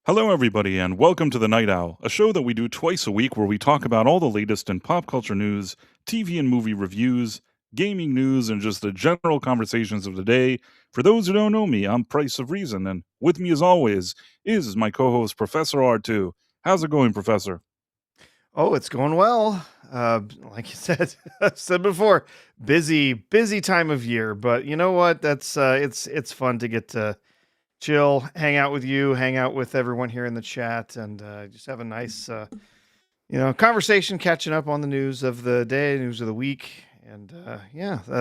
Hello, everybody, and welcome to The Night Owl, a show that we do twice a week where we talk about all the latest in pop culture news, TV and movie reviews, gaming news, and just the general conversations of the day. For those who don't know me, I'm Price of Reason, and with me, as always, is my co host, Professor R2. How's it going, Professor? Oh, it's going well. Like you said, I've said before, busy time of year. But you know what? That's it's fun to get to chill, hang out with you, hang out with everyone here in the chat, and just have a nice conversation, catching up on the news of the day, news of the week, and a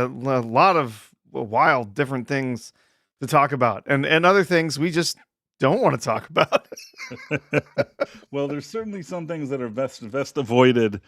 lot of wild different things to talk about, and other things we just don't want to talk about. Well, there's certainly some things that are best avoided.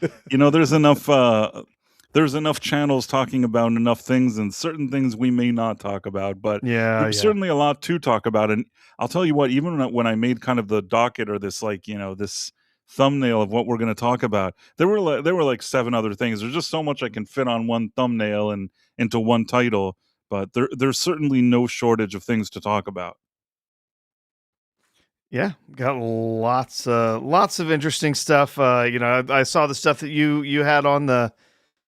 There's enough channels talking about enough things, and certain things we may not talk about. But Yeah, there's certainly a lot to talk about. And I'll tell you what, even when I made kind of the docket or this this thumbnail of what we're going to talk about, there were like seven other things. There's just so much I can fit on one thumbnail and into one title. But there's certainly no shortage of things to talk about. Yeah, got lots of interesting stuff. I saw the stuff that you had on the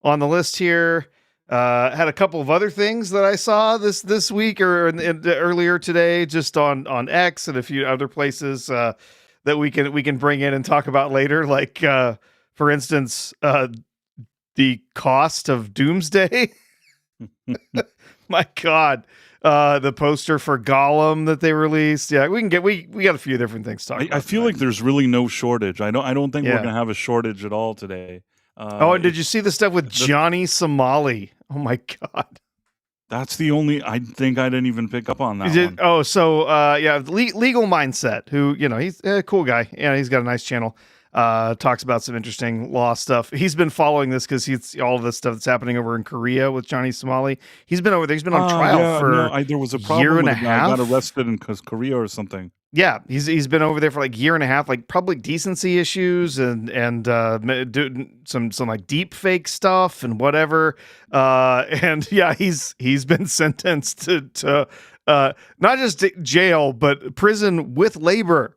list here. Had a couple of other things that I saw this week or earlier today, just on X and a few other places that we can bring in and talk about later. Like for instance, the cost of Doomsday. My God. The poster for Gollum that they released. Yeah, we got a few different things to talk about. I feel like there's really no shortage. I don't think we're Yeah. gonna have a shortage at all today. And did you see the stuff with Johnny Somali? Oh my God. That's the only. I think I didn't even pick up on that one. Oh, so Legal Mindset, who, he's a cool guy. Yeah, he's got a nice channel. Talks about some interesting law stuff. He's been following this because he's all of this stuff that's happening over in Korea with Johnny Somali. He's been over there. He's been on trial for there was a problem year and with a a guy half. got arrested in Korea or something. Yeah, he's been over there for like year and a half, like public decency issues and doing some like deep fake stuff and whatever. And yeah, he's been sentenced to not just jail but prison with labor.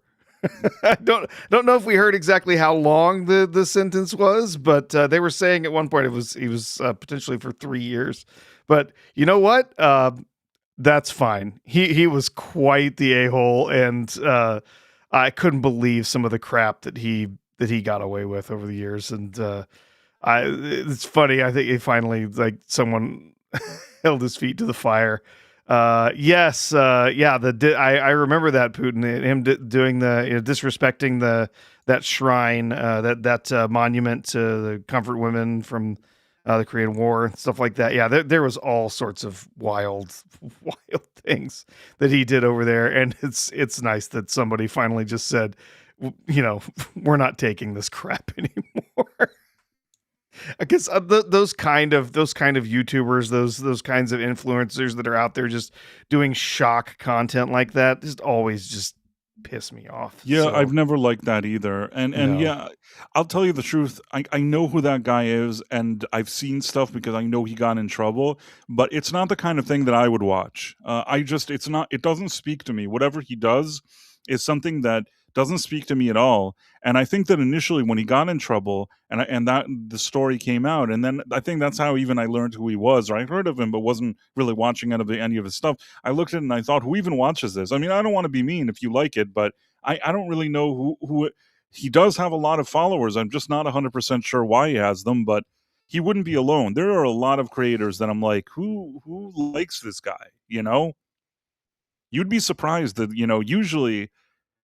I don't know if we heard exactly how long the sentence was, but they were saying at one point he was potentially for 3 years. But you know what? That's fine. He was quite the a-hole, and I couldn't believe some of the crap that he got away with over the years. And it's funny. I think he finally, like, someone held his feet to the fire. I remember that Putin, him doing the disrespecting that shrine, that monument to the comfort women from the Korean War and stuff like that. Yeah, there was all sorts of wild things that he did over there, and it's nice that somebody finally just said, we're not taking this crap anymore. I guess those kind of YouTubers, those kinds of influencers that are out there just doing shock content like that, just always just piss me off. Yeah, So, I've never liked that either. And No. yeah, I'll tell you the truth. I know who that guy is, and I've seen stuff because I know he got in trouble, but it's not the kind of thing that I would watch. It doesn't speak to me. Whatever he does is something that doesn't speak to me at all. And I think that initially when he got in trouble and that the story came out, and then I think that's how even I learned who he was, or I heard of him, but wasn't really watching any of his stuff. I looked at it and I thought, who even watches this? I mean, I don't want to be mean if you like it, but I don't really know who he does have a lot of followers. I'm just not 100% sure why he has them, but he wouldn't be alone. There are a lot of creators that I'm like, who likes this guy? You'd be surprised that, usually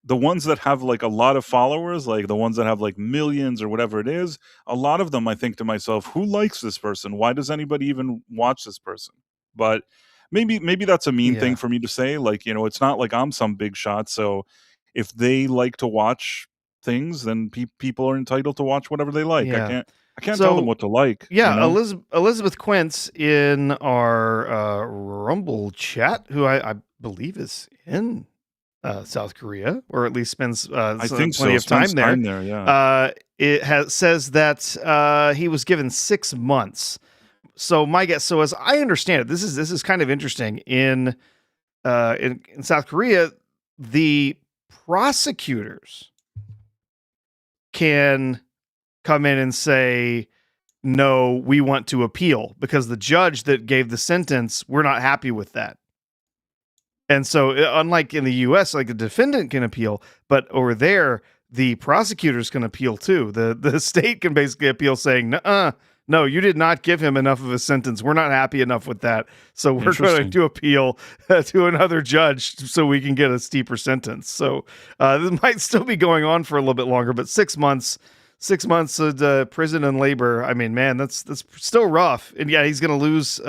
the ones that have like a lot of followers, like the ones that have like millions or whatever it is, a lot of them I think to myself, who likes this person? Why does anybody even watch this person? But maybe that's a mean thing Yeah. for me to say. Like, it's not like I'm some big shot. So if they like to watch things, then people are entitled to watch whatever they like. Yeah. I can't tell them what to like. Yeah, Elizabeth Quince in our Rumble chat, who I believe is in South Korea, or at least spends I think plenty so. of time Spends there. time there, yeah. It says that he was given 6 months. So my guess, so as I understand it, this is kind of interesting in South Korea. The prosecutors can come in and say, no, we want to appeal because the judge that gave the sentence, we're not happy with that. And so, unlike in the US, like the defendant can appeal, but over there, the prosecutors can appeal too. The state can basically appeal saying, no, you did not give him enough of a sentence. We're not happy enough with that. So we're going to appeal to another judge so we can get a steeper sentence. So this might still be going on for a little bit longer, but 6 months of prison and labor. I mean, man, that's still rough. And yeah, he's going to lose.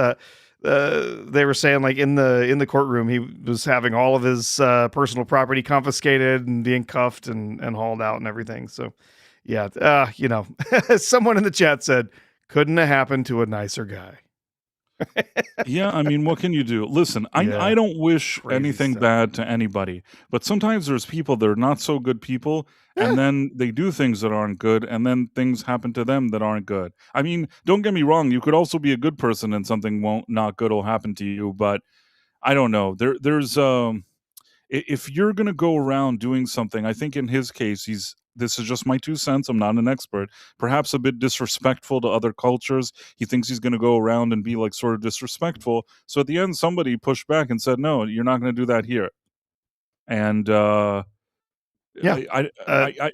They were saying like in the courtroom, he was having all of his personal property confiscated and being cuffed and hauled out and everything. So yeah, someone in the chat said, couldn't have happened to a nicer guy. Yeah, I mean, what can you do? Listen, I don't wish anything bad to anybody, but sometimes there's people that are not so good people, and then they do things that aren't good, and then things happen to them that aren't good. I mean, don't get me wrong, you could also be a good person and something not good will happen to you, but I don't know. There's if you're going to go around doing something, I think in his case, this is just my 2 cents. I'm not an expert. Perhaps a bit disrespectful to other cultures. He thinks he's going to go around and be like sort of disrespectful. So at the end, somebody pushed back and said, "No, you're not going to do that here." And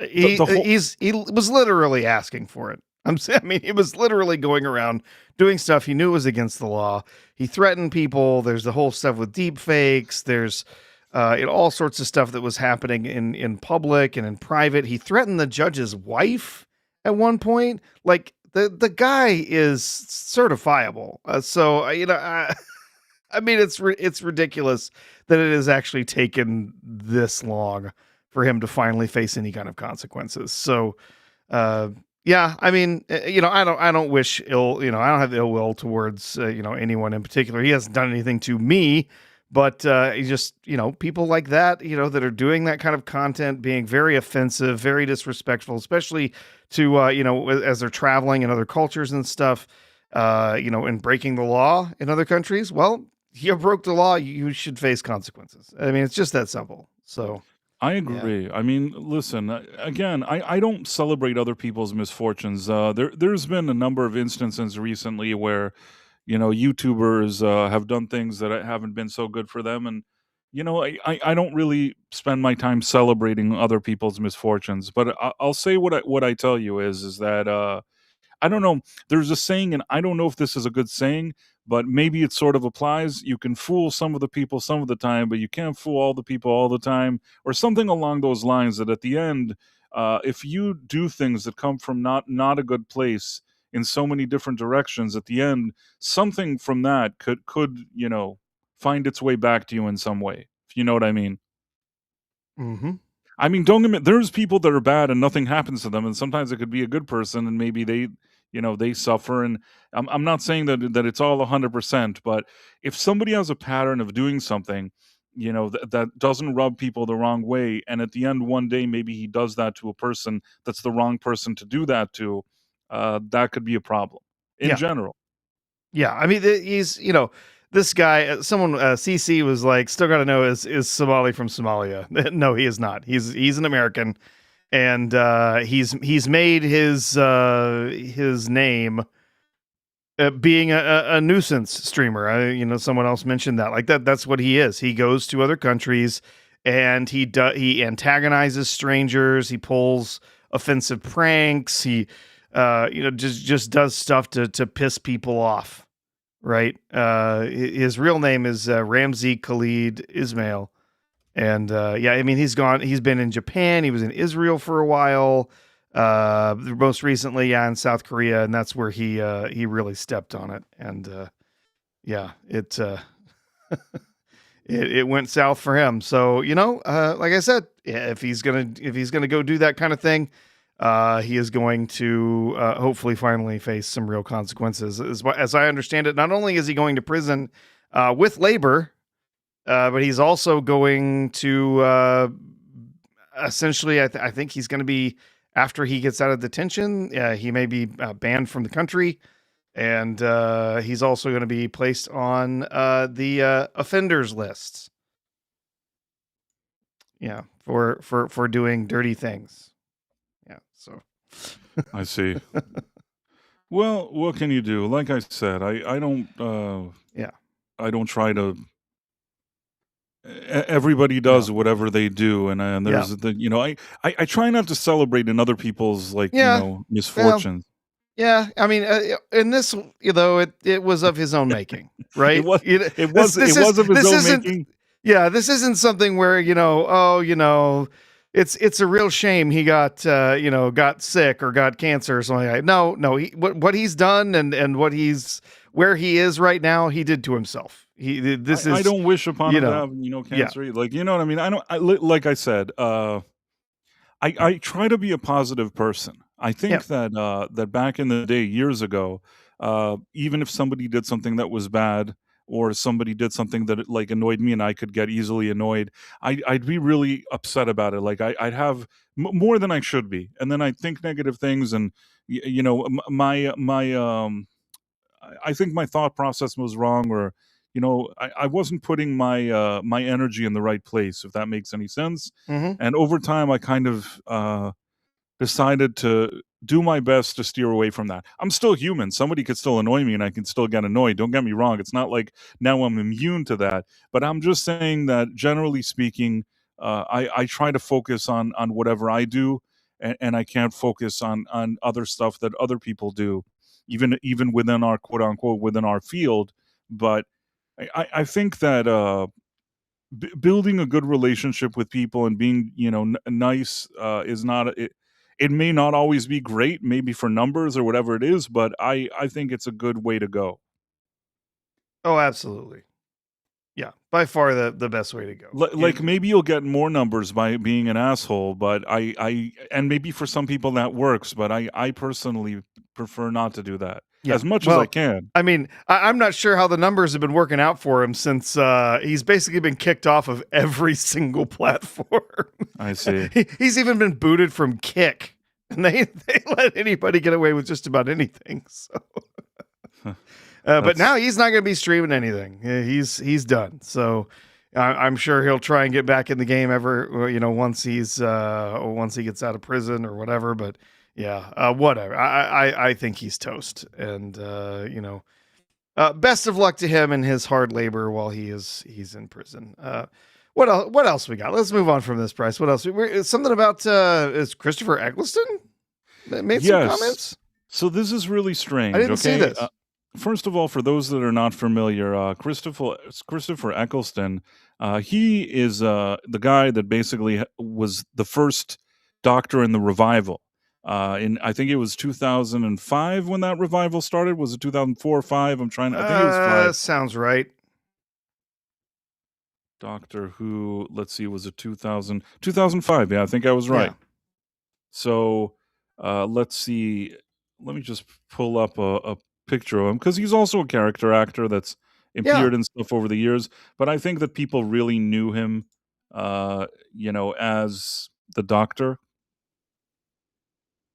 he was literally asking for it. I mean, he was literally going around doing stuff he knew was against the law. He threatened people. There's the whole stuff with deep fakes. There's all sorts of stuff that was happening in public and in private. He threatened the judge's wife at one point. Like the guy is certifiable. I mean, it's ridiculous that it has actually taken this long for him to finally face any kind of consequences. So, yeah, I mean, I don't wish ill, I don't have ill will towards, anyone in particular. He hasn't done anything to me, but he just, people like that, that are doing that kind of content, being very offensive, very disrespectful, especially to, as they're traveling in other cultures and stuff, and breaking the law in other countries. Well, you broke the law, you should face consequences. I mean, it's just that simple. So I agree. Yeah. I mean, listen, again, I don't celebrate other people's misfortunes. There's been a number of instances recently where, YouTubers have done things that haven't been so good for them. And, I don't really spend my time celebrating other people's misfortunes. But I'll say what I tell you is that I don't know. There's a saying, and I don't know if this is a good saying, but maybe it sort of applies. You can fool some of the people some of the time, but you can't fool all the people all the time, or something along those lines. That at the end, if you do things that come from not a good place in so many different directions, at the end, something from that could find its way back to you in some way. If you know what I mean. Mm-hmm. I mean, don't get me. There's people that are bad and nothing happens to them, and sometimes it could be a good person, and maybe they suffer. And I'm not saying that it's all 100%, but if somebody has a pattern of doing something, that doesn't rub people the wrong way, and at the end one day maybe he does that to a person that's the wrong person to do that to, that could be a problem in general. Yeah, I mean, he's this guy. Someone CC was like, still got to know is Somali from Somalia? No, he is not. He's an American. And he's made his name being a nuisance streamer. Someone else mentioned that. Like that's what he is. He goes to other countries and he antagonizes strangers. He pulls offensive pranks. He just does stuff to piss people off. Right. His real name is Ramzi Khalid Ismail. And I mean, he's been in Japan. He was in Israel for a while. Most recently, in South Korea, and that's where he really stepped on it. And it went south for him. So like I said, if he's gonna go do that kind of thing, he is going to hopefully finally face some real consequences. As I understand it, not only is he going to prison with labor. But he's also going to essentially, I think he's going to be, after he gets out of detention, he may be banned from the country. And he's also going to be placed on the offenders lists. Yeah, for doing dirty things. Yeah, so I see. Well, what can you do? Like I said, yeah, I don't try to. Everybody no, does whatever they do, and yeah, there's the I try not to celebrate in other people's yeah. Well, misfortunes. yeah. I mean, in this, it was of his own making, It right? was it was of his This own isn't making. yeah, this isn't something where it's a real shame he got sick or got cancer or something like that. No, no, what he's done and where he is right now, he did to himself. This I is don't wish upon you him to know have yeah, cancer. Like, you know what I mean. I don't. Like I said. I try to be a positive person. I yeah, think that that back in the day, years ago, even if somebody did something that was bad, or somebody did something that like annoyed me, and I could get easily annoyed, I'd be really upset about it. Like I'd have more than I should be, and then I'd think negative things, and I think my thought process was wrong, or I wasn't putting my energy in the right place, if that makes any sense. hmm And over time, I kind of decided to do my best to steer away from that. I'm still human. Somebody could still annoy me, and I can still get annoyed. Don't get me wrong. It's not like now I'm immune to that. But I'm just saying that generally speaking, I try to focus on whatever I do, and I can't focus on other stuff that other people do, even within our quote unquote within our field. But I think that building a good relationship with people and being nice is not it may not always be great, maybe for numbers or whatever it is, but I think it's a good way to go. oh, absolutely, yeah, by far the best way to go. Like maybe you'll get more numbers by being an asshole, but I and maybe for some people that works, but I personally prefer not to do that Yeah. as much as I Well, can. I mean, I'm not sure how the numbers have been working out for him since he's basically been kicked off of every single platform. I see. He's even been booted from Kick, and they let anybody get away with just about anything. So, but now That's he's not going to be streaming anything. He's done. So. I'm sure he'll try and get back in the game once once he gets out of prison or whatever. But yeah, whatever. I think he's toast, and best of luck to him in his hard labor while he's in prison. What else? What else we got? Let's move on from this, Bryce. What else? Something about is Christopher Eccleston that made some yes. comments. So this is really I strange. didn't see Okay. this. First of all, for those that are not familiar, Christopher Eccleston, he is the guy that basically was the first Doctor in the revival. In I think it was 2005 when that revival started. Was it 2004 or five? I think it was five. Sounds right. Doctor Who. Let's see. Was it 2005? Yeah, I think I was Yeah. right. So let's see. Let me just pull up a picture of him because he's also a character actor that's Yeah. appeared in stuff over the years. But I think that people really knew him, as the Doctor.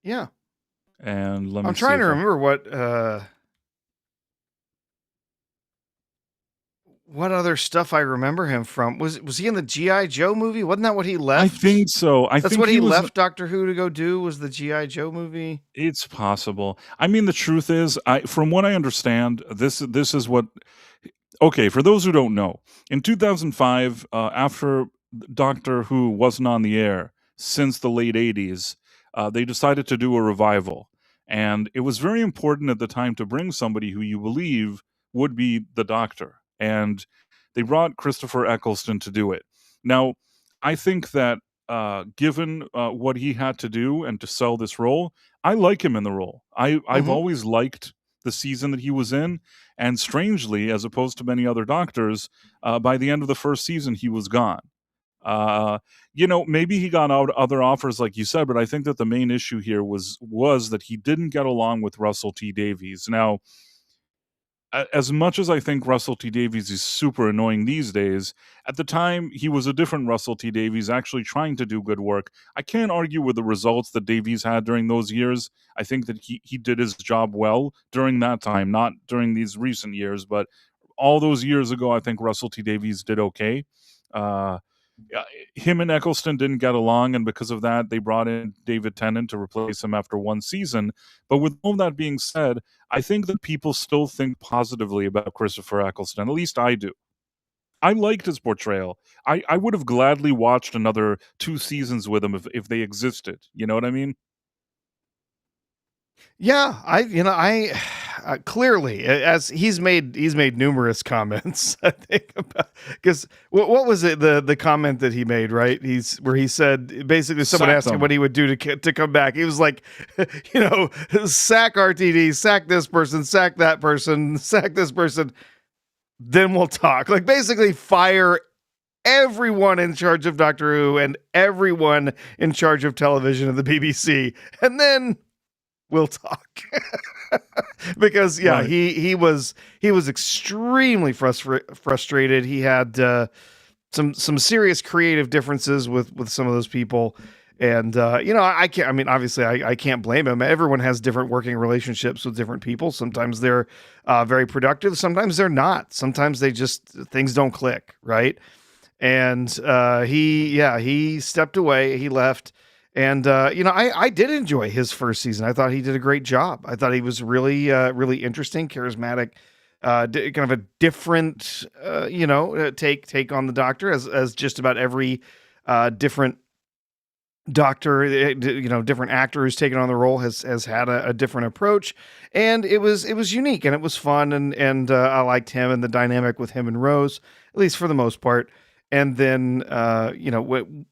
Yeah. And let I'm me see trying to if I. remember what other stuff I remember him from. Was he in the G.I. Joe movie? Wasn't that what he I left? think so. I That's think what he he was. left Doctor Who to go do, was the G.I. Joe movie. It's possible. I mean, the truth is, from what I understand, this is what. Okay, for those who don't know, in 2005, after Doctor Who wasn't on the air since the late 80s, they decided to do a revival. And it was very important at the time to bring somebody who you believe would be the Doctor. And they brought Christopher Eccleston to do it. Now, I think that given what he had to do and to sell this role, I like him in the role. I've Mm-hmm. always liked the season that he was in, and strangely, as opposed to many other doctors, by the end of the first season, he was gone. Uh, maybe he got out other offers, like you said, but I think that the main issue here was that he didn't get along with Russell T Davies. Now, as much as I think Russell T Davies is super annoying these days, at the time he was a different Russell T Davies, actually trying to do good work. I can't argue with the results that Davies had during those years. I think that he did his job well during that time, not during these recent years, but all those years ago, I think Russell T Davies did okay. Uh, him and Eccleston didn't get along, and because of that, they brought in David Tennant to replace him after one season. But with all that being said, I think that people still think positively about Christopher Eccleston. At least I do. I liked his portrayal. I would have gladly watched another 2 seasons with him if they existed. You know what I mean? Yeah, I clearly, as he's made numerous comments. I think about, because what was it, the comment that he made, right? Where he said basically someone Sack asked him them. what he would do to come back. He was like, sack RTD, sack this person, sack that person, sack this person, then we'll talk. Like basically fire everyone in charge of Doctor Who and everyone in charge of television of the BBC, and then we'll talk. Because Right. he was extremely frustrated. He had some serious creative differences with some of those people, and I can't. I mean, obviously, I can't blame him. Everyone has different working relationships with different people. Sometimes they're very productive. Sometimes they're not. Sometimes things don't click, right? And he stepped away. He left. And I did enjoy his first season. I thought he did a great job. I thought he was really really interesting, charismatic, kind of a different take on the Doctor, as just about every different Doctor, different actor who's taken on the role has had a different approach, and it was unique and it was fun, and I liked him and the dynamic with him and Rose, at least for the most part. And then,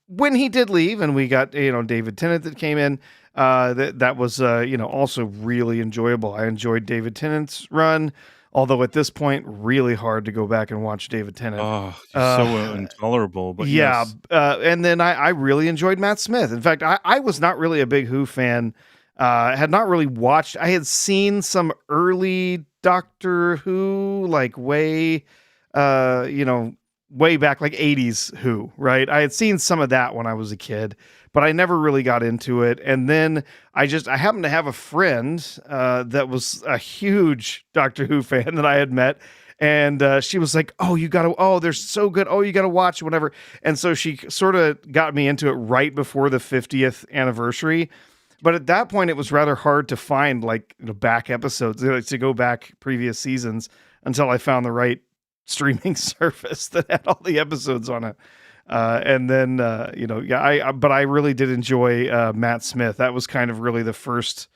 when he did leave, and we got David Tennant that came in, that was also really enjoyable. I enjoyed David Tennant's run, although at this point, really hard to go back and watch David Tennant. Oh, he's so intolerable. But Yeah, yes. and then I really enjoyed Matt Smith. In fact, I was not really a big Who fan. Had not really watched. I had seen some early Doctor Who, like way back, like 80s Who, right? I had seen some of that when I was a kid, but I never really got into it. And then I happened to have a friend that was a huge Doctor Who fan that I had met. And she was like, they're so good. Oh, you got to watch whatever. And so she sort of got me into it right before the 50th anniversary. But at that point, it was rather hard to find back episodes, to go back previous seasons, until I found the right streaming service that had all the episodes on it. And then, but I really did enjoy Matt Smith. That was kind of really the first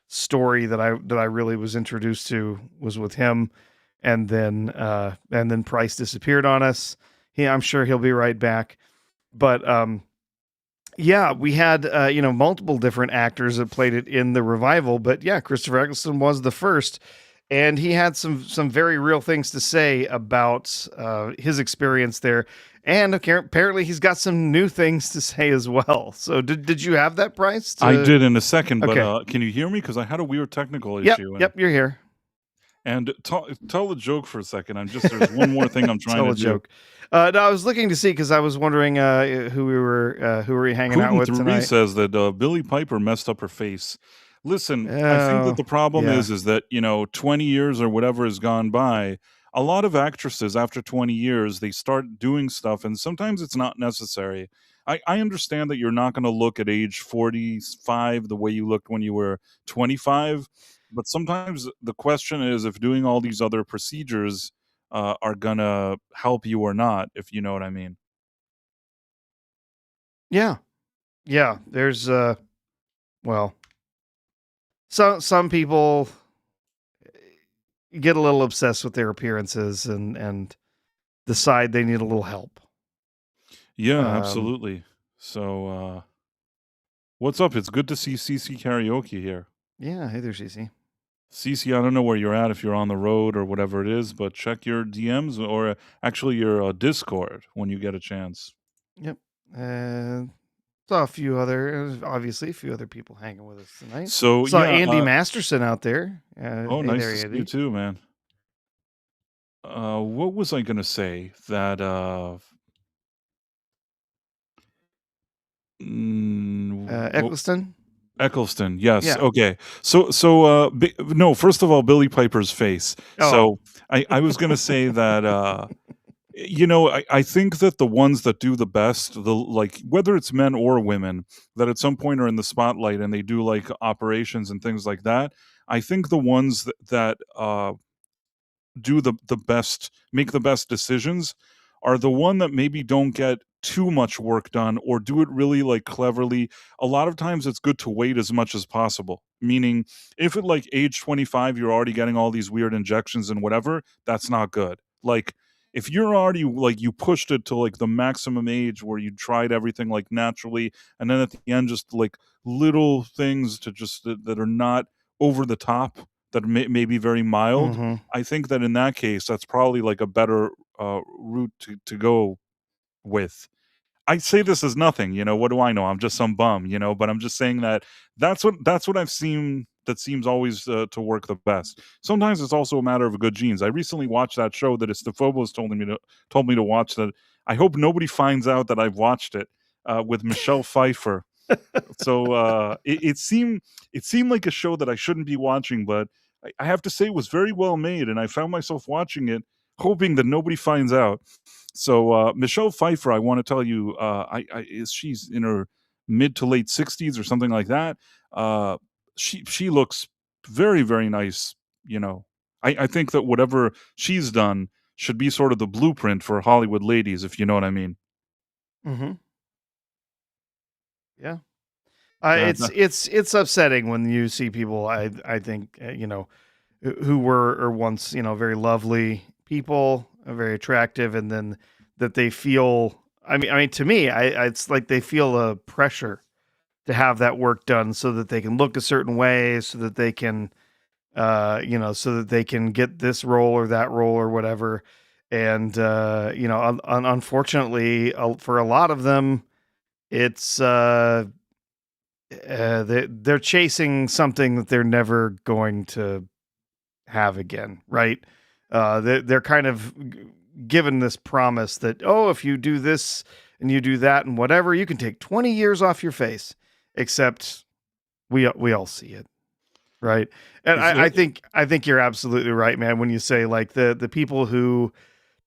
story that I really was introduced to, was with him. And then Price disappeared on us. I'm sure he'll be right back. But we had multiple different actors that played it in the revival. But yeah, Christopher Eccleston was the first. And he had some very real things to say about his experience there. And apparently he's got some new things to say as well. So did you have that, Bryce? I did in a second, but Okay. can you hear me? Because I had a weird technical issue. Yep, you're here. And tell the joke for a second. There's one more thing I'm trying Tell to a do. joke. No, I was looking to see, because I was wondering who we were hanging out with tonight. says that Billy Piper messed up her face. Listen, I think that the problem yeah. is that 20 years or whatever has gone by. A lot of actresses, after 20 years, they start doing stuff, and sometimes it's not necessary. I understand that you're not going to look at age 45 the way you looked when you were 25, but sometimes the question is if doing all these other procedures are going to help you or not, if you know what I mean. Yeah. There's some people get a little obsessed with their appearances and decide they need a little help. Yeah, absolutely. So, what's up? It's good to see CC Karaoke here. Yeah, hey there, CC. CC, I don't know where you're at, if you're on the road or whatever it is, but check your DMs or actually your Discord when you get a chance. Yep. Saw a few other people hanging with us tonight. So Saw yeah, Andy Masterson out there. oh, hey nice there, to see Andy. you too, man. What was I gonna say? That Eccleston. Eccleston, yes. Yeah. Okay. So, no. First of all, Billy Piper's face. Oh. So, I was gonna say that I think that the ones that do the best, like whether it's men or women, that at some point are in the spotlight and they do like operations and things like that. I think the ones that do the best, make the best decisions, are the one that maybe don't get too much work done or do it really like cleverly. A lot of times it's good to wait as much as possible. Meaning if at like age 25 you're already getting all these weird injections and whatever, that's not good. Like if you're already like you pushed it to like the maximum age where you tried everything like naturally and then at the end just like little things to just that are not over the top, that may be very mild. Mhm. I think that in that case, that's probably like a better route to go with. I say this as nothing, what do I know? I'm just some bum, but I'm just saying that that's what I've seen that seems always to work the best. Sometimes it's also a matter of good genes. I recently watched that show that Estefobos told me to watch. That I hope nobody finds out that I've watched it with Michelle Pfeiffer. So it seemed like a show that I shouldn't be watching, but I have to say it was very well made, and I found myself watching it, hoping that nobody finds out. So Michelle Pfeiffer, I want to tell you, she's in her mid to late 60s or something like that. Uh, she looks very very nice. I think that whatever she's done should be sort of the blueprint for Hollywood ladies, if you know what I mean. Mhm. Yeah. That, It's that it's upsetting when you see people, I think, who were or once, very lovely people, very attractive, and then that they feel, I mean, to me, it's like they feel a pressure to have that work done so that they can look a certain way, so that they can, so that they can get this role or that role or whatever. And, unfortunately, for a lot of them, it's, they're chasing something that they're never going to have again, right? They're kind of given this promise that, oh, if you do this and you do that and whatever, you can take 20 years off your face. Except we all see it, right? And is I think you're absolutely right, man. When you say like the people who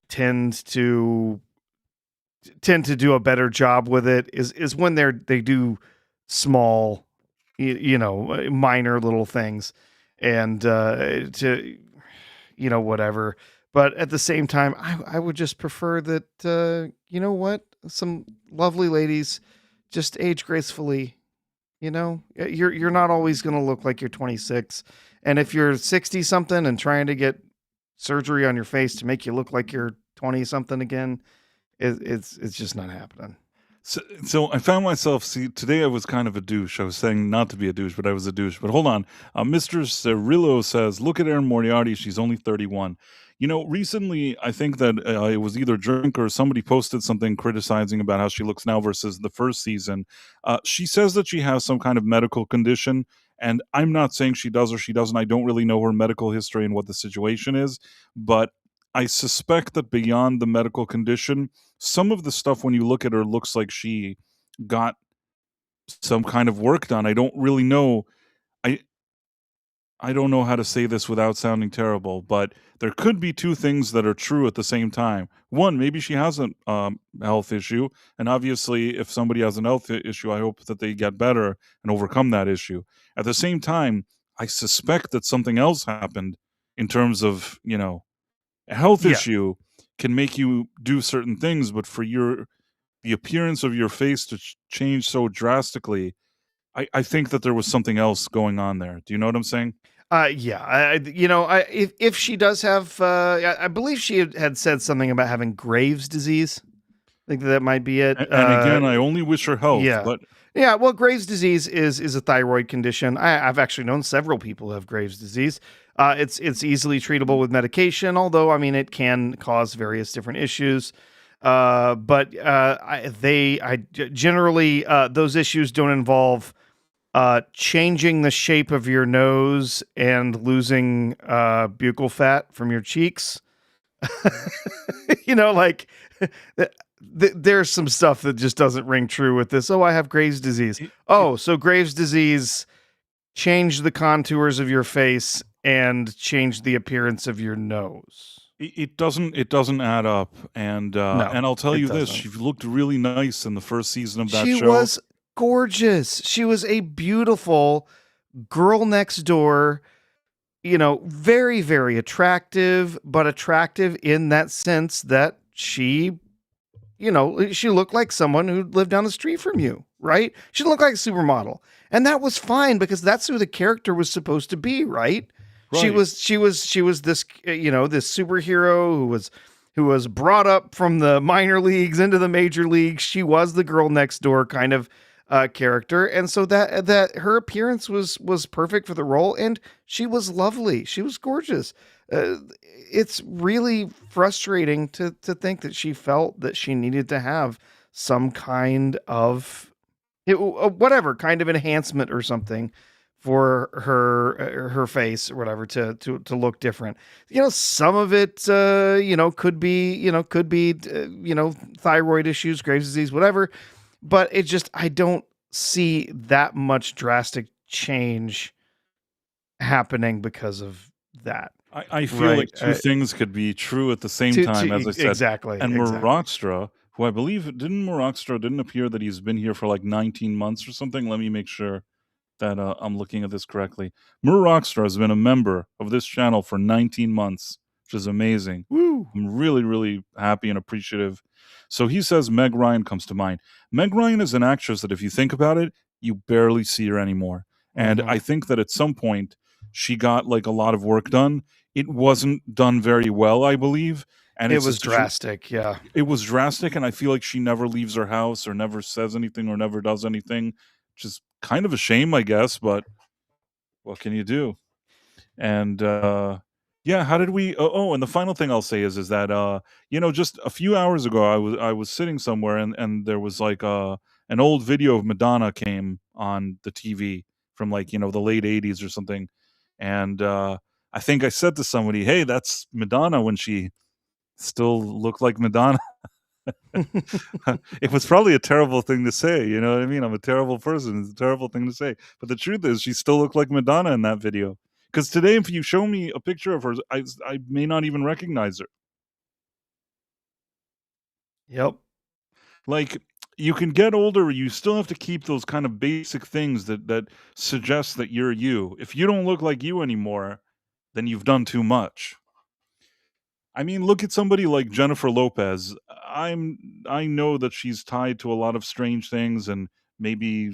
tend to tend to do a better job with it is when they do small, minor little things, and to whatever. But at the same time, I would just prefer that, what, some lovely ladies just age gracefully. You're not always going to look like you're 26, and if you're 60 something and trying to get surgery on your face to make you look like you're 20 something again, it's just not happening. so I found myself, see, today I was kind of a douche. I was saying not to be a douche, but I was a douche. But hold on. Mr. Cirillo says, look at Erin Moriarty. She's only 31. Recently, I think that it was either Drink or somebody posted something criticizing about how she looks now versus the first season. She says that she has some kind of medical condition. And I'm not saying she does or she doesn't. I don't really know her medical history and what the situation is. But I suspect that beyond the medical condition, some of the stuff when you look at her looks like she got some kind of work done. I don't really know. I I don't know how to say this without sounding terrible, but there could be two things that are true at the same time. One, maybe she has a health issue, and obviously, if somebody has an health issue, I hope that they get better and overcome that issue. At the same time, I suspect that something else happened in terms of a health Yeah. issue can make you do certain things, but for the appearance of your face to change so drastically, I think that there was something else going on there. Do you know what I'm saying? Yeah, if she does have, I believe she had said something about having Graves' disease. I think that might be it. And again, I only wish her health, Yeah, but yeah. Well, Graves' disease is a thyroid condition. I've actually known several people who have Graves' disease. It's easily treatable with medication, although I mean it can cause various different issues. But generally, those issues don't involve changing the shape of your nose and losing buccal fat from your cheeks. Like there's some stuff that just doesn't ring true with this. Oh, I have Graves' disease. it, it, Oh, so Graves' disease changed the contours of your face and changed the appearance of your nose. It doesn't add up, and No, I'll tell it you this: doesn't. she looked really nice in the first season of that She show. was gorgeous. She was a beautiful girl next door, very, very attractive, but attractive in that sense that she looked like someone who lived down the street from you, right? She looked like a supermodel. And that was fine because that's who the character was supposed to be, right? She Right. was this this superhero who was brought up from the minor leagues into the major leagues. She was the girl next door kind of character, and so that her appearance was perfect for the role, and she was lovely. She was gorgeous. It's really frustrating to think that she felt that she needed to have some kind of whatever kind of enhancement or something for her face or whatever to look different. Some of it could be thyroid issues, Graves' disease, whatever, but it just I don't see that much drastic change happening because of that. I feel Right. like two things could be true at the same To time, as I said. exactly, And exactly. Marakstra, who I believe didn't appear that he's been here for like 19 months or something. Let me make sure that I'm looking at this correctly. Marakstra has been a member of this channel for 19 months, which is amazing. Woo. I'm really, really happy and appreciative. So he says Meg Ryan comes to mind. Meg Ryan is an actress that, if you think about it, you barely see her anymore. And Mm-hmm. I think that at some point she got like a lot of work done. It wasn't done very well, I believe. And It it's a was drastic, yeah. it was drastic, and I feel like she never leaves her house or never says anything or never does anything, which is kind of a shame, I guess, but what can you do? And yeah, how did we and the final thing I'll say is that just a few hours ago I was sitting somewhere, and there was like an old video of Madonna came on the TV from like, the late 80s or something. And I think I said to somebody, "Hey, that's Madonna when she still looked like Madonna." It was probably a terrible thing to say, you know what I mean? I'm a terrible person. It's a terrible thing to say. But the truth is, she still looked like Madonna in that video. Because today, if you show me a picture of her, I may not even recognize her. Yep. Like, you can get older, you still have to keep those kind of basic things that suggest that you're you. If you don't look like you anymore, then you've done too much. I mean, look at somebody like Jennifer Lopez. I know that she's tied to a lot of strange things, and maybe,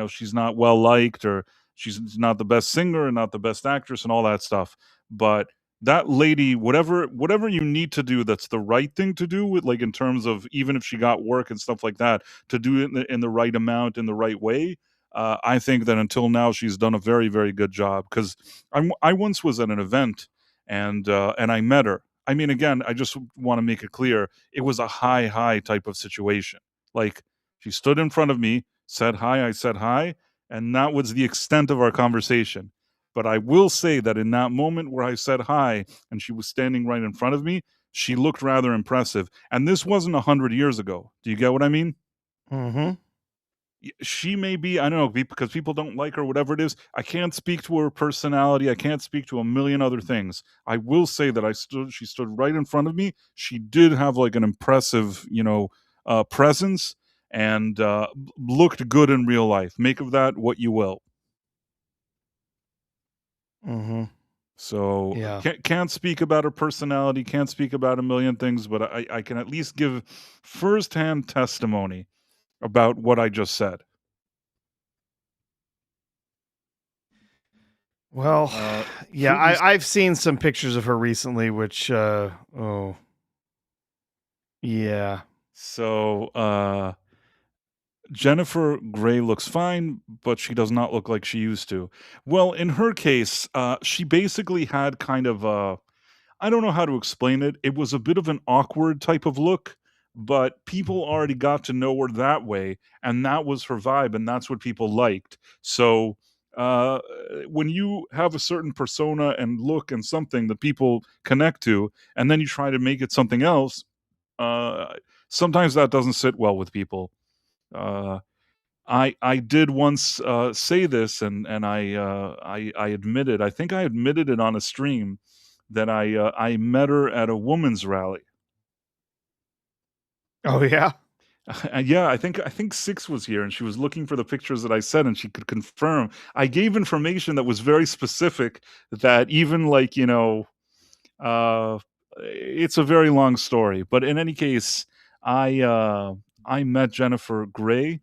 she's not well liked, or she's not the best singer and not the best actress and all that stuff. But that lady, whatever you need to do that's the right thing to do, with like in terms of, even if she got work and stuff like that, to do it in the right amount, in the right way. I think that until now she's done a very, very good job, because I once was at an event, and I met her. I mean, again, I just want to make it clear, it was a hi hi type of situation. Like, she stood in front of me, said hi, I said hi, and that was the extent of our conversation. But I will say that in that moment where I said hi and she was standing right in front of me, she looked rather impressive. And this wasn't 100 years ago. Do you get what I mean? Mm-hmm. She may be, I don't know, because people don't like her, whatever it is. I can't speak to her personality. I can't speak to a million other things. I will say that she stood right in front of me. She did have like an impressive, presence, and looked good in real life. Make of that what you will. Mm-hmm. So Yeah. can't speak about her personality, can't speak about a million things, but I can at least give firsthand testimony about what I just said. Well, yeah, Previous I've seen some pictures of her recently, which oh yeah. So, Jennifer Grey looks fine, but she does not look like she used to. Well, in her case, she basically had kind of a, I don't know how to explain it. It was a bit of an awkward type of look, but people already got to know her that way, and that was her vibe, and that's what people liked. So, uh, when you have a certain persona and look and something that people connect to, and then you try to make it something else, uh, sometimes that doesn't sit well with people. Uh, I did once say this, and I admitted. I think I admitted it on a stream that I met her at a women's rally. Oh yeah. Yeah, I think Six was here, and she was looking for the pictures that I sent, and she could confirm. I gave information that was very specific. That even like it's a very long story, but in any case, I uh, I met Jennifer Grey,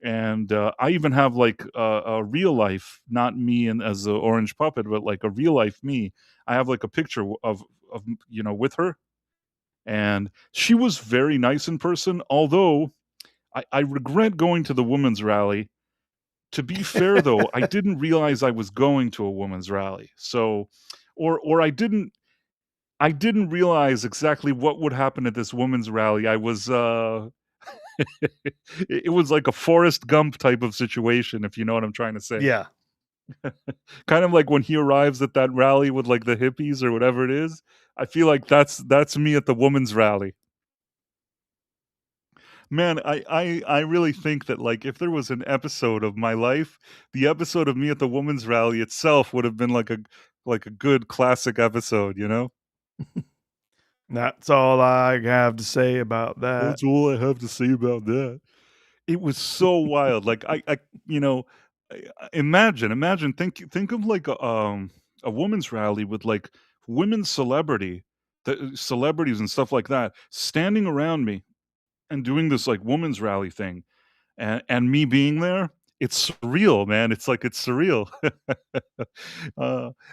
and I even have like a real life, not me and as the orange puppet, but like a real life me. I have like a picture of with her, and she was very nice in person. Although I regret going to the women's rally. To be fair, though, I didn't realize I was going to a women's rally, so or I didn't realize exactly what would happen at this women's rally. I was it was like a Forrest Gump type of situation, if you know what I'm trying to say. Yeah. Kind of like when he arrives at that rally with like the hippies or whatever it is. I feel like that's me at the women's rally. Man, I really think that like if there was an episode of my life, the episode of me at the women's rally itself would have been like a good classic episode, you know? That's all I have to say about that. That's all I have to say about that. It was so wild. Like you know, imagine, think of like a women's rally with like women celebrities and stuff like that standing around me and doing this like women's rally thing, and me being there. It's surreal, man. It's surreal.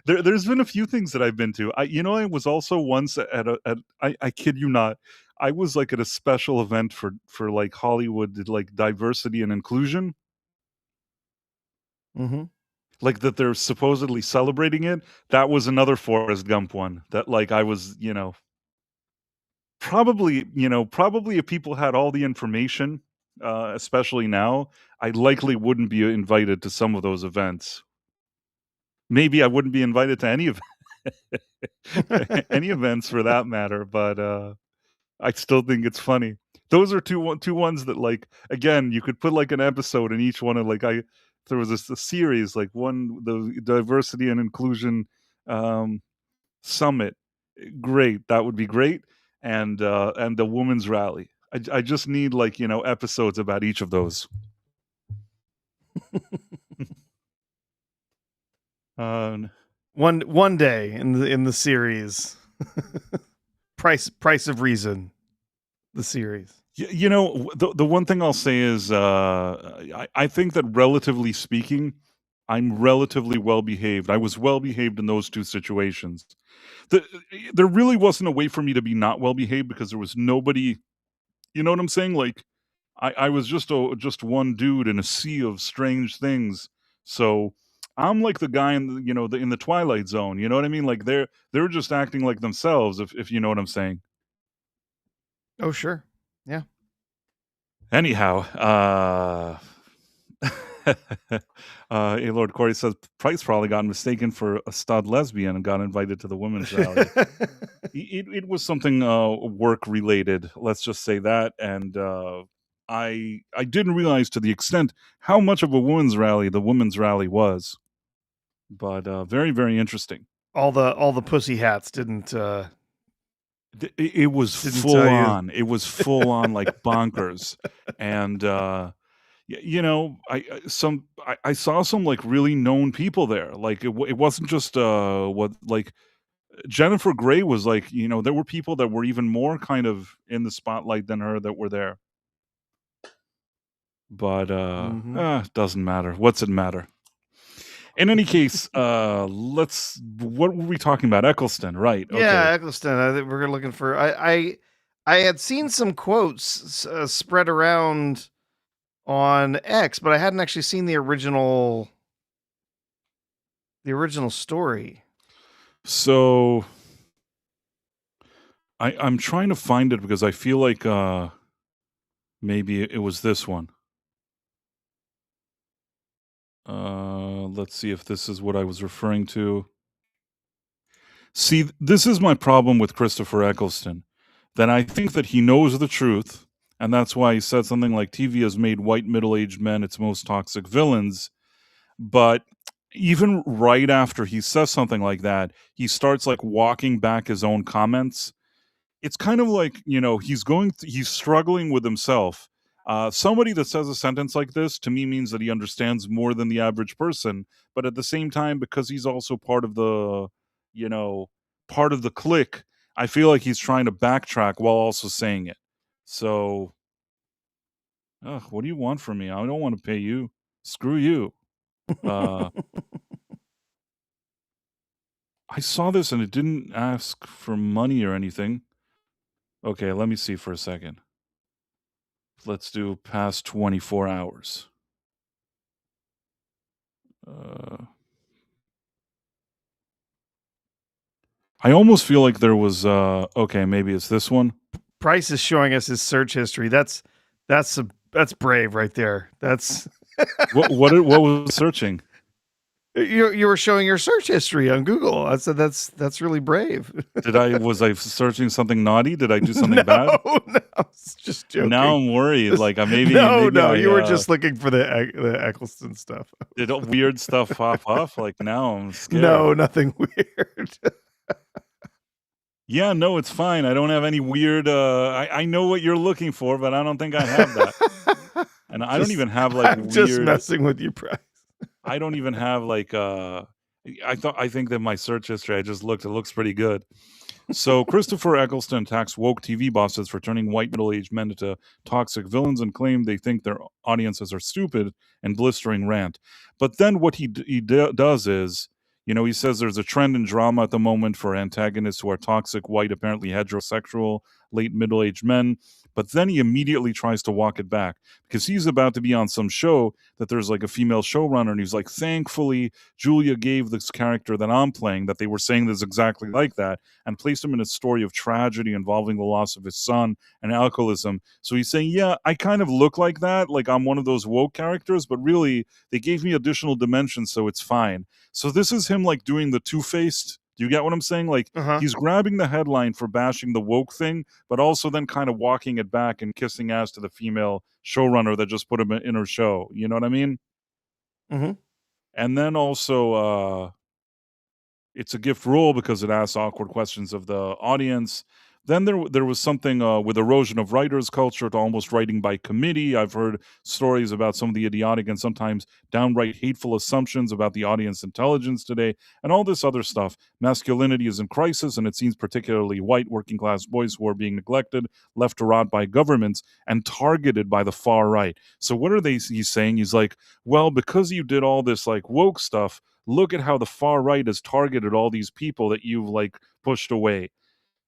There's been a few things that I've been to. I was also once I kid you not, I was like at a special event for like Hollywood, like diversity and inclusion, Mhm. like that they're supposedly celebrating it. That was another Forrest Gump one that like I was, probably if people had all the information, especially now, I likely wouldn't be invited to some of those events. Maybe I wouldn't be invited to any of any events for that matter, but I still think it's funny. Those are two ones that like again, you could put like an episode in each one of like there was a series like one the diversity and inclusion um summit. Great, that would be great. And the women's rally. I just need like, episodes about each of those. Uh One day in the series. Price of Reason, the series. the one thing I'll say is, I think that relatively speaking, I'm relatively well behaved. I was well behaved in those 2 situations. The There really wasn't a way for me to be not well behaved because there was nobody, you know what I'm saying? Like, I was just one dude in a sea of strange things. So, I'm like the guy in in the Twilight Zone, you know what I mean? Like, they're just acting like themselves, if you know what I'm saying. Oh, sure. Yeah. Anyhow, hey, Lord Corey says Price probably got mistaken for a stud lesbian and got invited to the women's rally. It was something work related. Let's just say that, and I didn't realize to the extent how much of a the women's rally was, but very very interesting. All the pussy hats It was didn't full tell you. on. It was full on like bonkers, and I saw some like really known people there. Like it wasn't just what like Jennifer Grey was like. There were people that were even more kind of in the spotlight than her that were there. But Mhm. doesn't matter. What's it matter? In any case, what were we talking about? Eccleston, right? Okay. Yeah, Eccleston. I think we're looking for. I had seen some quotes spread around on X, but I hadn't actually seen the original story. So I'm trying to find it because I feel like maybe it was this one. Let's see if this is what I was referring to. See, this is my problem with Christopher Eccleston. That I think that he knows the truth, and that's why he said something like TV has made white middle-aged men its most toxic villains. But even right after he says something like that, he starts like walking back his own comments. It's kind of like, he's struggling with himself. Somebody that says a sentence like this to me means that he understands more than the average person, but at the same time, because he's also you know, part of the clique, I feel like he's trying to backtrack while also saying it. So, ugh, what do you want from me? I don't want to pay you. Screw you. Uh, I saw this and it didn't ask for money or anything. Okay, let me see for a second. Let's do past 24 hours. Uh, I almost feel like there was, okay, maybe it's this one. Price is showing us his search history. That's brave right there. That's What was searching? you were showing your search history on Google. I said that's really brave. Was I searching something naughty? Did I do something bad? No, it's just joking. Now I'm worried. Like maybe you were just looking for the Eccleston stuff. Did weird stuff pop up? Like now I'm scared. No, nothing weird. Yeah, no, it's fine. I don't have any weird. I know what you're looking for, but I don't think I have that. And I don't even have like I'm weird. Just messing with you, Price. I don't even have like. I think that my search history. I just looked. It looks pretty good. So Christopher Eccleston attacks woke TV bosses for turning white middle-aged men into toxic villains and claim they think their audiences are stupid and blistering rant. But then what he does is, he says there's a trend in drama at the moment for antagonists who are toxic, white, apparently heterosexual, late middle-aged men. But then he immediately tries to walk it back because he's about to be on some show that there's like a female showrunner, and he's like, thankfully, Julia gave this character that I'm playing that they were saying this exactly like that and placed him in a story of tragedy involving the loss of his son and alcoholism. So he's saying, yeah, I kind of look like that, like I'm one of those woke characters, but really they gave me additional dimensions, so it's fine. So this is him like doing the two-faced. Do you get what I'm saying? Like he's grabbing the headline for bashing the woke thing, but also then kind of walking it back and kissing ass to the female showrunner that just put him in her show. You know what I mean? Mm-hmm. And then also, it's a gift rule because it asks awkward questions of the audience. Then there was something with erosion of writers' culture to almost writing by committee. I've heard stories about some of the idiotic and sometimes downright hateful assumptions about the audience intelligence today, and all this other stuff. Masculinity is in crisis, and it seems particularly white working class boys who are being neglected, left to rot by governments, and targeted by the far right. So what are he's saying? He's like, well, because you did all this like woke stuff, look at how the far right has targeted all these people that you've like pushed away.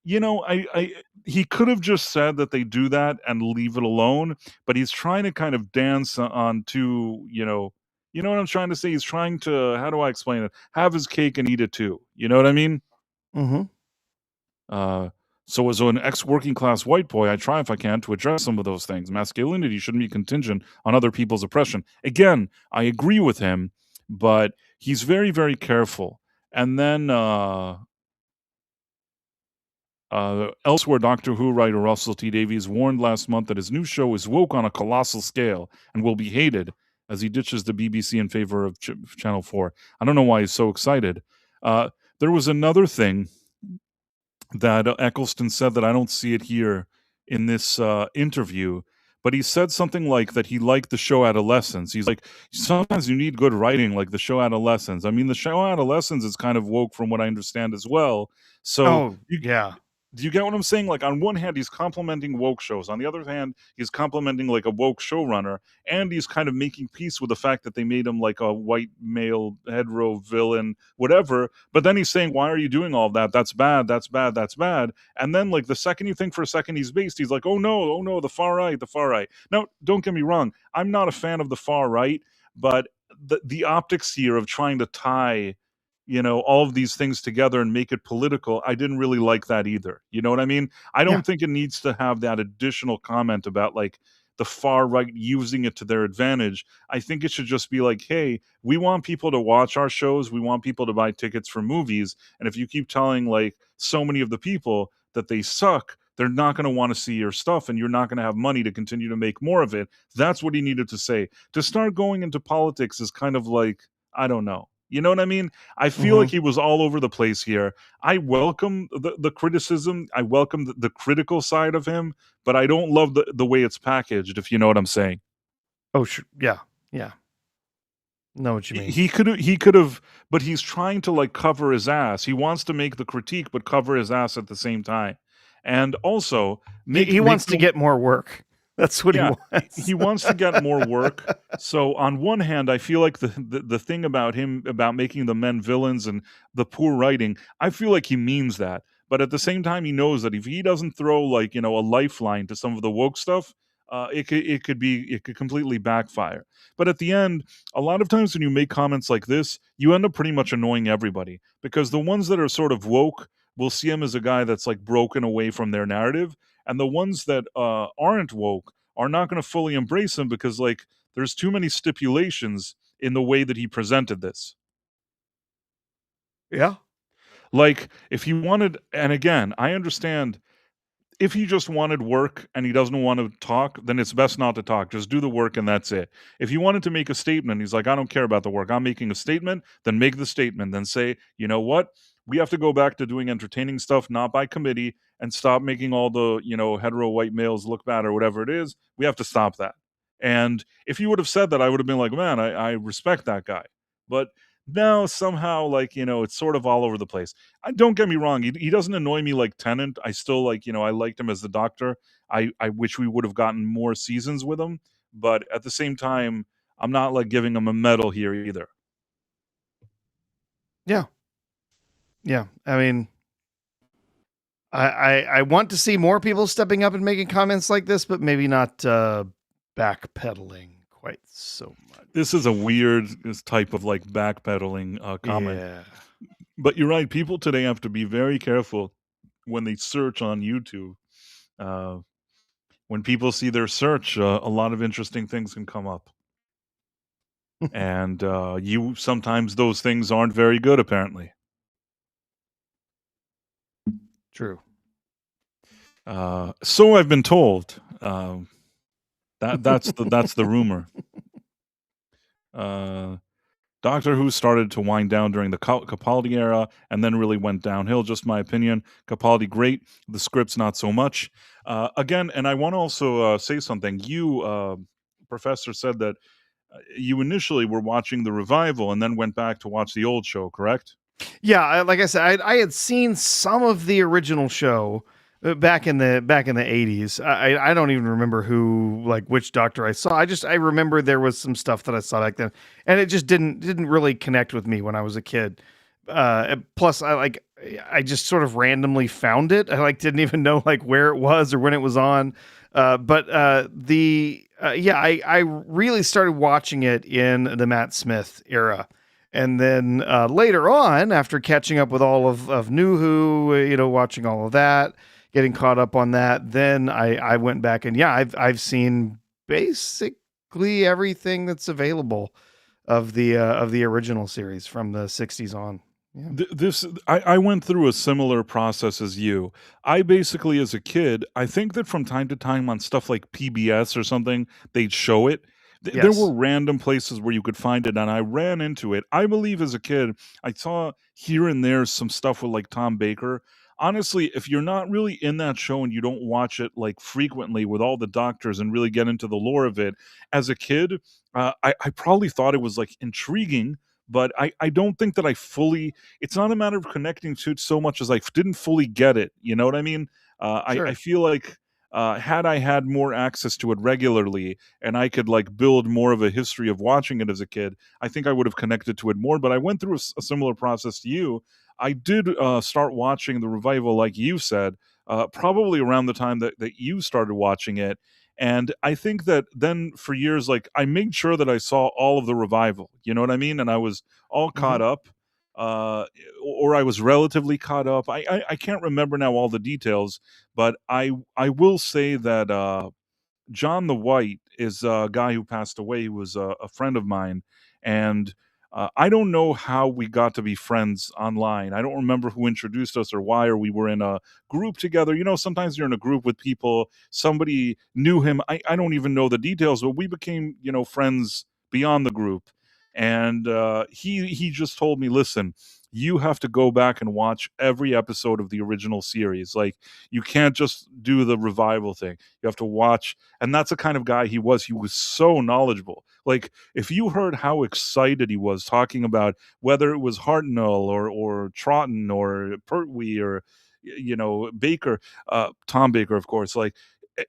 He could have just said that they do that and leave it alone, but he's trying to kind of dance on to, you know what I'm trying to say? He's trying to, how do I explain it? Have his cake and eat it too. You know what I mean? Mm-hmm. So as an ex-working class white boy, I try if I can to address some of those things. Masculinity shouldn't be contingent on other people's oppression. Again, I agree with him, but he's very, very careful. And then, elsewhere, Doctor Who writer Russell T Davies warned last month that his new show is woke on a colossal scale and will be hated as he ditches the BBC in favor of Channel 4. I don't know why he's so excited. There was another thing that Eccleston said that I don't see it here in this interview, but he said something like that he liked the show Adolescence. He's like, sometimes you need good writing like the show Adolescence. I mean, the show Adolescence is kind of woke from what I understand as well. So yeah. Do you get what I'm saying? Like, on one hand, he's complimenting woke shows. On the other hand, he's complimenting like a woke showrunner, and he's kind of making peace with the fact that they made him like a white male hetero villain, whatever. But then he's saying, "Why are you doing all that? That's bad. That's bad. That's bad." And then, like, the second you think for a second he's based, he's like, "Oh no, the far right, the far right." Now, don't get me wrong. I'm not a fan of the far right, but the optics here of trying to tie all of these things together and make it political, I didn't really like that either. You know what I mean? I don't think it needs to have that additional comment about like the far right using it to their advantage. I think it should just be like, hey, we want people to watch our shows. We want people to buy tickets for movies. And if you keep telling like so many of the people that they suck, they're not going to want to see your stuff and you're not going to have money to continue to make more of it. That's what he needed to say. To start going into politics is kind of like, I don't know. You know what I mean? I feel like Hmm. he was all over the place here. I welcome the criticism. I welcome the critical side of him, but I don't love the way it's packaged, if you know what I'm saying. Oh, sure. Yeah. Yeah. Know what you mean. He could have, but he's trying to like cover his ass. He wants to make the critique, but cover his ass at the same time, and also He make wants to the get more work. That's what he yeah, wants. he wants to get more work. So on one hand, I feel like the thing about him about making the men villains and the poor writing, I feel like he means that. But at the same time, he knows that if he doesn't throw like a lifeline to some of the woke stuff, it could completely backfire. But at the end, a lot of times when you make comments like this, you end up pretty much annoying everybody because the ones that are sort of woke will see him as a guy that's like broken away from their narrative, and the ones that aren't woke are not going to fully embrace him because like there's too many stipulations in the way that he presented this. Yeah. Like if he wanted, and again, I understand if he just wanted work and he doesn't want to talk, then it's best not to talk. Just do the work and that's it. If he wanted to make a statement, he's like, I don't care about the work. I'm making a statement, then make the statement. Then say, you know what? We have to go back to doing entertaining stuff, not by committee, and stop making all the, hetero white males look bad or whatever it is. We have to stop that. And if he would have said that, I would have been like, man, I respect that guy. But now somehow, like, it's sort of all over the place. Don't get me wrong, he doesn't annoy me like Tennant. I still like, I liked him as the Doctor. I wish we would have gotten more seasons with him, but at the same time, I'm not like giving him a medal here either. Yeah. Yeah. I mean, I want to see more people stepping up and making comments like this, but maybe not backpedaling quite so much. This is a weird type of like backpedaling comment. Yeah. But you're right, people today have to be very careful when they search on YouTube. Uh, when people see their search, a lot of interesting things can come up. And you sometimes those things aren't very good apparently. True. So I've been told. That's the rumor. Uh, Doctor Who started to wind down during the Capaldi era, and then really went downhill. Just my opinion. Capaldi great, the scripts not so much. Again, and I want to also say something. You, Professor, said that you initially were watching the revival and then went back to watch the old show. Correct? Yeah, like I said, I had seen some of the original show back in the 80s. I don't even remember which Doctor I saw. I remember there was some stuff that I saw back then, and it just didn't really connect with me when I was a kid. Plus, I just sort of randomly found it. I didn't even know like where it was or when it was on. I really started watching it in the Matt Smith era. And then later on, after catching up with all of New Who, watching all of that, getting caught up on that, then I went back and I've seen basically everything that's available of the original series from the 60s on. Yeah. I went through a similar process as you. I basically, as a kid, I think that from time to time on stuff like PBS or something, they'd show it. There Yes. were random places where you could find it, and I ran into it. I believe as a kid, I saw here and there some stuff with like Tom Baker. Honestly, if you're not really in that show and you don't watch it like frequently with all the doctors and really get into the lore of it, as a kid, I probably thought it was like intriguing, but I don't think that I fully. It's not a matter of connecting to it so much as I didn't fully get it. You know what I mean? I Sure. feel like had I had more access to it regularly and I could like build more of a history of watching it as a kid, I think I would have connected to it more. But I went through a similar process to you. I did start watching the revival, like you said, probably around the time that you started watching it. And I think that then for years, like I made sure that I saw all of the revival. You know what I mean? And I was all Hmm. caught up, uh, or I was relatively caught up. I can't remember now all the details, but I will say that John the White is a guy who passed away. He was a friend of mine, and I don't know how we got to be friends online. I don't remember who introduced us or why, or we were in a group together. Sometimes you're in a group with people. Somebody knew him. I don't even know the details, but we became friends beyond the group. and he just told me, listen, you have to go back and watch every episode of the original series. Like, you can't just do the revival thing. You have to watch. And that's the kind of guy he was. He was so knowledgeable. Like, if you heard how excited he was talking about whether it was Hartnell or Trotton or Pertwee or Baker, Tom Baker, of course, like,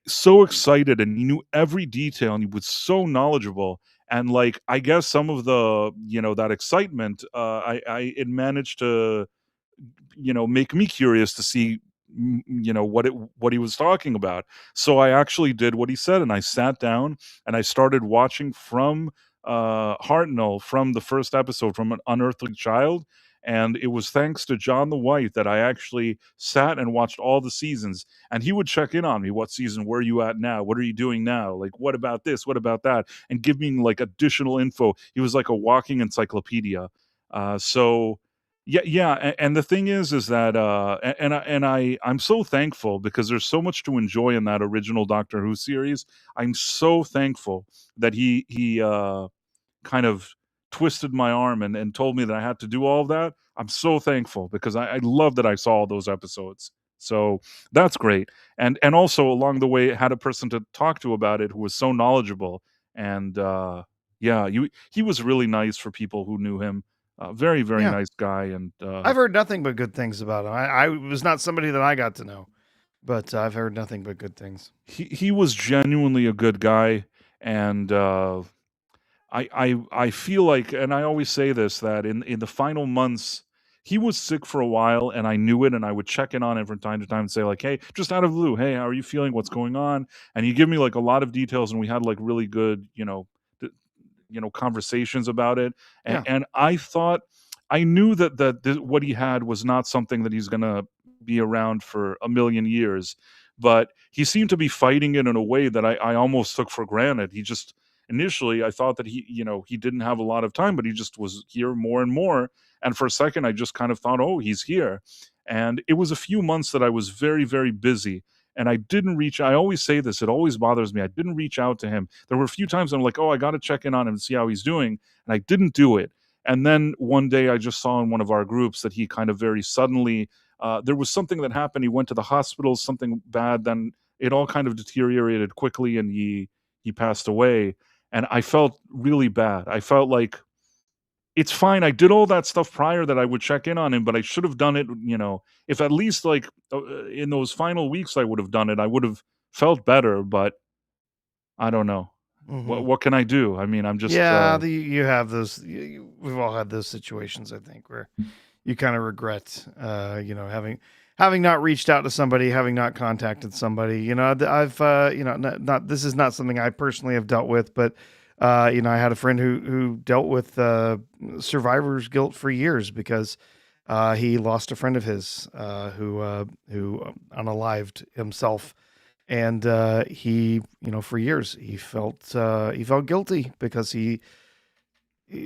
so excited, and he knew every detail, and he was so knowledgeable. And, like, I guess some of the that excitement, I it managed to make me curious to see what he was talking about. So I actually did what he said, and I sat down and I started watching from Hartnell, from the first episode, from An Unearthly Child. And it was thanks to John the White that I actually sat and watched all the seasons. And he would check in on me. What season? Where are you at now? What are you doing now? Like, what about this? What about that? And give me like additional info. He was like a walking encyclopedia. So yeah, yeah, and the thing is that, I'm so thankful because there's so much to enjoy in that original Doctor Who series. I'm so thankful that he kind of twisted my arm and told me that I had to do all of that. I'm so thankful because I love that I saw all those episodes. So that's great. And also along the way had a person to talk to about it who was so knowledgeable. And yeah, he was really nice for people who knew him. Very, very Yeah. nice guy. And I've heard nothing but good things about him. I was not somebody that I got to know, but I've heard nothing but good things. he was genuinely a good guy. And I feel like, and I always say this, that in the final months, he was sick for a while, and I knew it, and I would check in on him from time to time and say, like, "Hey, just out of the blue, hey, how are you feeling? What's going on?" And he'd give me like a lot of details, and we had like really good, conversations about it. And, Yeah. and I thought, I knew that what he had was not something that he's gonna be around for a million years, but he seemed to be fighting it in a way that I almost took for granted. He just initially I thought that he didn't have a lot of time, but he just was here more and more. And for a second, I just kind of thought, oh, he's here. And it was a few months that I was very, very busy. And I didn't reach. I always say this. It always bothers me. I didn't reach out to him. There were a few times I'm like, oh, I got to check in on him and see how he's doing, and I didn't do it. And then one day I just saw in one of our groups that he kind of very suddenly, there was something that happened. He went to the hospital, something bad. Then it all kind of deteriorated quickly, and he passed away. And I felt really bad. I felt like it's fine. I did all that stuff prior that I would check in on him, but I should have done it, if at least like in those final weeks I would have done it, I would have felt better, but I don't know. Hmm. What can I do? I mean, I'm just Yeah, you have those. We've all had those situations, I think, where you kind of regret, having not reached out to somebody, having not contacted somebody. I've, not this is not something I personally have dealt with, but I had a friend who dealt with survivor's guilt for years because he lost a friend of his who unalived himself, and he, for years he felt guilty because he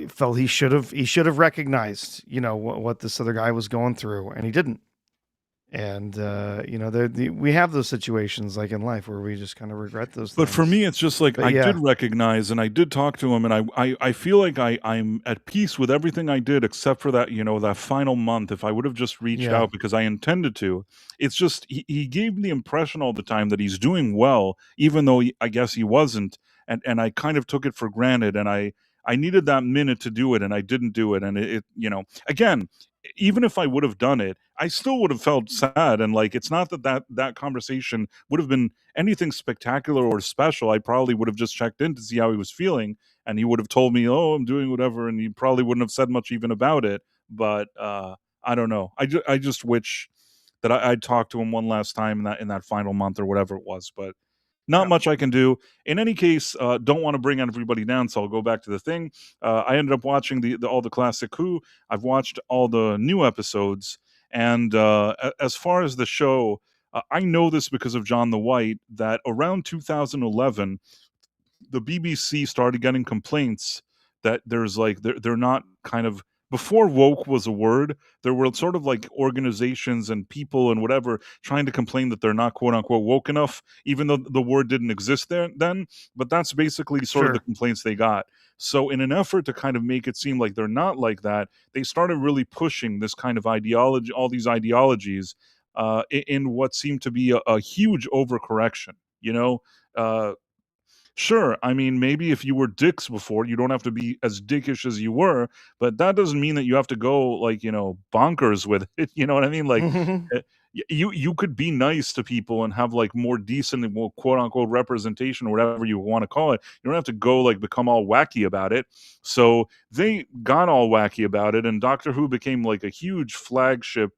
felt he should have recognized, what this other guy was going through, and he didn't. And we have those situations like in life where we just kind of regret those But for things. me, it's just like But I did yeah, recognize and I did talk to him, and I feel like I'm at peace with everything I did except for that, that final month. If I would have just reached yeah, out because I intended to, it's just he gave me the impression all the time that he's doing well, even though I guess he wasn't. And I kind of took it for granted, and I needed that minute to do it, and I didn't do it. And again, even if I would have done it, I still would have felt sad. And like, it's not that conversation would have been anything spectacular or special. I probably would have just checked in to see how he was feeling, and he would have told me, "Oh, I'm doing whatever," and he probably wouldn't have said much even about it. But I don't know. I just wish that I'd talked to him one last time in that final month or whatever it was. But not yeah, much I can do. In any case, don't want to bring everybody down, so I'll go back to the thing. I ended up watching all the classic Who. I've watched all the new episodes, and as far as the show, I know this because of John the White, that around 2011, the BBC started getting complaints that there's like they're not kind of before woke was a word, there were sort of like organizations and people and whatever trying to complain that they're not quote unquote woke enough, even though the word didn't exist there then. But that's basically sort of the Sure. complaints they got. So, in an effort to kind of make it seem like they're not like that, they started really pushing this kind of ideology, all these ideologies, in what seemed to be a huge overcorrection. You know, uh, Sure. I mean, maybe if you were dicks before, you don't have to be as dickish as you were, but that doesn't mean that you have to go like, bonkers with it. You know what I mean? Like uh, you could be nice to people and have like more decent and more quote unquote representation or whatever you want to call it. You don't have to go like become all wacky about it. So they got all wacky about it, and Doctor Who became like a huge flagship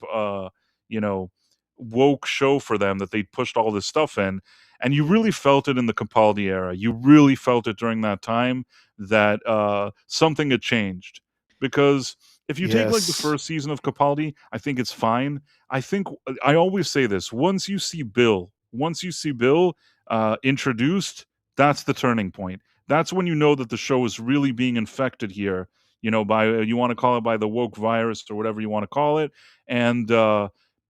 you know, woke show for them that they pushed all this stuff in, and you really felt it in the Capaldi era. You really felt it during that time that something had changed. Because if you take like the Yes. first season of Capaldi, I think it's fine. I think I always say this: once you see Bill introduced, that's the turning point. That's when you know that the show is really being infected here. By you want to call it by the woke virus or whatever you want to call it, and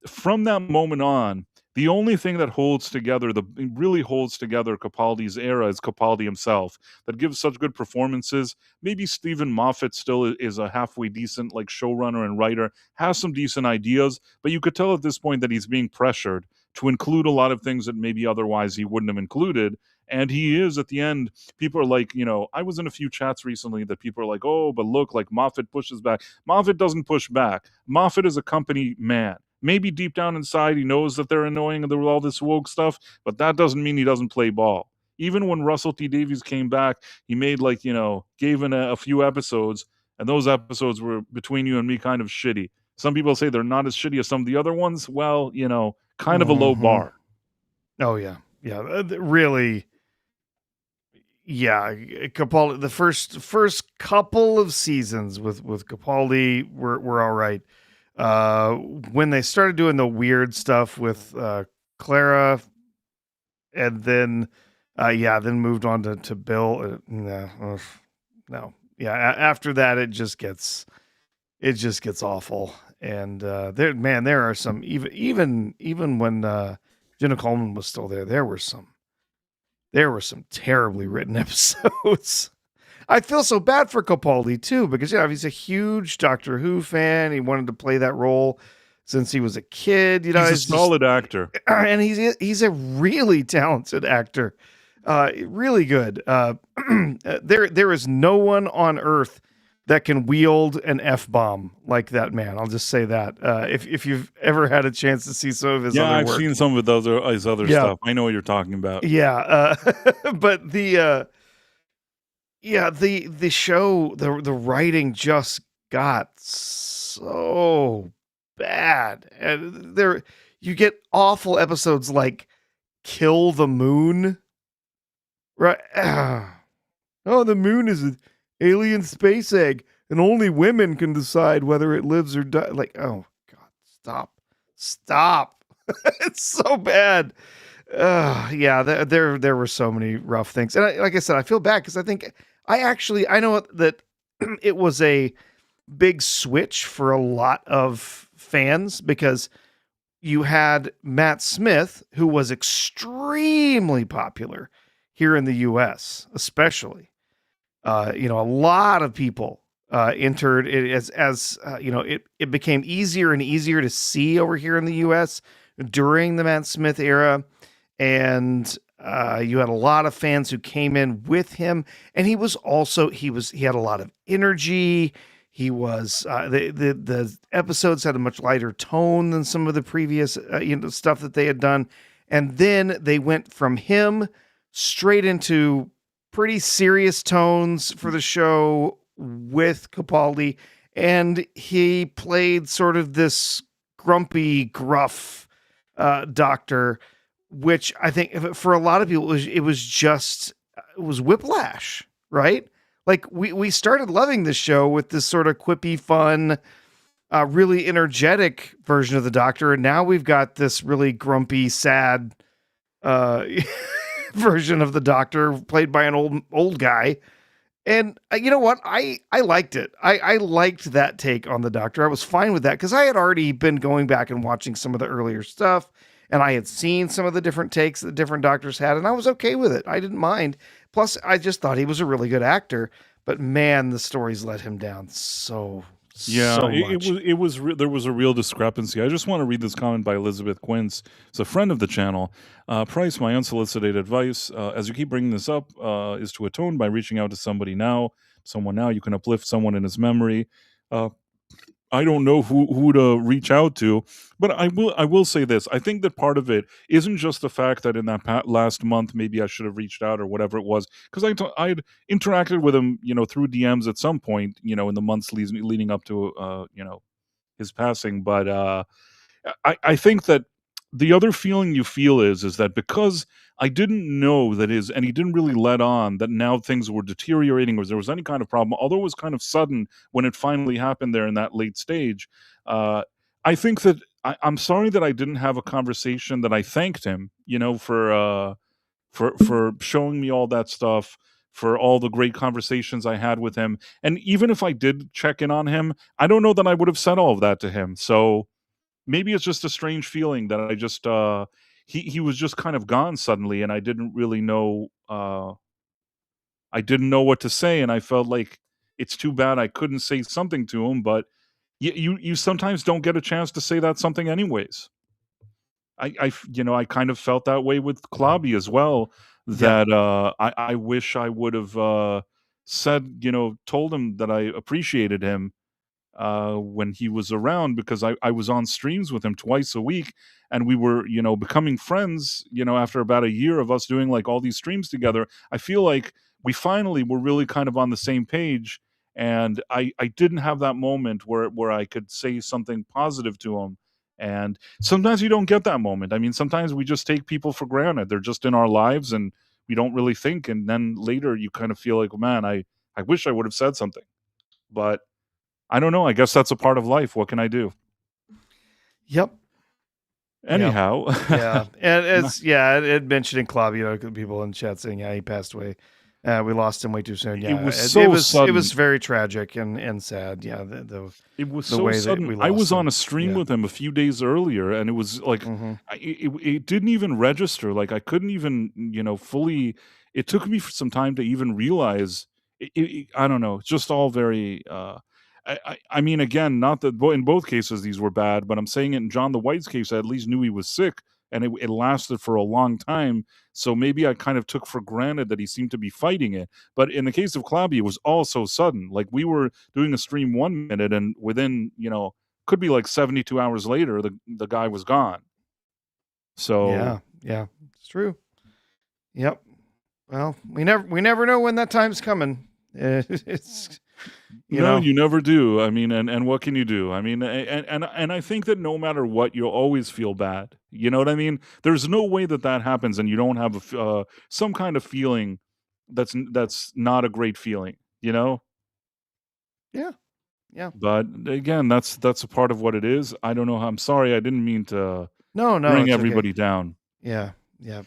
from that moment on, the only thing that really holds together Capaldi's era is Capaldi himself, that gives such good performances. Maybe Stephen Moffat still is a halfway decent like showrunner and writer, has some decent ideas, but you could tell at this point that he's being pressured to include a lot of things that maybe otherwise he wouldn't have included. And he is at the end. People are like, I was in a few chats recently that people are like, oh, but look, like Moffat pushes back. Moffat doesn't push back. Moffat is a company man. Maybe deep down inside he knows that they're annoying and there was all this woke stuff, but that doesn't mean he doesn't play ball. Even when Russell T Davies came back, he made gave in a few episodes, and those episodes were between you and me kind of shitty. Some people say they're not as shitty as some of the other ones. Well, kind of a low Mhm. bar. Oh yeah, yeah. Really, yeah. Capaldi. The first couple of seasons with Capaldi were all right. When they started doing the weird stuff with Clara, and then then moved on to Bill. No, yeah. After that, it just gets awful. And there are some even when Jenna Coleman was still there. There were some terribly written episodes. I feel so bad for Capaldi too, because he's a huge Doctor Who fan. He wanted to play that role since he was a kid. He's a It's just, solid actor. and he's a really talented actor, really good. There is no one on Earth that can wield an F-bomb like that man. I'll just say that. If you've ever had a chance to see some of his Yeah, other I've work, seen some of his other yeah, stuff. I know what you're talking about. yeah. But the show, the writing just got so bad, and you get awful episodes like Kill the Moon, right? Oh, the moon is an alien space egg, and only women can decide whether it lives or dies. Like, oh God, stop! It's so bad. Yeah, there were so many rough things, and like I said, I feel bad because I know that it was a big switch for a lot of fans, because you had Matt Smith, who was extremely popular here in the U.S., especially. A lot of people entered it it became easier and easier to see over here in the U.S. during the Matt Smith era, and you had a lot of fans who came in with him, and he had a lot of energy. He was the episodes had a much lighter tone than some of the previous stuff that they had done, and then they went from him straight into pretty serious tones for the show with Capaldi, and he played sort of this grumpy, gruff doctor, which I think for a lot of people it was whiplash, right? Like we started loving this show with this sort of quippy, fun, really energetic version of the Doctor, and now we've got this really grumpy, sad uh, version of the Doctor played by an old guy, And you know what? I liked it. I liked that take on the Doctor. I was fine with that because I had already been going back and watching some of the earlier stuff, and I had seen some of the different takes that different Doctors had, and I was okay with it. I didn't mind. Plus, I just thought he was a really good actor. But man, the stories let him down so Yeah, much. there was a real discrepancy. I just want to read this comment by Elizabeth Quince. It's a friend of the channel. Price, my unsolicited advice, as you keep bringing this up, is to atone by reaching out to someone now. You can uplift someone in his memory. Uh, I don't know who to reach out to, but I will say this. I think that part of it isn't just the fact that in that last month maybe I should have reached out or whatever it was, because I'd interacted with him, through DMs at some point, in the months leading up to his passing. But I think that the other feeling you feel is that because I didn't know and he didn't really let on that now things were deteriorating or there was any kind of problem, although it was kind of sudden when it finally happened there in that late stage. Uh, I think that I'm sorry that I didn't have a conversation that I thanked him, for showing me all that stuff, for all the great conversations I had with him. And even if I did check in on him, I don't know that I would have said all of that to him. So maybe it's just a strange feeling that I just he was just kind of gone suddenly and I didn't know what to say, and I felt like it's too bad I couldn't say something to him, but you sometimes don't get a chance to say that something anyways. I kind of felt that way with Klobby as well, Yeah. that I wish I would have said, told him that I appreciated him when he was around, because I was on streams with him twice a week, and we were, becoming friends, after about a year of us doing like all these streams together. I feel like we finally were really kind of on the same page, and I didn't have that moment where I could say something positive to him. And sometimes you don't get that moment. I mean, sometimes we just take people for granted. They're just in our lives and we don't really think. And then later you kind of feel like, man, I wish I would have said something. But I don't know. I guess that's a part of life. What can I do? Yep. Yep. Anyhow, Yeah. And it mentioned in Club, people in chat saying, yeah, he passed away. We lost him way too soon. it Yeah. was It so was sudden. very tragic and sad. Yeah. It was The so way that sudden. we I was lost on him. a stream Yeah. with him a few days earlier, and it was like Hmm. it didn't even register. Like I couldn't even, fully. It took me for some time to even realize. I don't know. It's just all very. I mean, again, not that in both cases these were bad, but I'm saying it in John the White's case, I at least knew he was sick, and it lasted for a long time. So maybe I kind of took for granted that he seemed to be fighting it. But in the case of Klobby, it was all so sudden. Like we were doing a stream 1 minute, and within, could be like 72 hours later, the guy was gone. So Yeah. Yeah. It's true. Yep. Well, we never know when that time's coming. It's, no, you never do. I mean, and what can you do? I mean, and I think that no matter what, you'll always feel bad. You know what I mean? There's no way that happens, and you don't have some kind of feeling that's not a great feeling. You know. yeah. Yeah. But again, that's a part of what it is. I don't know. I'm sorry. I didn't mean to No, bring it's okay. everybody down. Yeah. Yeah.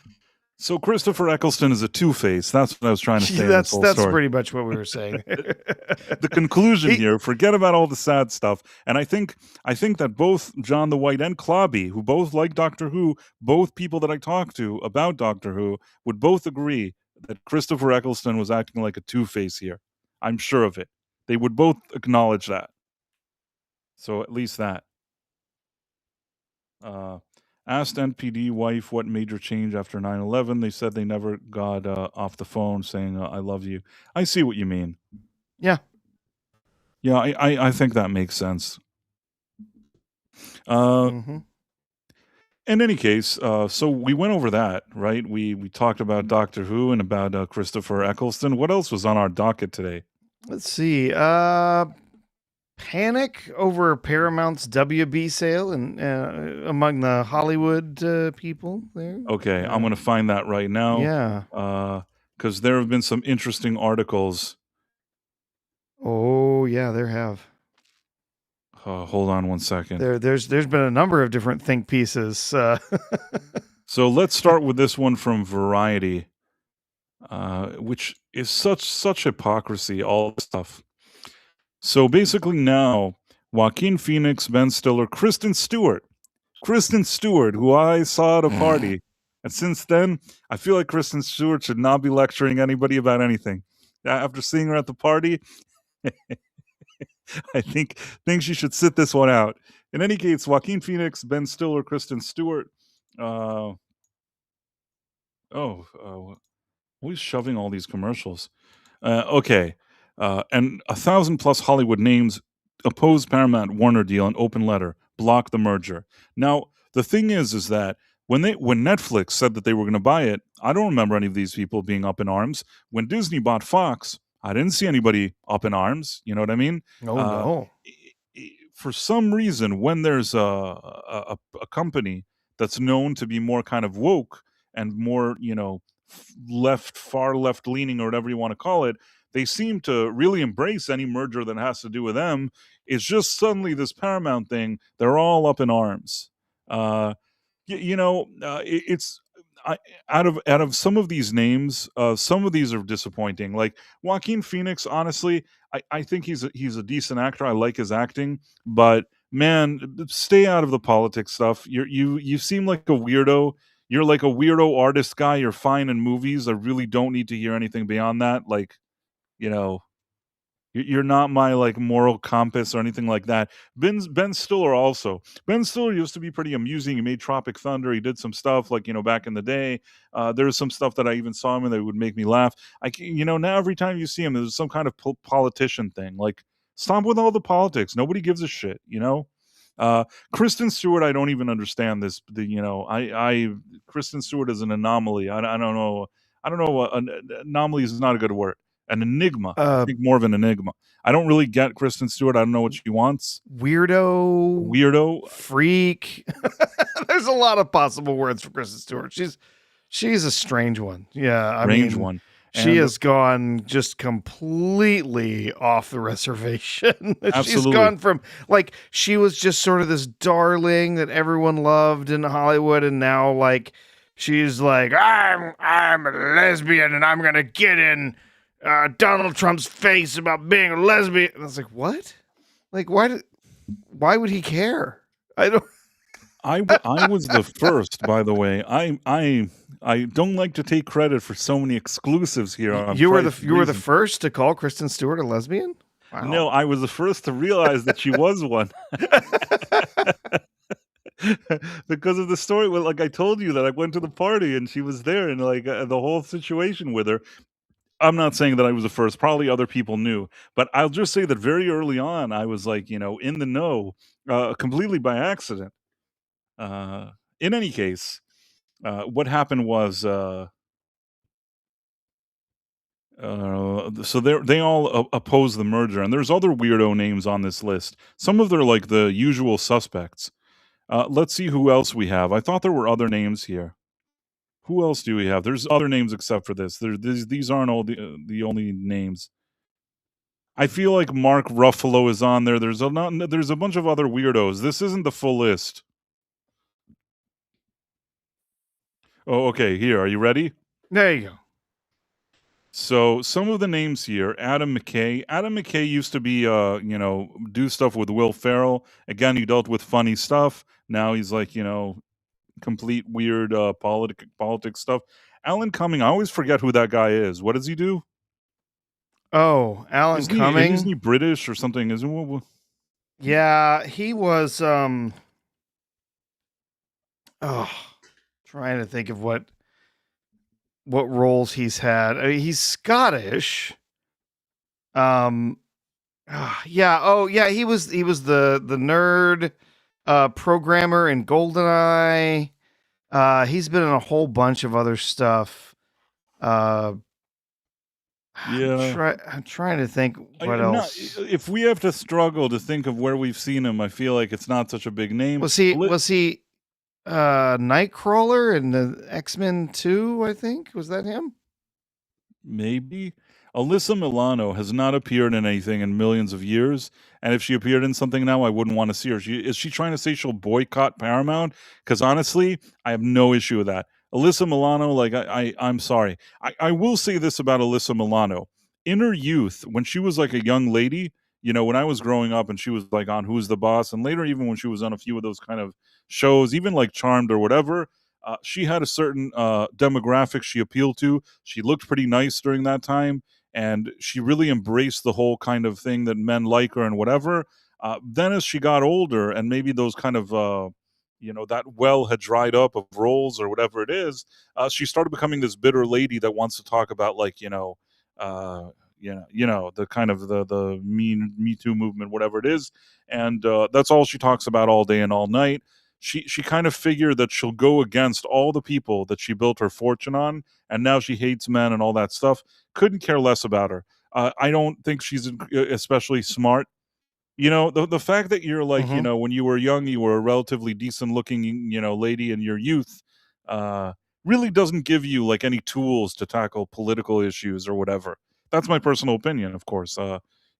So Christopher Eccleston is a two-face. That's what I was trying to say in this whole That's story. pretty much what we were saying. The conclusion here, forget about all the sad stuff. And I think that both John the White and Klobby, who both like Doctor Who, both people that I talked to about Doctor Who, would both agree that Christopher Eccleston was acting like a two-face here. I'm sure of it. They would both acknowledge that. So at least that. Asked NPD wife what major change after 9/11. They said they never got off the phone saying, I love you. I see what you mean. Yeah. Yeah, I think that makes sense. Mm-hmm. In any case, so we went over that, right? We talked about Doctor Who and about Christopher Eccleston. What else was on our docket today? Let's see. Panic over Paramount's WB sale and among the Hollywood people there. Okay, I'm going to find that right now. Yeah. Because there have been some interesting articles. Oh yeah, there have. Hold on one second. There's been a number of different think pieces. So let's start with this one from Variety. which is such hypocrisy. All this stuff. So basically, now Joaquin Phoenix, Ben Stiller, Kristen Stewart, who I saw at a party, and since then, I feel like Kristen Stewart should not be lecturing anybody about anything. After seeing her at the party, I think she should sit this one out. In any case, Joaquin Phoenix, Ben Stiller, Kristen Stewart. Uh, who's shoving all these commercials? Okay, and 1,000+ Hollywood names oppose Paramount Warner deal in open letter, block the merger. Now, the thing is that when Netflix said that they were going to buy it, I don't remember any of these people being up in arms. When Disney bought Fox, I didn't see anybody up in arms. You know what I mean? Oh no. For some reason, when there's a company that's known to be more kind of woke and more, far left leaning or whatever you want to call it, they seem to really embrace any merger that has to do with them. It's just suddenly this Paramount thing, they're all up in arms. It's out of some of these names, some of these are disappointing. Like Joaquin Phoenix, honestly, I think he's a decent actor. I like his acting, but man, stay out of the politics stuff. You seem like a weirdo. You're like a weirdo artist guy. You're fine in movies. I really don't need to hear anything beyond that. Like, you know, you're not my like moral compass or anything like that. Ben Stiller also. Ben Stiller used to be pretty amusing. He made Tropic Thunder. He did some stuff like back in the day. There's some stuff that I even saw him in that would make me laugh. Now every time you see him, there's some kind of politician thing. Like stop with all the politics. Nobody gives a shit. Kristen Stewart, I don't even understand this. Kristen Stewart is an anomaly. I don't know. I don't know. Anomaly is not a good word. An enigma. I think more of an enigma. I don't really get Kristen Stewart. I don't know what she wants. Weirdo, freak. There's a lot of possible words for Kristen Stewart. She's a strange one. Yeah, strange one. She has gone just completely off the reservation. Absolutely. She's gone from like she was just sort of this darling that everyone loved in Hollywood, and now like she's like I'm a lesbian and I'm gonna get in Donald Trump's face about being a lesbian. And I was like, what? Like, why would he care? I don't. I was the first, by the way. I don't like to take credit for so many exclusives here. You were the first to call Kristen Stewart a lesbian? Wow. No, I was the first to realize that she was one. Because of the story. Well, like I told you that I went to the party and she was there and like the whole situation with her. I'm not saying that I was the first. Probably other people knew. But I'll just say that very early on, I was like, in the know, completely by accident. In any case, what happened was, so they all oppose the merger, and there's other weirdo names on this list. Some of them are like the usual suspects. Let's see who else we have. I thought there were other names here. Who else do we have? There's other names except for this. These aren't all the only names. I feel like Mark Ruffalo is on there. There's a bunch of other weirdos. This isn't the full list. Oh, okay. Here, are you ready? There you go. So some of the names here: Adam McKay. Adam McKay used to be, do stuff with Will Ferrell. Again, he dealt with funny stuff. Now he's like, complete weird politics stuff. Alan Cumming, I always forget who that guy is. What does he do? Oh, Alan Cumming. Isn't he British or something? Yeah, he was. Trying to think of what roles he's had. I mean, he's Scottish. Yeah. Oh, yeah. He was the nerd programmer in GoldenEye. He's been in a whole bunch of other stuff. Yeah. I'm trying to think what else. If we have to struggle to think of where we've seen him, I feel like it's not such a big name. Was he Nightcrawler in the X-Men 2, I think? Was that him? Maybe. Alyssa Milano has not appeared in anything in millions of years, and if she appeared in something now, I wouldn't want to see her. Is she trying to say she'll boycott Paramount? Because honestly, I have no issue with that. Alyssa Milano, like I'm sorry. I will say this about Alyssa Milano. In her youth, when she was like a young lady, when I was growing up and she was like on Who's the Boss, and later even when she was on a few of those kind of shows, even like Charmed or whatever, she had a certain demographic she appealed to. She looked pretty nice during that time, and she really embraced the whole kind of thing that men like her and whatever. Then as she got older and maybe those kind of that well had dried up of roles or whatever it is, she started becoming this bitter lady that wants to talk about like uh, the kind of the Me Too movement, whatever it is, and that's all she talks about all day and all night. She kind of figured that she'll go against all the people that she built her fortune on, and now she hates men and all that stuff. Couldn't care less about her. I don't think she's especially smart. The fact that you're like, Hmm. when you were young, you were a relatively decent looking, lady in your youth, uh, really doesn't give you like any tools to tackle political issues or whatever. That's my personal opinion, of course.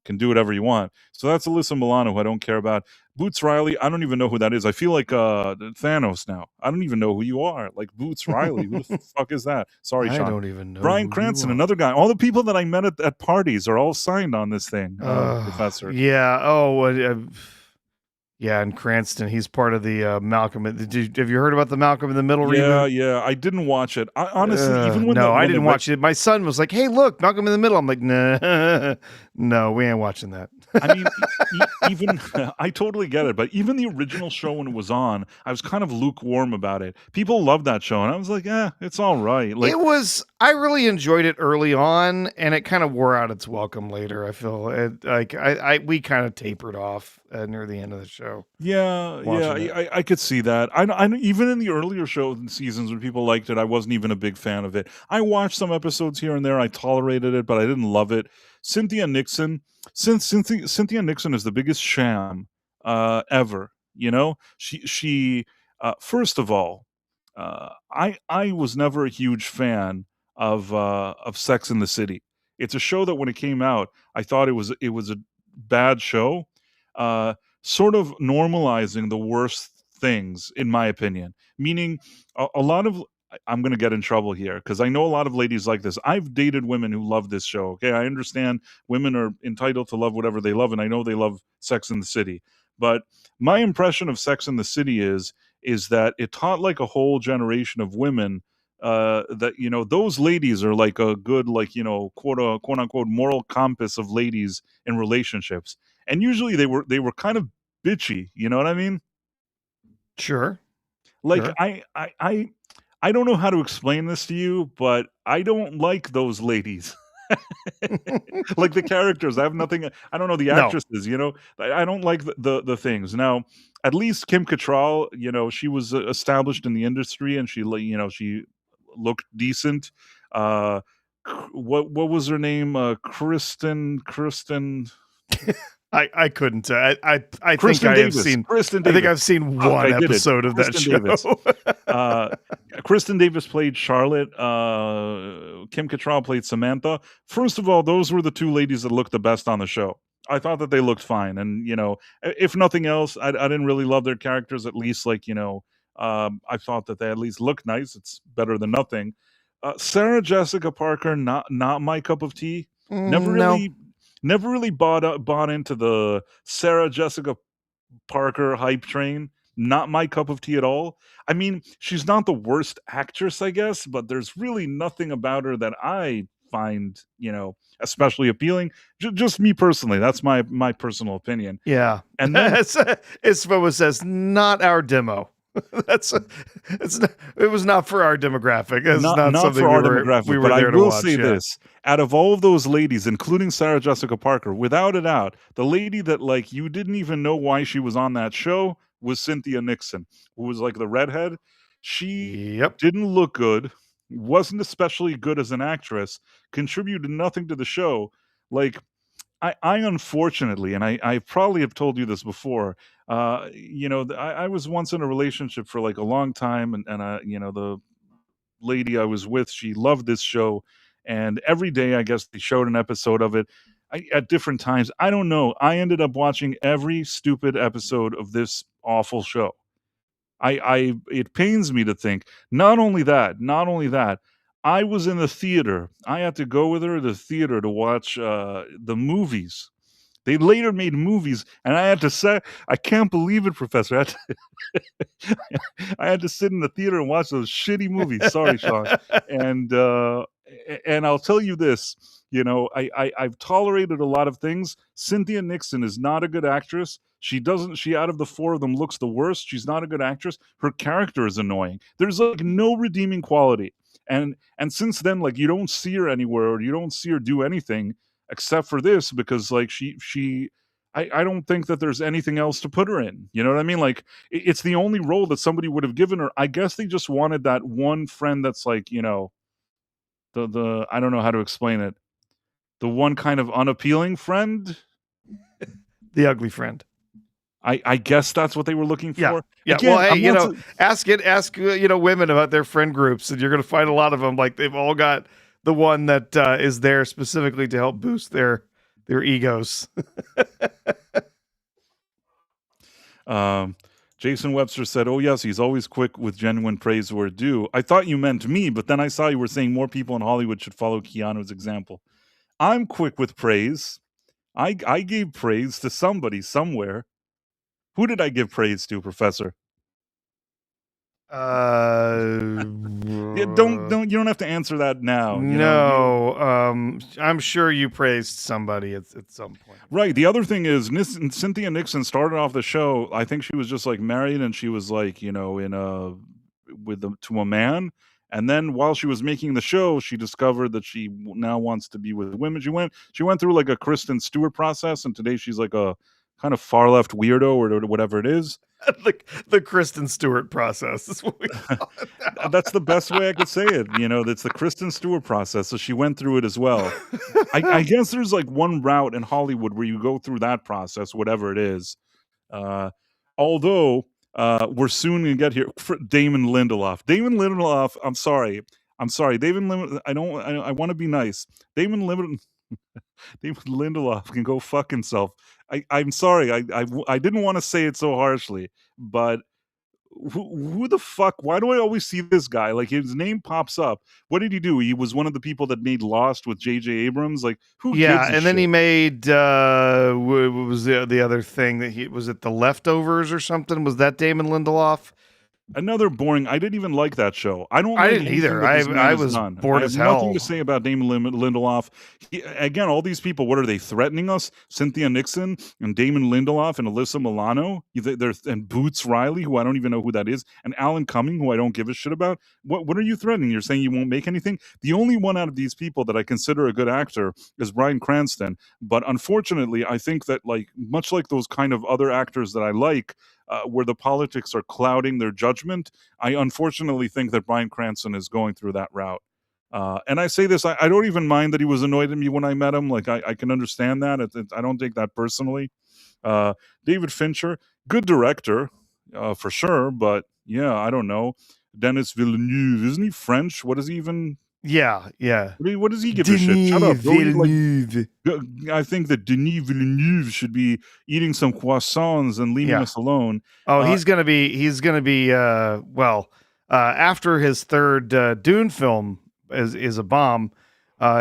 Can do whatever you want. So that's Alyssa Milano, who I don't care about. Boots Riley, I don't even know who that is. I feel like Thanos now. I don't even know who you are. Like Boots Riley, who the fuck is that? Sorry, I Sean. don't even know Bryan who you Cranston, are. another guy. All the people that I met at parties are all signed on this thing, Professor. Yeah. Oh, yeah. And Cranston, he's part of the Malcolm. Have you heard about the Malcolm in the Middle Yeah, reboot? yeah. I didn't watch it. I honestly, even when the No, I when the didn't re- watch it. My son was like, "Hey, look, Malcolm in the Middle." I'm like, "Nah, no, we ain't watching that." I mean, even I totally get it, but even the original show when it was on, I was kind of lukewarm about it. People loved that show, and I was like, it's all right. It Like, was. I really enjoyed it early on, and it kind of wore out its welcome later. I feel like we kind of tapered off near the end of the show yeah, yeah, watching it. I could see that. Even in the earlier show seasons when people liked it, I wasn't even a big fan of it. I watched some episodes here and there. I tolerated it, but I didn't love it. Cynthia Nixon, since Cynthia Nixon is the biggest sham ever. She first of all, I was never a huge fan of Sex in the City. It's a show that when it came out, I thought it was a bad show. Uh, Sort of normalizing the worst things, in my opinion. Meaning, a lot of I'm going to get in trouble here because I know a lot of ladies like this. I've dated women who love this show. Okay, I understand women are entitled to love whatever they love, and I know they love Sex in the City. But my impression of Sex in the City is that it taught like a whole generation of women that those ladies are like a good like quote unquote moral compass of ladies in relationships, and usually they were kind of bitchy, you know what I mean? Sure, Like sure. I don't know how to explain this to you, but I don't like those ladies. Like the characters, I have nothing. I don't know the No, actresses. I don't like the things. Now, at least Kim Cattrall, she was established in the industry, and she looked decent. Uh, what was her name? I couldn't. I think Kristen I have Davis. seen. Kristen I think Davis. I've seen Fuck, one I did it. episode of that Kristen show. Davis. Uh, Kristen Davis played Charlotte. Kim Cattrall played Samantha. First of all, those were the two ladies that looked the best on the show. I thought that they looked fine, and if nothing else, I didn't really love their characters. At least, like I thought that they at least looked nice. It's better than nothing. Sarah Jessica Parker, not my cup of tea. Never No. really, never really bought into the Sarah Jessica Parker hype train. Not my cup of tea at all. I mean, she's not the worst actress, I guess, but there's really nothing about her that I find, especially appealing. Just me personally. That's my personal opinion. Yeah. And then It's what it says. Not our demo. That's it was not for our demographic. It's not not not something for we our were demographic, we but were I there to will say watch. Yeah. this: out of all of those ladies, including Sarah Jessica Parker, without a doubt, the lady that like you didn't even know why she was on that show was Cynthia Nixon, who was like the redhead. She Yep. didn't look good, wasn't especially good as an actress, contributed nothing to the show. Like I unfortunately, and I probably have told you this before. I was once in a relationship for like a long time, and the lady I was with, she loved this show, and every day I guess they showed an episode of it at different times. I don't know. I ended up watching every stupid episode of this awful show. it pains me to think. Not only that, I was in the theater. I had to go with her to the theater to watch the movies. They later made movies, and I had to say, I can't believe it, Professor. I had to sit in the theater and watch those shitty movies. Sorry, Sean. And I'll tell you this, I've tolerated a lot of things. Cynthia Nixon is not a good actress. She out of the four of them looks the worst. She's not a good actress. Her character is annoying. There's like no redeeming quality. And since then, like, you don't see her anywhere, or you don't see her do anything except for this, because like I don't think that there's anything else to put her in. You know what I mean? Like, it's the only role that somebody would have given her. I guess they just wanted that one friend that's like, the I don't know how to explain it. The one kind of unappealing friend. The ugly friend. I guess that's what they were looking Yeah. for. Yeah. Again, Well, hey, ask women about their friend groups, and you're going to find a lot of them. Like, they've all got the one that is there specifically to help boost their egos. Jason Webster said, "Oh yes, he's always quick with genuine praise where due. I thought you meant me, but then I saw you were saying more people in Hollywood should follow Keanu's example. I'm quick with praise. I gave praise to somebody somewhere. Who did I give praise to, Professor? Yeah, don't you don't have to answer that now. I'm sure you praised somebody at some point. Right. The other thing is, Cynthia Nixon started off the show. I think she was just like married, and she was like, to a man. And then while she was making the show, she discovered that she now wants to be with women. She went through like a Kristen Stewart process, and today she's like a kind of far left weirdo, or whatever it is. The Kristen Stewart process is what we call it now. That's the best way I could say it. It's the Kristen Stewart process. So she went through it as well. I guess there's like one route in Hollywood where you go through that process, whatever it is. Although we're soon going to get here. Damon Lindelof. I'm sorry. I want to be nice. Damon Lindelof can go fuck himself. I'm sorry. I didn't want to say it so harshly, but who the fuck? Why do I always see this guy? Like, his name pops up. What did he do? He was one of the people that made Lost with J.J. Abrams. Like, who? Yeah, gives a and then shit? he made what was the other thing that was it The Leftovers or something? Was that Damon Lindelof? Another boring. I didn't even like that show. I didn't either. I was bored as hell. Nothing to say about Damon Lindelof. Again, all these people. What are they threatening us? Cynthia Nixon and Damon Lindelof and Alyssa Milano. And Boots Riley, who I don't even know who that is, and Alan Cumming, who I don't give a shit about. What are you threatening? You're saying you won't make anything? The only one out of these people that I consider a good actor is Bryan Cranston. But unfortunately, I think that, like, much like those kind of other actors that I like, where the politics are clouding their judgment, I unfortunately think that Bryan Cranston is going through that route. And I say this, I don't even mind that he was annoyed at me when I met him. Like, I can understand that. I don't take that personally. David Fincher, good director, for sure. But yeah, I don't know. Denis Villeneuve, isn't he French? What is he even? Yeah. What does he give a shit? Shut up. Villeneuve. I think that Denis Villeneuve should be eating some croissants and leaving us alone. Oh, he's gonna be after his third Dune film is a bomb,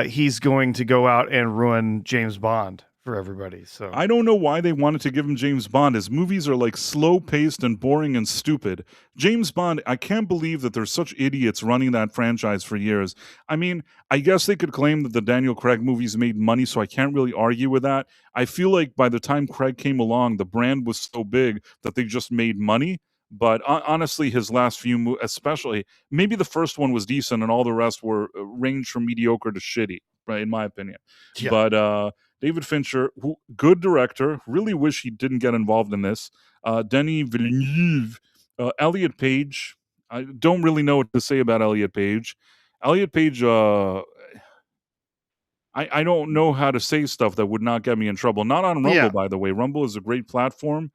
he's going to go out and ruin James Bond for everybody. So I don't know why they wanted to give him James Bond. His movies are like slow-paced and boring and stupid. James Bond, I can't believe that there's such idiots running that franchise for years. I mean, I guess they could claim that the Daniel Craig movies made money, so I can't really argue with that. I feel like by the time Craig came along, the brand was so big that they just made money. But honestly, his last few, especially, maybe the first one was decent, and all the rest were ranged from mediocre to shitty, right? In my opinion. Yeah. But David Fincher, good director. Really wish he didn't get involved in this. Denis Villeneuve, Elliot Page. I don't really know what to say about Elliot Page. Elliot Page, I don't know how to say stuff that would not get me in trouble. Not on Rumble, by the way. Rumble is a great platform.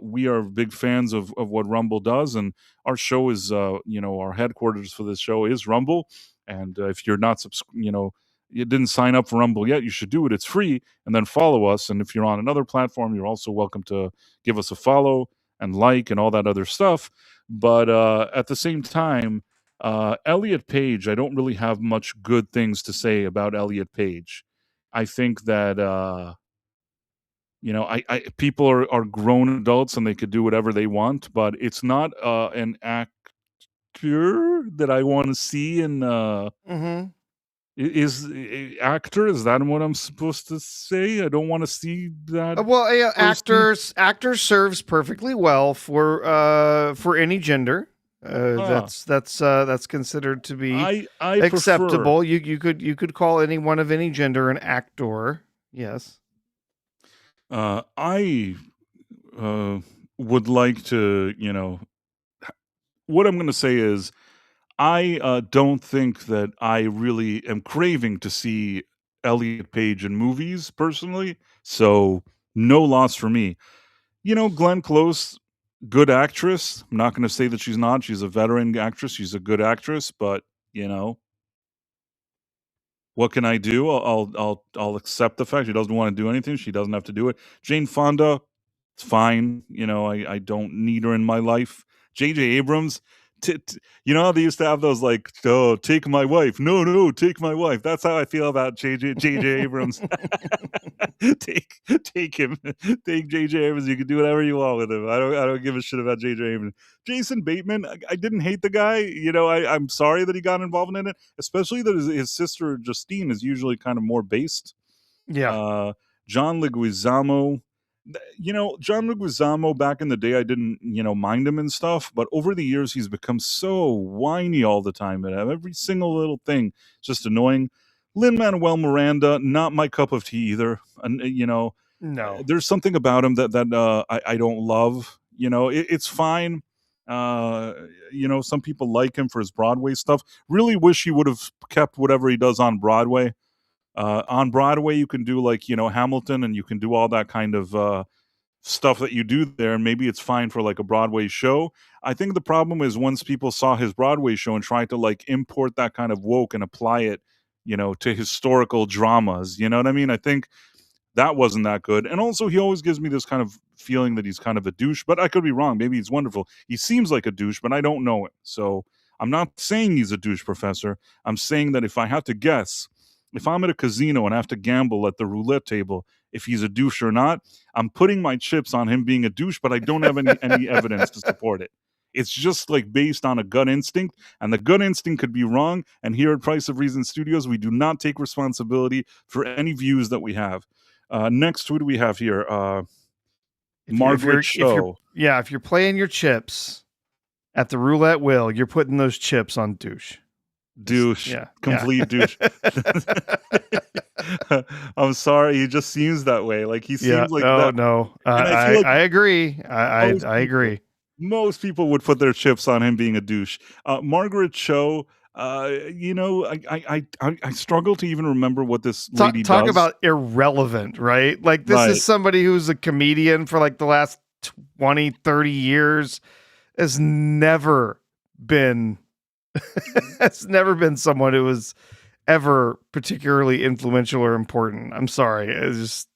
We are big fans of what Rumble does, and our show is, our headquarters for this show is Rumble. And if you're not, you didn't sign up for Rumble yet, you should do it. It's free, and then follow us. And if you're on another platform, you're also welcome to give us a follow. and like and all that other stuff. But at the same time, Elliot Page, I don't really have much good things to say about Elliot Page. I think that I people are grown adults and they could do whatever they want, but it's not an actor that I want to see in Mhm. actor. Is that what I'm supposed to say? I don't want to see that Well, yeah, person. actors serves perfectly well for any gender. Ah, That's considered to be I prefer. acceptable. You could call anyone of any gender an actor. Yes. I uh, would like to. What I'm going to say is I don't think that I really am craving to see Elliot Page in movies personally. So no loss for me. Glenn Close, good actress. I'm not going to say that she's not. She's a veteran actress. She's a good actress, but you know, what can I do? I'll accept the fact she doesn't want to do anything. She doesn't have to do it. Jane Fonda, it's fine. I don't need her in my life. J.J. Abrams, how they used to have those like, oh, take my wife. No, no, take my wife. That's how I feel about J.J. Abrams. take take him, take J.J. Abrams. You can do whatever you want with him. I don't give a shit about J.J. Abrams. Jason Bateman, I didn't hate the guy. I'm sorry that he got involved in it, especially that his sister Justine is usually kind of more based. Yeah. Uh, John Leguizamo. John Leguizamo back in the day, I didn't, mind him and stuff, but over the years, he's become so whiny all the time. And every single little thing, just annoying. Lin-Manuel Miranda, not my cup of tea either. And, No. there's something about him that I don't love. It's fine. Uh, some people like him for his Broadway stuff. Really wish he would have kept whatever he does on Broadway. On Broadway, you can do like Hamilton, and you can do all that kind of stuff that you do there. And maybe it's fine for like a Broadway show. I think the problem is once people saw his Broadway show and tried to like import that kind of woke and apply it, to historical dramas. You know what I mean? I think that wasn't that good. And also, he always gives me this kind of feeling that he's kind of a douche, but I could be wrong. Maybe he's wonderful. He seems like a douche, but I don't know it. So I'm not saying he's a douche, Professor. I'm saying that if I have to guess, if I'm at a casino and I have to gamble at the roulette table, if he's a douche or not, I'm putting my chips on him being a douche, but I don't have any evidence to support it. It's just like based on a gut instinct, and the gut instinct could be wrong. And here at Price of Reason Studios, we do not take responsibility for any views that we have. Next, who do we have here? Margaret Cho. If you're playing your chips at the roulette wheel, you're putting those chips on douche. Douche. Yeah. Complete douche. I'm sorry. He just seems that way. Like he seems like that. No. And I feel like I agree. I people, agree. most people would put their chips on him being a douche. Margaret Cho. I struggle to even remember what this lady Talk does. about irrelevant, right? Like this Right. is somebody who's a comedian for like the last 20, 30 years, has never been has never been someone who was ever particularly influential or important. I'm sorry. It's just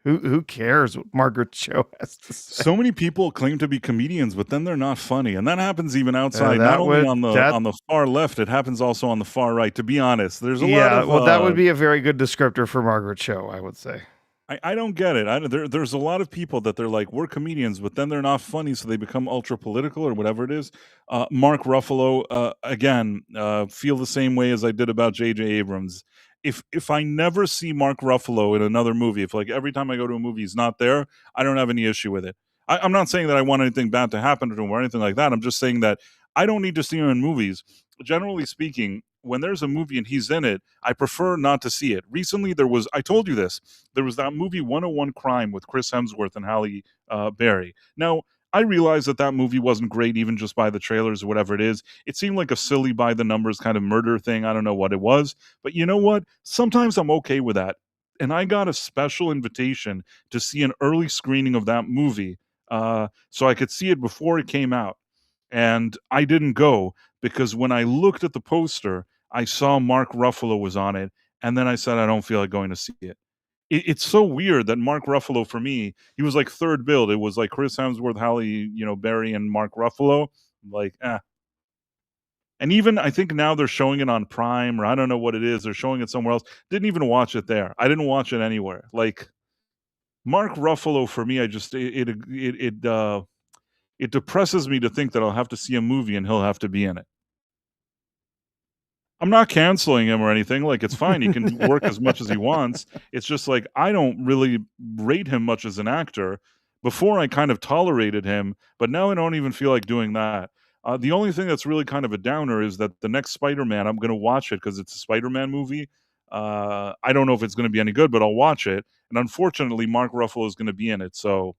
who cares what Margaret Cho has to say? So many people claim to be comedians, but then they're not funny, and that happens even outside. Not only on the far left, it happens also on the far right. To be honest, there's a lot of that would be a very good descriptor for Margaret Cho, I would say. I don't get it. There's a lot of people that they're like, we're comedians, but then they're not funny, so they become ultra political or whatever it is. Mark Ruffalo, again, feel the same way as I did about J.J. Abrams. If I never see Mark Ruffalo in another movie, if like every time I go to a movie he's not there, I don't have any issue with it. I'm not saying that I want anything bad to happen to him or anything like that. I'm just saying that I don't need to see him in movies. Generally speaking, when there's a movie and he's in it, I prefer not to see it. Recently, I told you this, there was that movie 101 Crime with Chris Hemsworth and Halle Berry. Now, I realized that movie wasn't great, even just by the trailers or whatever it is. It seemed like a silly by the numbers kind of murder thing. I don't know what it was. But you know what? Sometimes I'm okay with that. And I got a special invitation to see an early screening of that movie so I could see it before it came out. And I didn't go because when I looked at the poster, I saw Mark Ruffalo was on it, and then I said, I don't feel like going to see it. It's so weird that Mark Ruffalo, for me, he was like third build. It was like Chris Hemsworth, Halle, Berry, and Mark Ruffalo. Like, and even I think now they're showing it on Prime, or I don't know what it is. They're showing it somewhere else. Didn't even watch it there. I didn't watch it anywhere. Like Mark Ruffalo, for me, I just it depresses me to think that I'll have to see a movie and he'll have to be in it. I'm not canceling him or anything. Like, it's fine. He can work as much as he wants. It's just like I don't really rate him much as an actor. Before I kind of tolerated him, but now I don't even feel like doing that. The only thing that's really kind of a downer is that the next Spider-Man, I'm going to watch it because it's a Spider-Man movie. I don't know if it's going to be any good, but I'll watch it. And unfortunately, Mark Ruffalo is going to be in it, so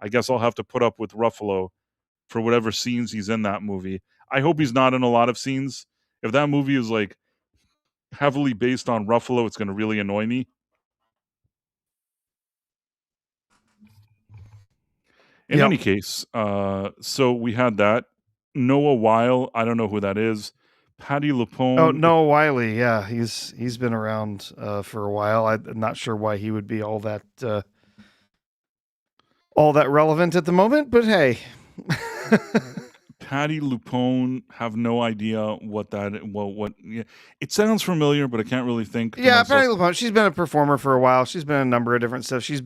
I guess I'll have to put up with Ruffalo for whatever scenes he's in that movie. I hope he's not in a lot of scenes. If that movie is like heavily based on Ruffalo, it's going to really annoy me. In Yep. any case, so we had that. Noah Weil, I don't know who that is. Patty Oh, LuPone. Noah Wiley. Yeah, he's been around for a while. I'm not sure why he would be all that relevant at the moment, but hey. Patty LuPone, have no idea what that. What? Yeah, it sounds familiar, but I can't really think. Yeah, Patty LuPone. She's been a performer for a while. She's been in a number of different stuff. She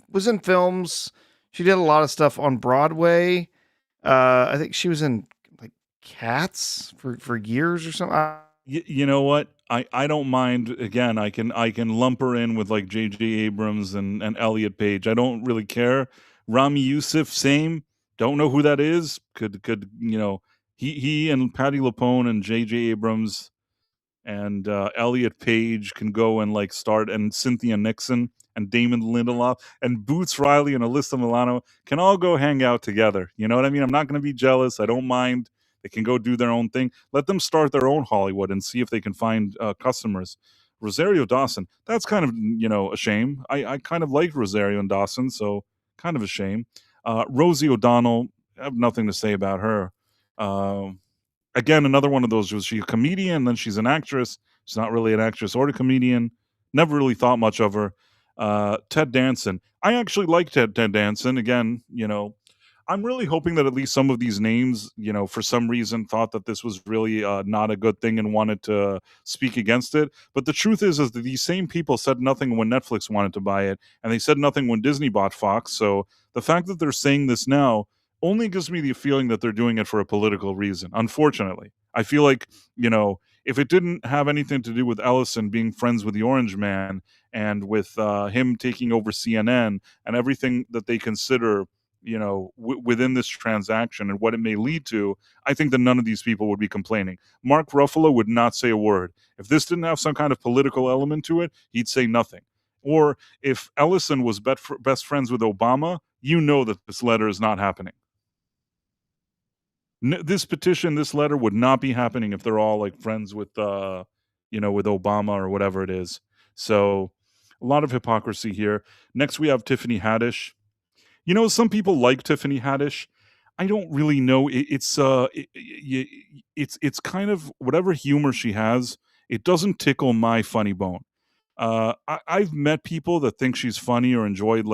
was in films. She did a lot of stuff on Broadway. I think she was in like Cats for years or something. You know what? I don't mind. Again, I can lump her in with like J.J. Abrams and Elliot Page. I don't really care. Rami Youssef, same. Don't know who that is. Could he and Patty LuPone and J.J. Abrams and Elliot Page can go and like start, and Cynthia Nixon and Damon Lindelof and Boots Riley and Alyssa Milano can all go hang out together. You know what I mean? I'm not going to be jealous. I don't mind. They can go do their own thing. Let them start their own Hollywood and see if they can find customers. Rosario Dawson, that's kind of a shame. I kind of liked Rosario and Dawson, so kind of a shame. Rosie O'Donnell, I have nothing to say about her. Again, another one of those. Was she a comedian? Then she's an actress. She's not really an actress or a comedian. Never really thought much of her. Ted Danson. I actually like Ted Danson. Again, I'm really hoping that at least some of these names, for some reason thought that this was really not a good thing and wanted to speak against it. But the truth is that these same people said nothing when Netflix wanted to buy it, and they said nothing when Disney bought Fox. So the fact that they're saying this now only gives me the feeling that they're doing it for a political reason. Unfortunately, I feel like, if it didn't have anything to do with Ellison being friends with the Orange Man and with him taking over CNN and everything that they consider, within this transaction and what it may lead to, I think that none of these people would be complaining. Mark Ruffalo would not say a word. If this didn't have some kind of political element to it, he'd say nothing. Or if Ellison was best friends with Obama, that this letter is not happening. This petition, this letter would not be happening if they're all like friends with, with Obama or whatever it is. So a lot of hypocrisy here. Next, we have Tiffany Haddish. Some people like Tiffany Haddish. I don't really know. It's kind of whatever humor she has. It doesn't tickle my funny bone. I've met people that think she's funny or enjoyed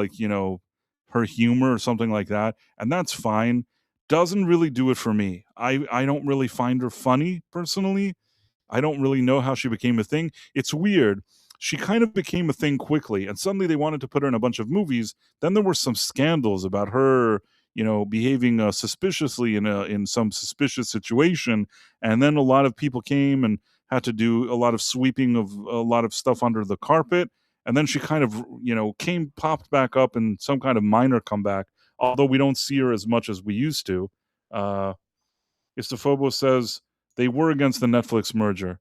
her humor or something like that, and that's fine. Doesn't really do it for me. I don't really find her funny personally. I don't really know how she became a thing. It's weird. She kind of became a thing quickly, and suddenly they wanted to put her in a bunch of movies. Then there were some scandals about her, behaving suspiciously in some suspicious situation, and then a lot of people came and had to do a lot of sweeping of a lot of stuff under the carpet. And then she kind of, popped back up in some kind of minor comeback, although we don't see her as much as we used to. Istofobo says they were against the Netflix merger.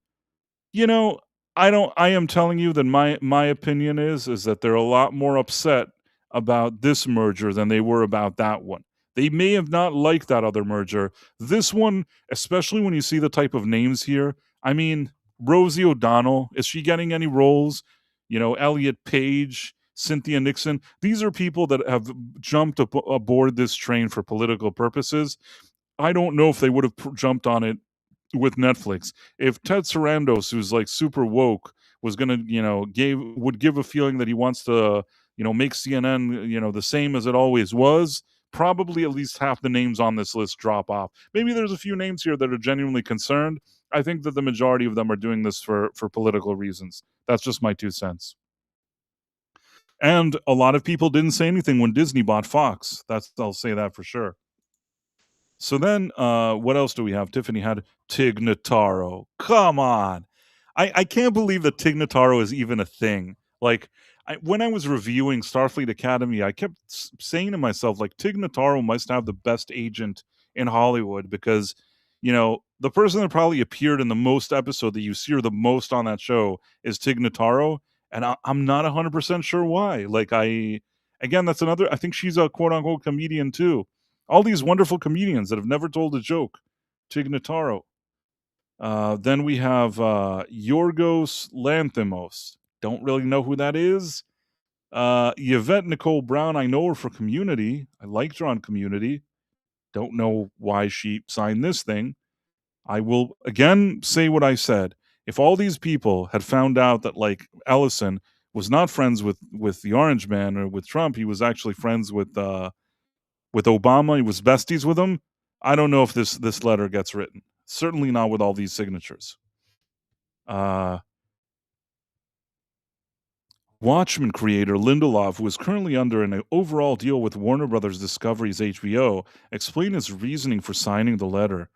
You know, I am telling you that my opinion is that they're a lot more upset about this merger than they were about that one. They may have not liked that other merger. This one, especially when you see the type of names here, I mean, Rosie O'Donnell, is she getting any roles? Elliot Page, Cynthia Nixon. These are people that have jumped aboard this train for political purposes. I don't know if they would have jumped on it with Netflix. If Ted Sarandos, who's like super woke, was going to, would give a feeling that he wants to, make CNN, the same as it always was, probably at least half the names on this list drop off. Maybe there's a few names here that are genuinely concerned. I think that the majority of them are doing this for political reasons. That's just my 2 cents. And a lot of people didn't say anything when Disney bought Fox. I'll say that for sure. So then, what else do we have? Tiffany had Tig Notaro. Come on. I can't believe that Tig Notaro is even a thing. Like, when I was reviewing Starfleet Academy, I kept saying to myself, like, Tig Notaro must have the best agent in Hollywood because, the person that probably appeared in the most episode that you see her the most on that show is Tig Notaro. And I'm not 100% sure why. Like, again, that's another, I think she's a quote unquote comedian too. All these wonderful comedians that have never told a joke. Tig Notaro. Then we have Yorgos Lanthimos. Don't really know who that is. Yvette Nicole Brown, I know her for Community. I liked her on Community. Don't know why she signed this thing. I will again say what I said. If all these people had found out that, like, Ellison was not friends with the Orange Man or with Trump, he was actually friends with Obama, he was besties with him, I don't know if this letter gets written. Certainly not with all these signatures. Watchmen creator Lindelof, who is currently under an overall deal with Warner Brothers Discovery's HBO, explained his reasoning for signing the letter.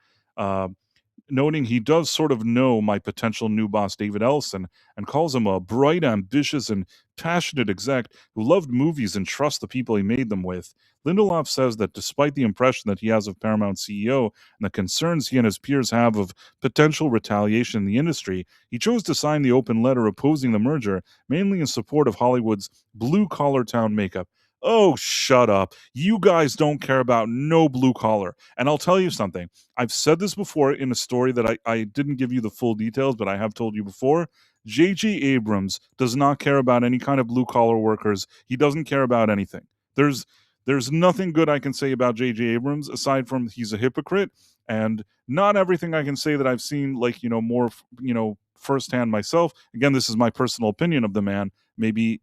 Noting he does sort of know my potential new boss, David Ellison, and calls him a bright, ambitious, and passionate exec who loved movies and trusts the people he made them with. Lindelof says that despite the impression that he has of Paramount CEO and the concerns he and his peers have of potential retaliation in the industry, he chose to sign the open letter opposing the merger, mainly in support of Hollywood's blue-collar town makeup. Oh, shut up. You guys don't care about no blue collar. And I'll tell you something. I've said this before in a story that I didn't give you the full details, but I have told you before. J.J. Abrams does not care about any kind of blue collar workers. He doesn't care about anything. There's nothing good I can say about J.J. Abrams aside from he's a hypocrite, and not everything I can say that I've seen, like, more, firsthand myself. Again, this is my personal opinion of the man. Maybe,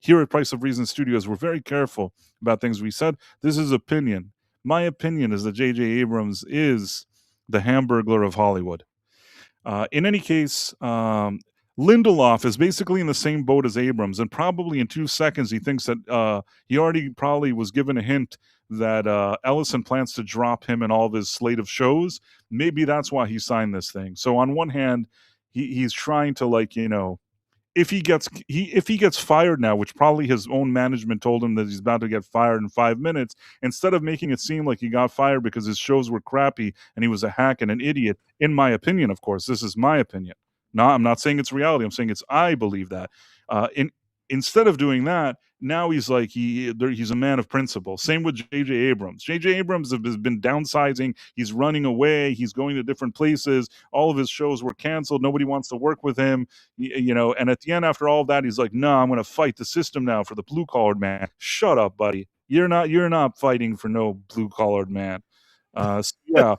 here at Price of Reason Studios, we're very careful about things we said. This is opinion. My opinion is that J.J. Abrams is the Hamburglar of Hollywood. In any case, Lindelof is basically in the same boat as Abrams, and probably in 2 seconds he thinks that he already probably was given a hint that Ellison plans to drop him in all of his slate of shows. Maybe that's why he signed this thing. So on one hand, he's trying to, like, if he gets fired now, which probably his own management told him that he's about to get fired in 5 minutes, instead of making it seem like he got fired because his shows were crappy and he was a hack and an idiot, in my opinion, of course, this is my opinion. No, I'm not saying it's reality. I'm saying I believe that. Instead of doing that, now he's like he's a man of principle. Same with J.J. Abrams. J.J. Abrams has been downsizing. He's running away. He's going to different places. All of his shows were canceled. Nobody wants to work with him. And at the end, after all of that, he's like, "No, I'm going to fight the system now for the blue collared man." Shut up, buddy. You're not fighting for no blue collared man. Yeah.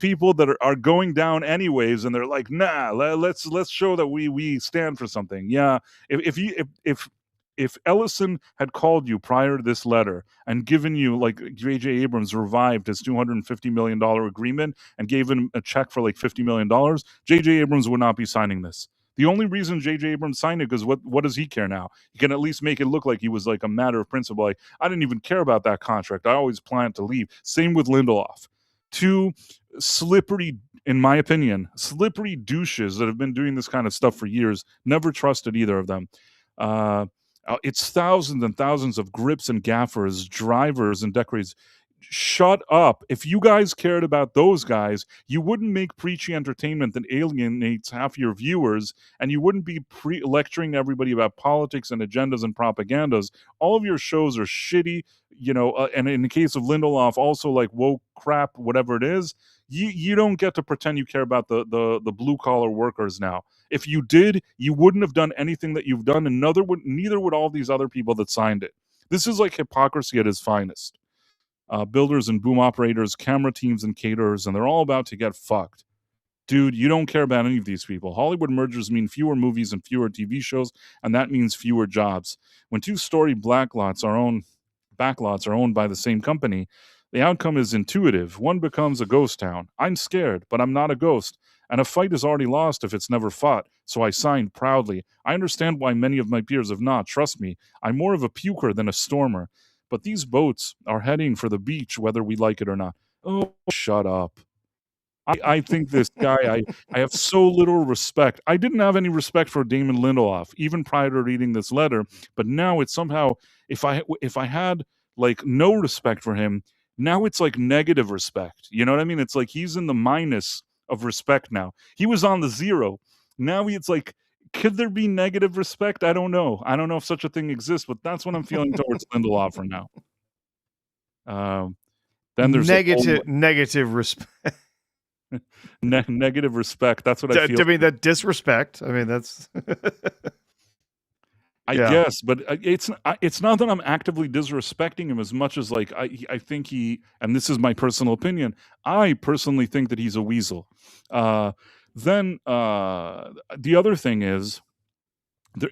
People that are going down anyways, and they're like, nah, let's show that we stand for something. Yeah, if Ellison had called you prior to this letter and given you, like, J.J. Abrams revived his $250 million agreement and gave him a check for like $50 million, J.J. Abrams would not be signing this. The only reason J.J. Abrams signed it, because what does he care now? He can at least make it look like he was like a matter of principle. Like, I didn't even care about that contract. I always planned to leave. Same with Lindelof. Two slippery, in my opinion, slippery douches that have been doing this kind of stuff for years. Never trusted either of them. It's thousands and thousands of grips and gaffers, drivers and decorators. Shut up. If you guys cared about those guys, you wouldn't make preachy entertainment that alienates half your viewers, and you wouldn't be lecturing everybody about politics and agendas and propagandas. All of your shows are shitty, and in the case of Lindelof, also like woke crap, whatever it is. You don't get to pretend you care about the blue collar workers now. If you did, you wouldn't have done anything that you've done, and neither would all these other people that signed it. This is like hypocrisy at its finest. Builders and boom operators, camera teams and caterers, and they're all about to get fucked. Dude, you don't care about any of these people. Hollywood mergers mean fewer movies and fewer TV shows, and that means fewer jobs. When two story backlots are owned by the same company, the outcome is intuitive. One becomes a ghost town. I'm scared, but I'm not a ghost. And a fight is already lost if it's never fought, so I signed proudly. I understand why many of my peers have not. Trust me, I'm more of a puker than a stormer. But these boats are heading for the beach, whether we like it or not. Oh, shut up. I think this guy, I have so little respect. I didn't have any respect for Damon Lindelof even prior to reading this letter, but now it's somehow if I had like no respect for him, now it's like negative respect. You know what I mean? It's like he's in the minus of respect now. He was on the zero. Now it's like could there be negative respect? I don't know. I don't know if such a thing exists, but that's what I'm feeling towards Lindelof for now. Then there's negative respect. Negative respect. That's what I feel. I mean, that disrespect. I mean, that's. I guess, but it's not that I'm actively disrespecting him as much as like I think he, and this is my personal opinion. I personally think that he's a weasel. Then the other thing is,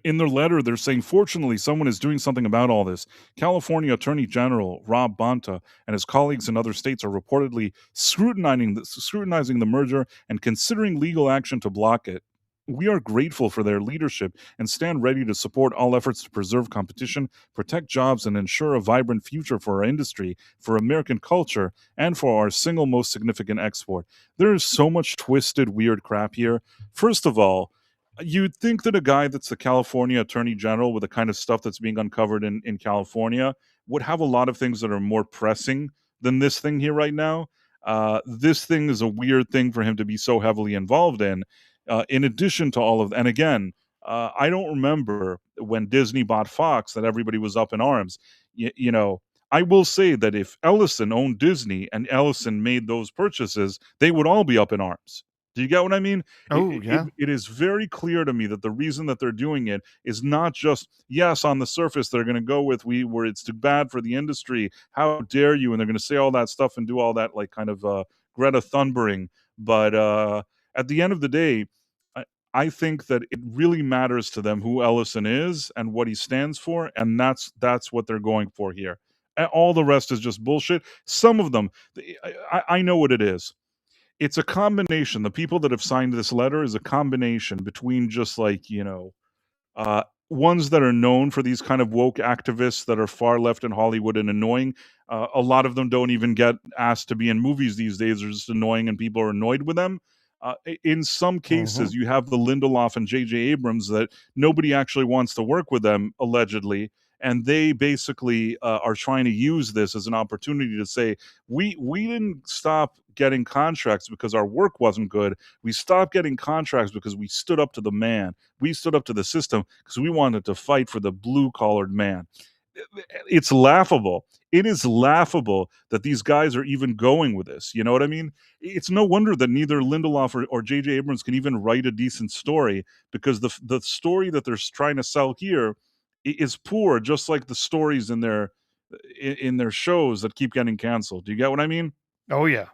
in their letter, they're saying, fortunately, someone is doing something about all this. California Attorney General Rob Bonta and his colleagues in other states are reportedly scrutinizing the merger and considering legal action to block it. We are grateful for their leadership and stand ready to support all efforts to preserve competition, protect jobs, and ensure a vibrant future for our industry, for American culture, and for our single most significant export. There is so much twisted, weird crap here. First of all, you'd think that a guy that's the California Attorney General with the kind of stuff that's being uncovered in California would have a lot of things that are more pressing than this thing here right now. This thing is a weird thing for him to be so heavily involved in addition to all of, and again, I don't remember when Disney bought Fox that everybody was up in arms. You know, I will say that if Ellison owned Disney and Ellison made those purchases, they would all be up in arms. Do you get what I mean? It is very clear to me that the reason that they're doing it is not just, yes, on the surface, they're going to go with where it's too bad for the industry. How dare you? And they're going to say all that stuff and do all that like kind of Greta Thunberg. But at the end of the day, I think that it really matters to them who Ellison is and what he stands for. And that's what they're going for here. All the rest is just bullshit. Some of them, I know what it is. It's a combination. The people that have signed this letter is a combination between just like, ones that are known for these kind of woke activists that are far left in Hollywood and annoying. A lot of them don't even get asked to be in movies these days. They're just annoying and people are annoyed with them. In some cases, you have the Lindelof and J.J. Abrams that nobody actually wants to work with them, allegedly. And they basically are trying to use this as an opportunity to say, we didn't stop getting contracts because our work wasn't good. We stopped getting contracts because we stood up to the man. We stood up to the system because we wanted to fight for the blue-collared man. It's laughable. It is laughable that these guys are even going with this. You know what I mean? It's no wonder that neither Lindelof or J.J. Abrams can even write a decent story, because the story that they're trying to sell here is poor, just like the stories in their shows that keep getting canceled. Do you get what I mean? Oh yeah.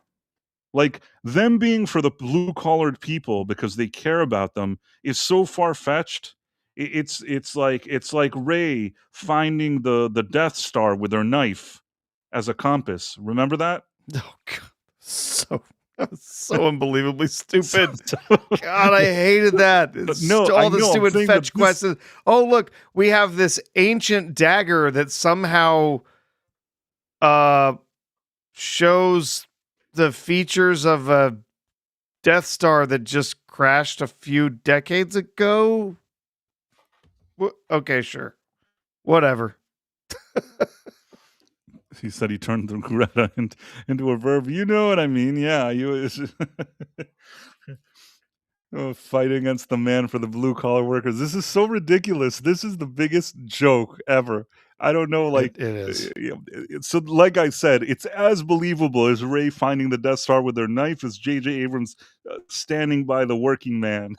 Like, them being for the blue-collared people because they care about them is so far-fetched. It's like Rey finding the Death Star with her knife as a compass. Remember that? Oh God, so unbelievably stupid. God, I hated that. All the stupid fetch questions. Oh, look, we have this ancient dagger that somehow shows the features of a Death Star that just crashed a few decades ago. Okay, sure. Whatever. He said he turned the Greta into a verb. You know what I mean? Yeah, fighting against the man for the blue-collar workers. This is so ridiculous. This is the biggest joke ever. I don't know, like it is. So, like I said, it's as believable as Rey finding the Death Star with their knife as J.J. Abrams standing by the working man.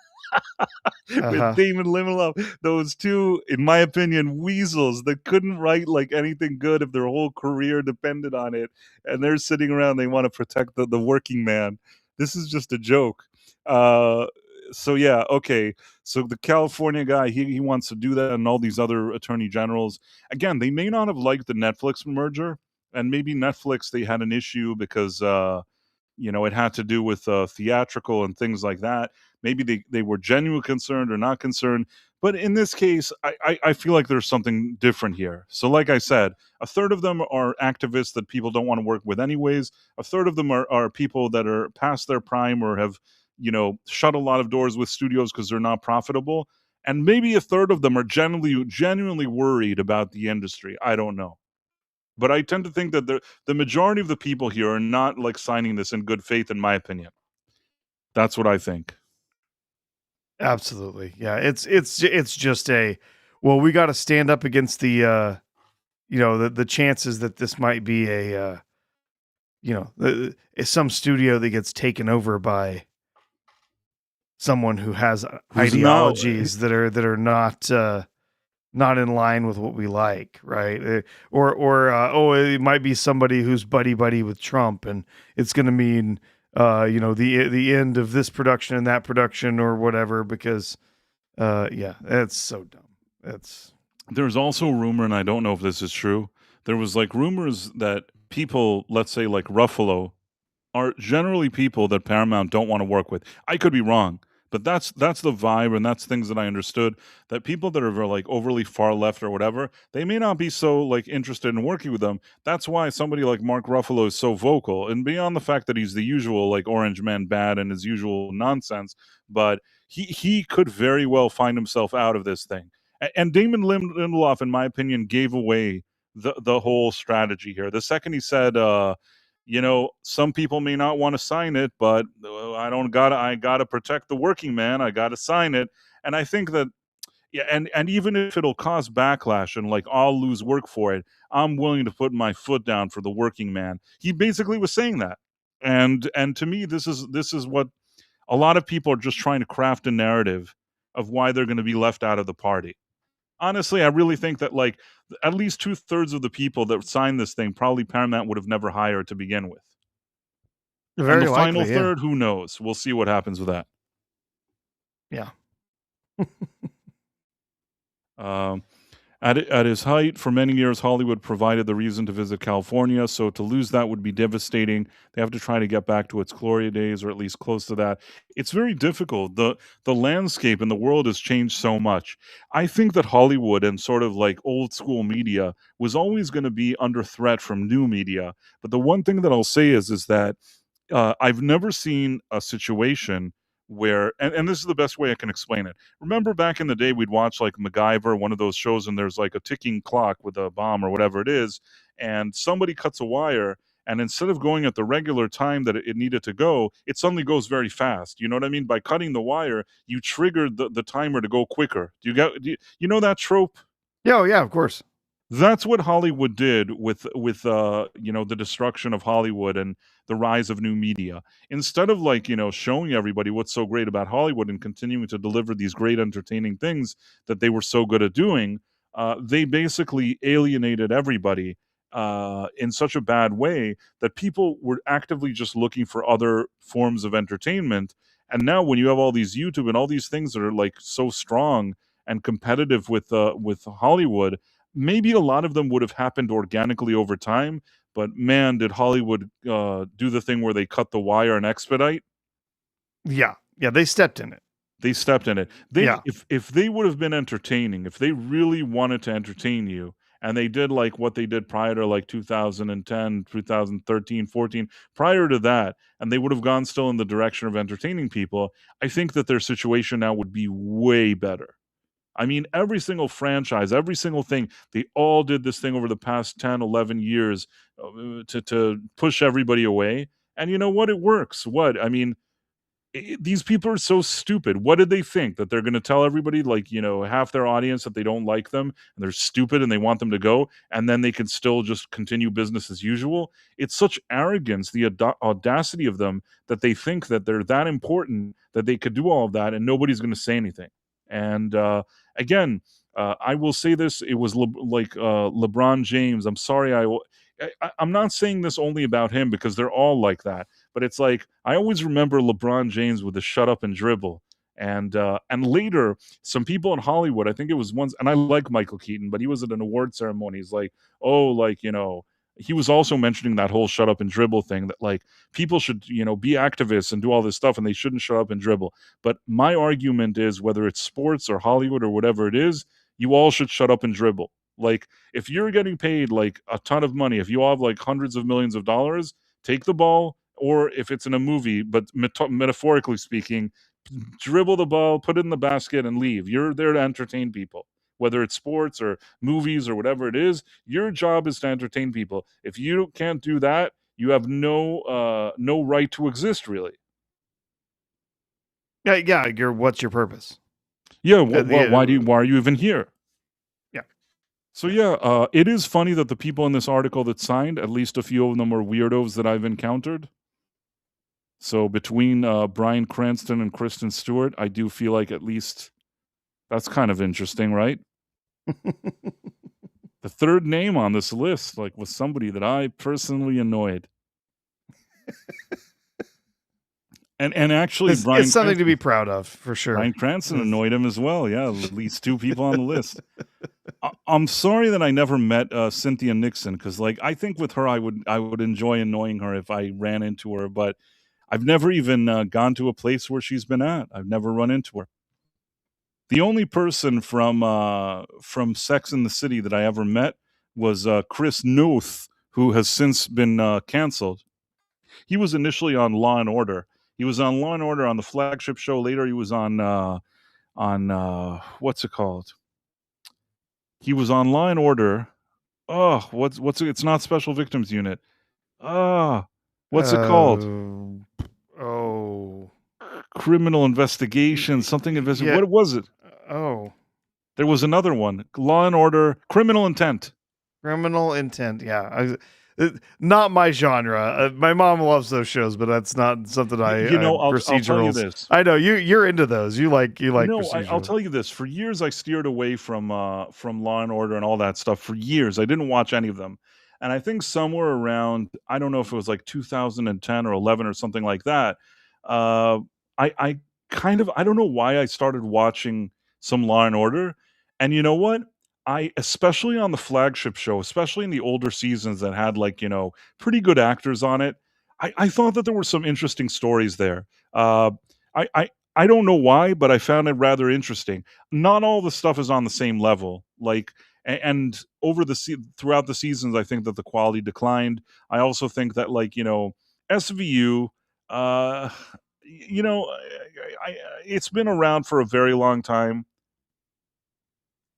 With Damon Lindelof, those two, in my opinion, weasels that couldn't write like anything good if their whole career depended on it, and they're sitting around. They want to protect the working man. This is just a joke. uh, so yeah, okay. So the California guy, he wants to do that, and all these other attorney generals. Again, they may not have liked the Netflix merger, and maybe Netflix they had an issue because it had to do with theatrical and things like that. Maybe they were genuinely concerned or not concerned. But in this case, I feel like there's something different here. So, like I said, a third of them are activists that people don't want to work with, anyways. A third of them are people that are past their prime or have, shut a lot of doors with studios because they're not profitable. And maybe a third of them are genuinely worried about the industry. I don't know. But I tend to think that the majority of the people here are not like signing this in good faith, in my opinion. That's what I think. Absolutely. Yeah, it's just well, we got to stand up against the chances that this might be some studio that gets taken over by someone who has Who's now ideologies that are not in line with what we like, right? Oh, it might be somebody who's buddy with Trump, and it's going to mean the end of this production and that production or whatever. Because yeah, that's so dumb. There's also rumor, and I don't know if this is true. There was like rumors that people, let's say like Ruffalo, are generally people that Paramount don't want to work with. I could be wrong, but that's the vibe, and that's things that I understood. That people that are like overly far left or whatever, they may not be so like interested in working with them. That's why somebody like Mark Ruffalo is so vocal, and beyond the fact that he's the usual like orange man bad and his usual nonsense, but he could very well find himself out of this thing. And Damon Lindelof, in my opinion, gave away the whole strategy here. The second he said, some people may not want to sign it, but I gotta protect the working man. I gotta sign it. And I think that, yeah, and even if it'll cause backlash and like I'll lose work for it, I'm willing to put my foot down for the working man. He basically was saying that. And to me, this is what a lot of people are just trying to craft a narrative of why they're going to be left out of the party. Honestly, I really think that like at least 2/3 of the people that signed this thing probably Paramount would have never hired to begin with. And the Very final likely, yeah, third, who knows? We'll see what happens with that. yeah. Um, at his height, for many years, Hollywood provided the reason to visit California. So to lose that would be devastating. They have to try to get back to its glory days, or at least close to that. It's very difficult. The landscape in the world has changed so much. I think that Hollywood and sort of like old school media was always going to be under threat from new media. But the one thing that I'll say is that I've never seen a situation where, and this is the best way I can explain it. Remember back in the day, we'd watch like MacGyver, one of those shows, and there's like a ticking clock with a bomb or whatever it is, and somebody cuts a wire, and instead of going at the regular time that it needed to go, it suddenly goes very fast. You know what I mean? By cutting the wire, you triggered the timer to go quicker. You know that trope? Yeah, oh, yeah, of course. That's what Hollywood did with the destruction of Hollywood and the rise of new media. Instead of like, showing everybody what's so great about Hollywood and continuing to deliver these great entertaining things that they were so good at doing, they basically alienated everybody in such a bad way that people were actively just looking for other forms of entertainment. And now when you have all these YouTube and all these things that are like so strong and competitive with Hollywood, maybe a lot of them would have happened organically over time, but man, did Hollywood do the thing where they cut the wire and expedite. Yeah, yeah, they stepped in it. They stepped in it. They Yeah, if they would have been entertaining, if they really wanted to entertain you, and they did like what they did prior to like 2010, 2013, 14, prior to that, and they would have gone still in the direction of entertaining people, I think that their situation now would be way better. I mean, every single franchise, every single thing, they all did this thing over the past 10, 11 years to push everybody away. And you know what? It works. What? I mean, these people are so stupid. What did they think? That they're going to tell everybody, like, half their audience that they don't like them and they're stupid and they want them to go, and then they can still just continue business as usual? It's such arrogance, the audacity of them, that they think that they're that important that they could do all of that and nobody's going to say anything. And again, I will say this: it was LeBron James. I'm sorry, I'm not saying this only about him because they're all like that. but it's like I always remember LeBron James with the shut up and dribble. And later, some people in Hollywood, I think it was once, and I like Michael Keaton, but he was at an award ceremony. He's like, oh, like, he was also mentioning that whole shut up and dribble thing, that like people should, be activists and do all this stuff and they shouldn't shut up and dribble. But my argument is, whether it's sports or Hollywood or whatever it is, you all should shut up and dribble. Like, if you're getting paid like a ton of money, if you all have like hundreds of millions of dollars, take the ball. Or if it's in a movie, but metaphorically speaking, dribble the ball, put it in the basket, and leave. You're there to entertain people, whether it's sports or movies or whatever it is. Your job is to entertain people. If you can't do that, you have no right to exist, really. Yeah. What's your purpose? Yeah. Yeah. Why are you even here? Yeah. So yeah, it is funny that the people in this article that signed, at least a few of them are weirdos that I've encountered. So between Bryan Cranston and Kristen Stewart, I do feel like at least that's kind of interesting, right? The third name on this list, like, was somebody that I personally annoyed. And actually, It's something to be proud of, for sure. Bryan Cranston annoyed him as well. Yeah, at least two people on the list. I'm sorry that I never met Cynthia Nixon, because like I think with her I would enjoy annoying her if I ran into her, but I've never even gone to a place where she's been at. I've never run into her. The only person from Sex and the City that I ever met was Chris Noth, who has since been canceled. He was initially on Law and Order. He was on Law and Order on the flagship show. Later, he was on what's it called? He was on Law and Order. Oh, what's it? It's not Special Victims Unit. What's it called? Criminal Investigation, something investigation. Yeah. What was it? There was another one. Law and Order, Criminal Intent. Criminal Intent. Yeah. Not my genre. My mom loves those shows, but that's not something I'll tell you this. I know you're into those. You like No, procedurals. I'll tell you this. For years, I steered away from Law and Order and all that stuff. For years, I didn't watch any of them. And I think somewhere around, I don't know if it was like 2010 or 11 or something like that. I don't know why I started watching some Law and Order. And you know what? Especially on the flagship show, especially in the older seasons that had like, pretty good actors on it, I thought that there were some interesting stories there. I don't know why, but I found it rather interesting. Not all the stuff is on the same level. Like, and over throughout the seasons, I think that the quality declined. I also think that, like, SVU, it's been around for a very long time.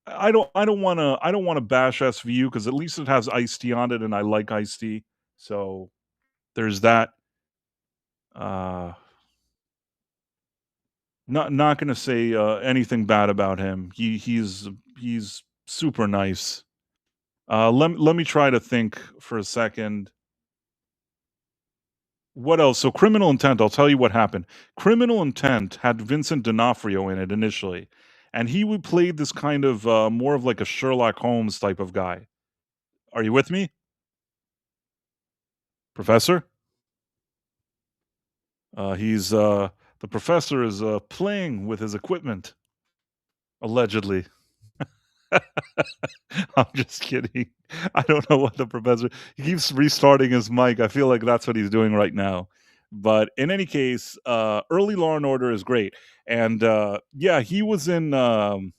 I don't want to bash SVU, because at least it has Ice-T on it, and I like Ice-T. So there's that. Not gonna say anything bad about him. He's super nice. Let me try to think for a second. What else? So Criminal Intent, I'll tell you what happened. Criminal Intent had Vincent D'Onofrio in it initially, and he would play this kind of more of like a Sherlock Holmes type of guy. Are you with me, Professor? The professor is playing with his equipment, allegedly. I'm just kidding. I don't know what the professor. He keeps restarting his mic. I feel like that's what he's doing right now. But in any case, early Law and Order is great, and yeah, he was in.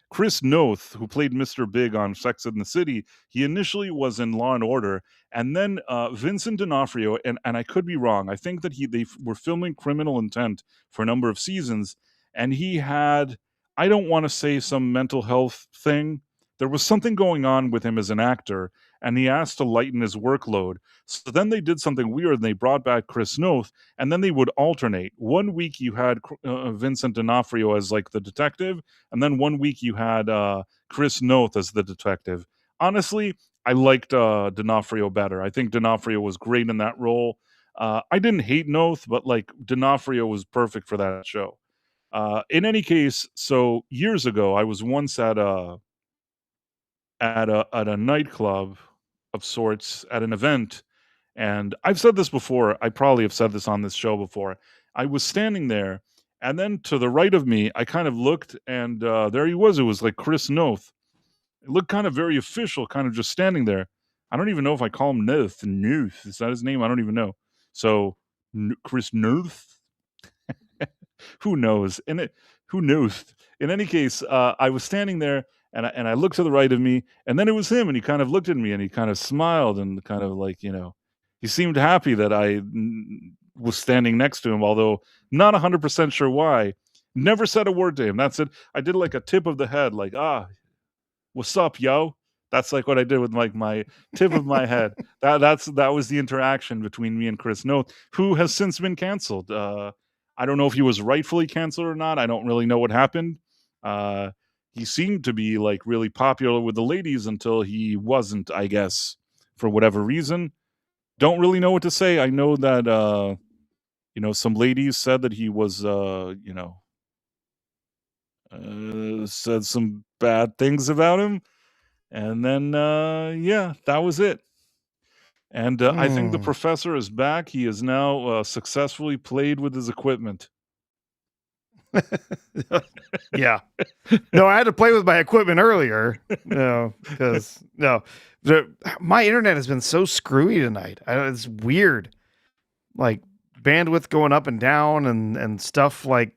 Chris Noth, who played Mr. Big on Sex and the City, he initially was in Law and Order, and then Vincent D'Onofrio, and I could be wrong. I think that they were filming Criminal Intent for a number of seasons, and he had, I don't want to say some mental health thing. There was something going on with him as an actor, and he asked to lighten his workload. So then they did something weird, and they brought back Chris Noth, and then they would alternate. One week you had Vincent D'Onofrio as like the detective, and then one week you had Chris Noth as the detective. Honestly, I liked D'Onofrio better. I think D'Onofrio was great in that role. I didn't hate Noth, but like D'Onofrio was perfect for that show. In any case, so years ago, I was once at a nightclub of sorts at an event, And I've said this before. I probably have said this on this show before. I was standing there, and then to the right of me, I kind of looked, and there he was. It was like Chris Noth. It looked kind of very official, kind of just standing there. I don't even know if I call him Noth. Noth, is that his name? I don't even know. So Chris Noth. Who knows? Who knows? In any case, I was standing there, and I looked to the right of me, and then it was him, and he kind of looked at me, and he kind of smiled, and kind of like, he seemed happy that I was standing next to him, although not 100% sure why. Never said a word to him. That's it. I did like a tip of the head, like, what's up, yo? That's like what I did with like my tip of my head. That was the interaction between me and Chris Noth, who has since been canceled. I don't know if he was rightfully canceled or not. I don't really know what happened. He seemed to be like really popular with the ladies until he wasn't, I guess, for whatever reason. Don't really know what to say. I know that some ladies said that he was said some bad things about him. And then, yeah, that was it. And I think the professor is back. He has now successfully played with his equipment. Yeah. No, I had to play with my equipment earlier. Because my internet has been so screwy tonight. It's weird. Like bandwidth going up and down and stuff like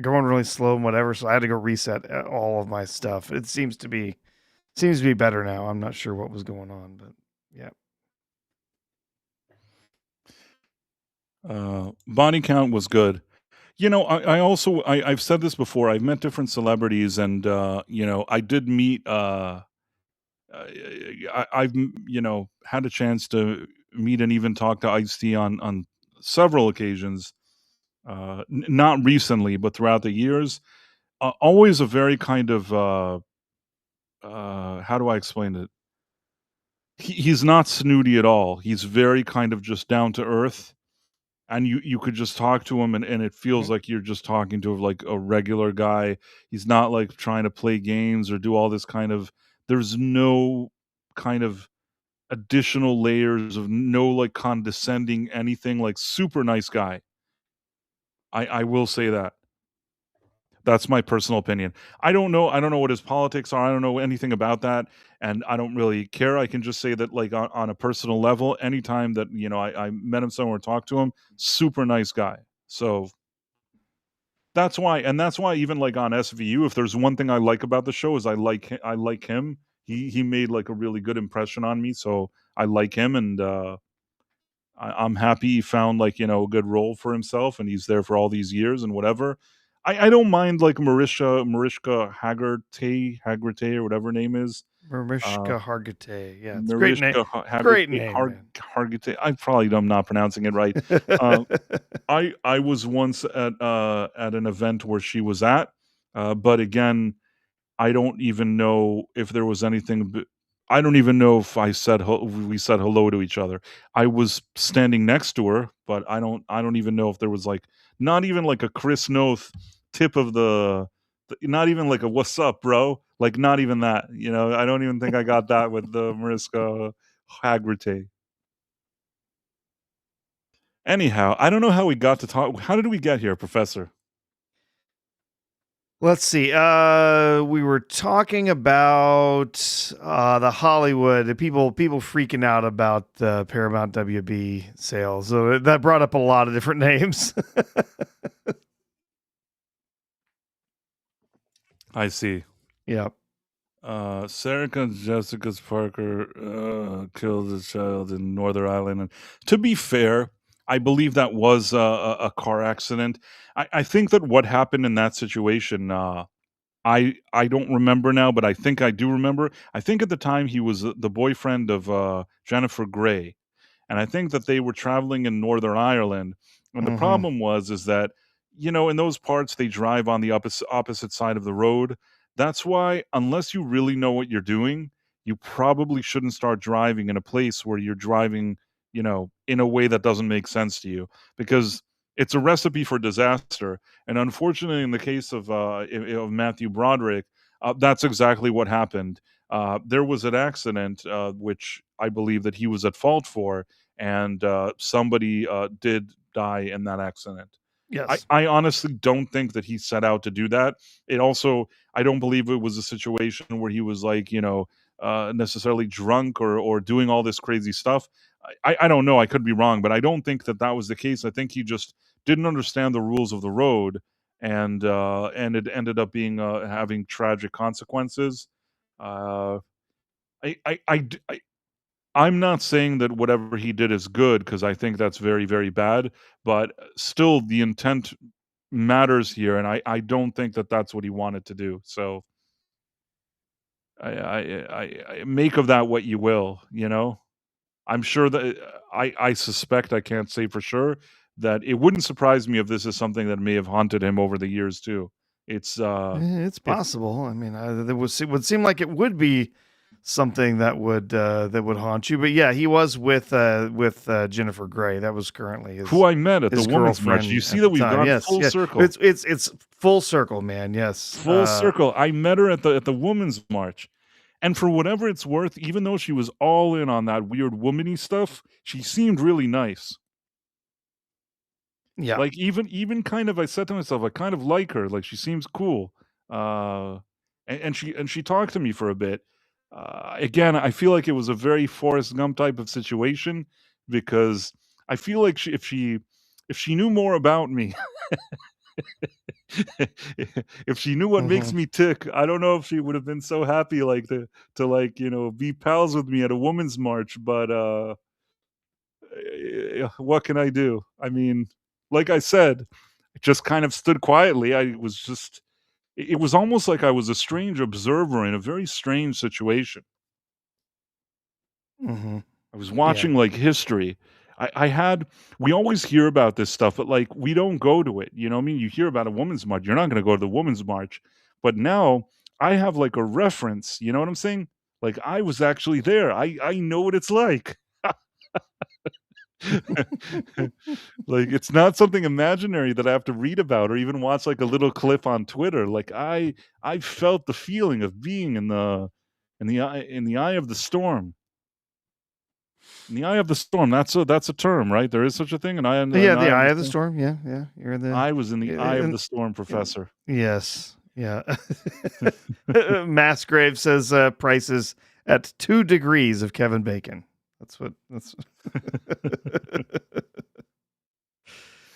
going really slow and whatever. So I had to go reset all of my stuff. It seems to be better now. I'm not sure what was going on, but yeah. Body count was good. I've said this before. I've met different celebrities, and I did meet. I've had a chance to meet and even talk to Ice-T on several occasions. Not recently, but throughout the years. Always a very kind of how do I explain it? He's not snooty at all. He's very kind of just down to earth, and you could just talk to him, and it feels like you're just talking to like a regular guy. He's not like trying to play games or do all this kind of. There's no kind of additional layers of no like condescending anything. Like super nice guy. I will say that. That's my personal opinion. I don't know. I don't know what his politics are. I don't know anything about that, and I don't really care. I can just say that, like on a personal level, anytime that I met him somewhere, talked to him, super nice guy. So that's why even like on SVU, if there's one thing I like about the show is I like him. He made like a really good impression on me, so I like him, and I'm happy he found like a good role for himself, and he's there for all these years and whatever. I don't mind like Mariska Hargitay or whatever her name is. Mariska Hargitay. Yeah, it's a great Mariska name. Great name. Hargitay. I probably am not pronouncing it right. I was once at an event where she was at, but again, I don't even know if there was anything. I don't even know if we said hello to each other. I was standing next to her, but I don't even know if there was like not even like a Chris Noth tip of not even like a what's up, bro? Like not even that. I don't even think I got that with the Mariska Hargitay. Anyhow, I don't know how we got to talk. How did we get here, Professor? Let's see. We were talking about the Hollywood people freaking out about the Paramount WB sale. So that brought up a lot of different names. I see. Yep. Sarah Jessica Parker killed a child in Northern Ireland. And to be fair, I believe that was a car accident. I think that what happened in that situation, I don't remember now, but I think I do remember. I think at the time he was the boyfriend of Jennifer Grey, and I think that they were traveling in Northern Ireland. And the problem is that in those parts they drive on the opposite side of the road. That's why, unless you really know what you're doing, you probably shouldn't start driving in a place where you're driving, in a way that doesn't make sense to you, because it's a recipe for disaster. And unfortunately, in the case of Matthew Broderick, that's exactly what happened. There was an accident, which I believe that he was at fault for, and somebody did die in that accident. Yes. I honestly don't think that he set out to do that. It also, I don't believe it was a situation where he was like, necessarily drunk or doing all this crazy stuff. I don't know. I could be wrong, but I don't think that that was the case. I think he just didn't understand the rules of the road, and it ended up being having tragic consequences. Uh, I'm not saying that whatever he did is good because I think that's very, very bad, but still the intent matters here, and I don't think that that's what he wanted to do. So I make of that what you will. I'm sure that I suspect, I can't say for sure, that it wouldn't surprise me if this is something that may have haunted him over the years too. It's It's it possible. I mean, it would seem like it would be something that would haunt you. But yeah, he was with Jennifer Grey. That was currently who I met at the his women's march. You girlfriend see at that the we've time. gone Yes, full yeah. circle. It's full circle, man. Yes. Full circle. I met her at the women's march. And for whatever it's worth, even though she was all in on that weird womany stuff, she seemed really nice. Yeah. Like even kind of, I said to myself, I kind of like her. Like she seems cool. Uh and she talked to me for a bit. Again, I feel like it was a very Forrest Gump type of situation because I feel like if she knew more about me, if she knew what makes Hmm. me tick, I don't know if she would have been so happy like to like, be pals with me at a women's march, but what can I do? I mean, like I said, I just kind of stood quietly. It was almost like I was a strange observer in a very strange situation. Hmm. I was Yeah. watching like history. We always hear about this stuff, but like we don't go to it. You know what I mean? You hear about a women's march, you're not going to go to the women's march. But now I have like a reference. You know what I'm saying? Like I was actually there. I know what it's like. Like it's not something imaginary that I have to read about or even watch like a little clip on Twitter. Like I felt the feeling of being in the eye of the storm. In the eye of the storm. That's a term, right? There is such a thing, Yeah, an the eye of eye the of the storm. storm. Yeah, yeah. You're in the I was in the eye of in, the storm, professor. yes. Yeah. Massgrave says prices at 2 degrees of Kevin Bacon. That's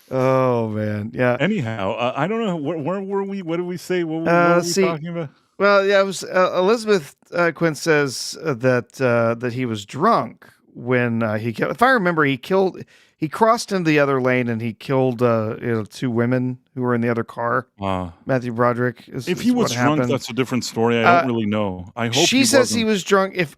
Oh man. Yeah. Anyhow, I don't know where were we? What did we say? What were we See, talking about? well, yeah, it was Elizabeth Quinn says that he was drunk when he killed. If I remember, he crossed into the other lane and he killed 2 women who were in the other car. Uh, Matthew Broderick if he is what was drunk, happened. that's a different story. I don't Uh, really know. I hope she he says he wasn't. was drunk. If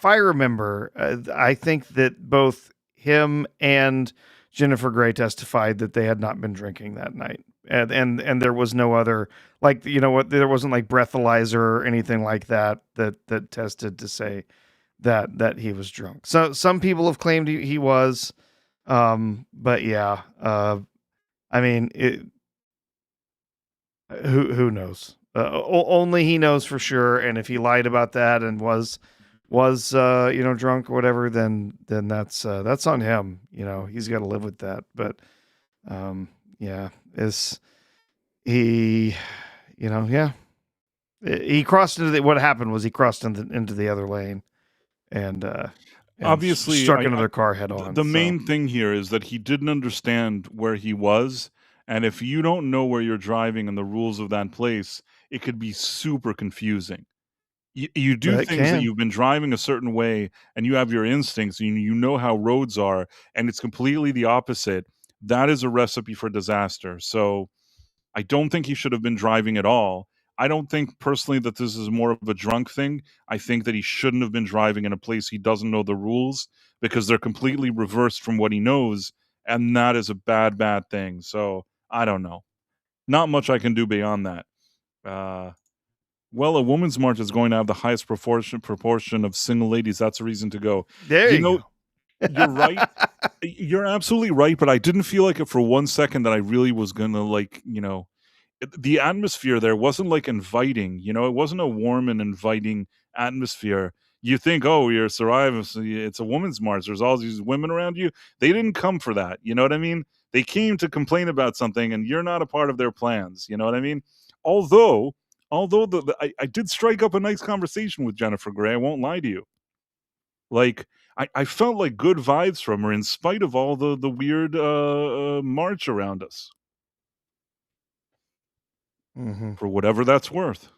I remember, I think that both him and Jennifer Grey testified that they had not been drinking that night, and there was no other, like, what, there wasn't like breathalyzer or anything like that tested to say that he was drunk. So some people have claimed he was, but yeah, I mean, who knows? Only he knows for sure. And if he lied about that and was drunk or whatever, then that's on him. He's got to live with that. But yeah, is he? Yeah, he crossed into what happened was he crossed into the other lane and Obviously, struck another car head on. the So main thing here is that he didn't understand where he was, and if you don't know where you're driving and the rules of that place, it could be super confusing. You do that things that can. you've been driving a certain way, and you have your instincts, you know how roads are, and it's completely the opposite. That is a recipe for disaster. So I don't think he should have been driving at all. I don't think personally that this is more of a drunk thing. I think that he shouldn't have been driving in a place he doesn't know the rules because they're completely reversed from what he knows, and that is a bad, bad thing. So I don't know. Not much I can do beyond that. Uh, well, a women's march is going to have the highest proportion of single ladies. That's a reason to go. There You you know, go. you're right. You're absolutely right, but I didn't feel like it for one second that I really was gonna like, the atmosphere there wasn't like inviting, you know, it wasn't a warm and inviting atmosphere. You think, oh, you're surviving, so it's a women's march. There's all these women around you. They didn't come for that. You know what I mean? They came to complain about something, and you're not a part of their plans. You know what I mean? Although, I did strike up a nice conversation with Jennifer Grey. I won't lie to you. Like I felt like good vibes from her in spite of all the weird march around us. Mm-hmm. For whatever that's worth.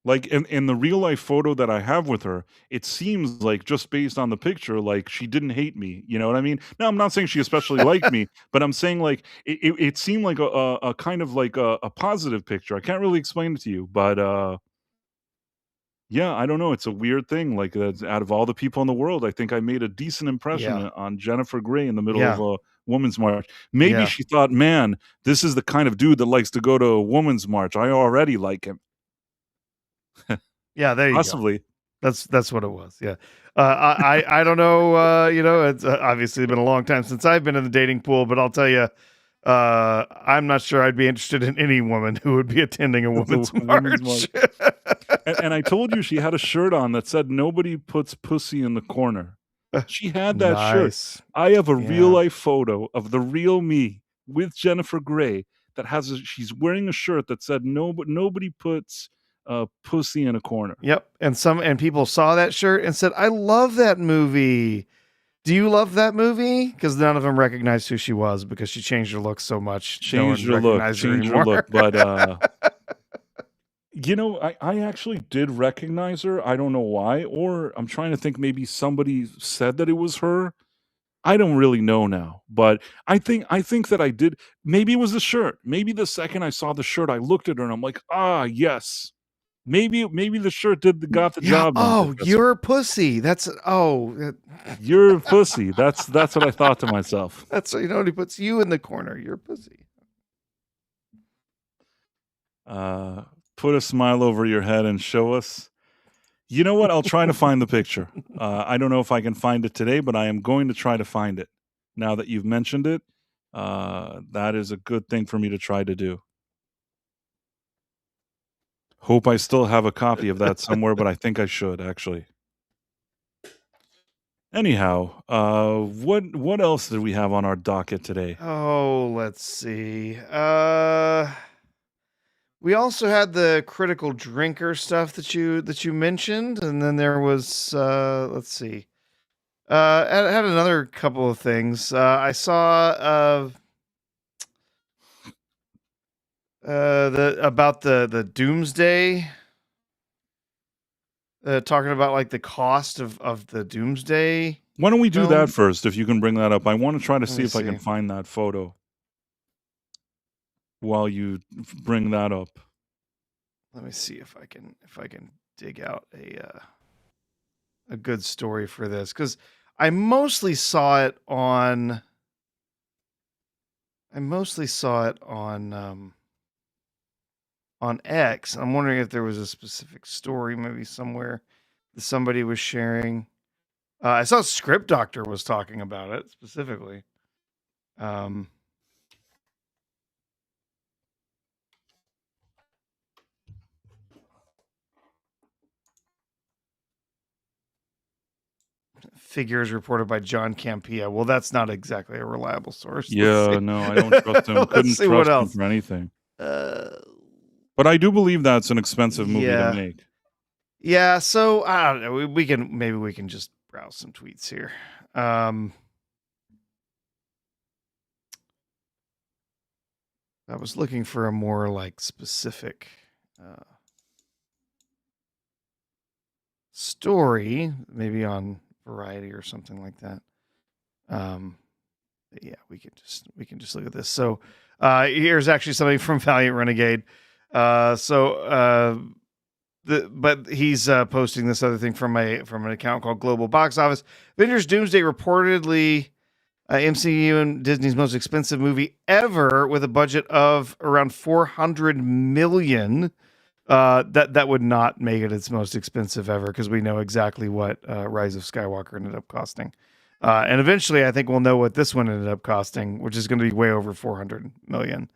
Like in the real life photo that I have with her, it seems like just based on the picture, like she didn't hate me. You know what I mean? Now I'm not saying she especially liked me, but I'm saying like it seemed like a kind of like a positive picture. I can't really explain it to you, but yeah, I don't know. It's a weird thing. Like out of all the people in the world, I think I made a decent impression Yeah. on Jennifer Grey in the middle of Yeah. a women's march. Maybe Yeah. she thought, man, this is the kind of dude that likes to go to a women's march. I already like him. Yeah. There you go. Possibly. That's what it was. Yeah. I don't know. You know, it's obviously been a long time since I've been in the dating pool, but I'll tell you, I'm not sure I'd be interested in any woman who would be attending a women's Women's march. And I told you she had a shirt on that said "Nobody puts pussy in the corner." She had that shirt. Nice. I have a real Yeah. life photo of the real me with Jennifer Grey that has she's wearing a shirt that said nobody puts pussy in a corner. Yep. And people saw that shirt and said, "I love that movie." Do you love that movie? Because none of them recognized who she was because she changed her look so much. Changed No her one look, recognized her changed her anymore. look, but you know, I actually did recognize her. I don't know why, or I'm trying to think maybe somebody said that it was her. I don't really know now, but I think that I did. Maybe it was the shirt. Maybe the second I saw the shirt, I looked at her and I'm like, ah, yes. Maybe the shirt got the Yeah. job done, Oh, Professor. you're a pussy. That's You're a pussy. That's what I thought to myself. that's you know he puts you in the corner. You're a pussy. Put a smile over your head and show us. You know what? I'll try to find the picture. I don't know if I can find it today, but I am going to try to find it. Now that you've mentioned it, that is a good thing for me to try to do. Hope I still have a copy of that somewhere, but I think I should actually. Anyhow, what else did we have on our docket today? Oh, let's see. We also had the critical drinker stuff that you mentioned, and then there was let's see. I had another couple of things. I saw the Doomsday. Talking about like the cost of the Doomsday. Why don't we do film? that first? If you can bring that up, I want to try to Let see me if I can see. find that photo while you bring that up. Let me see if I can dig out a good story for this, because I mostly saw it on on X. I'm wondering if there was a specific story maybe somewhere that somebody was sharing. I saw Script Doctor was talking about it specifically. Figures reported by John Campea. Well, that's not exactly a reliable source. Yeah, no, I don't trust him. Couldn't see what trust him else. for anything. But I do believe that's an expensive movie to make. Yeah, so I don't know. We can just browse some tweets here. I was looking for a more like specific story, maybe on Variety or something like that. Yeah, we can just look at this. So here's actually something from Valiant Renegade. But he's posting this other thing from an account called Global Box Office. Avengers Doomsday reportedly MCU and Disney's most expensive movie ever, with a budget of around $400 million. That would not make it its most expensive ever, because we know exactly what Rise of Skywalker ended up costing. And eventually, I think we'll know what this one ended up costing, which is going to be way over $400 million.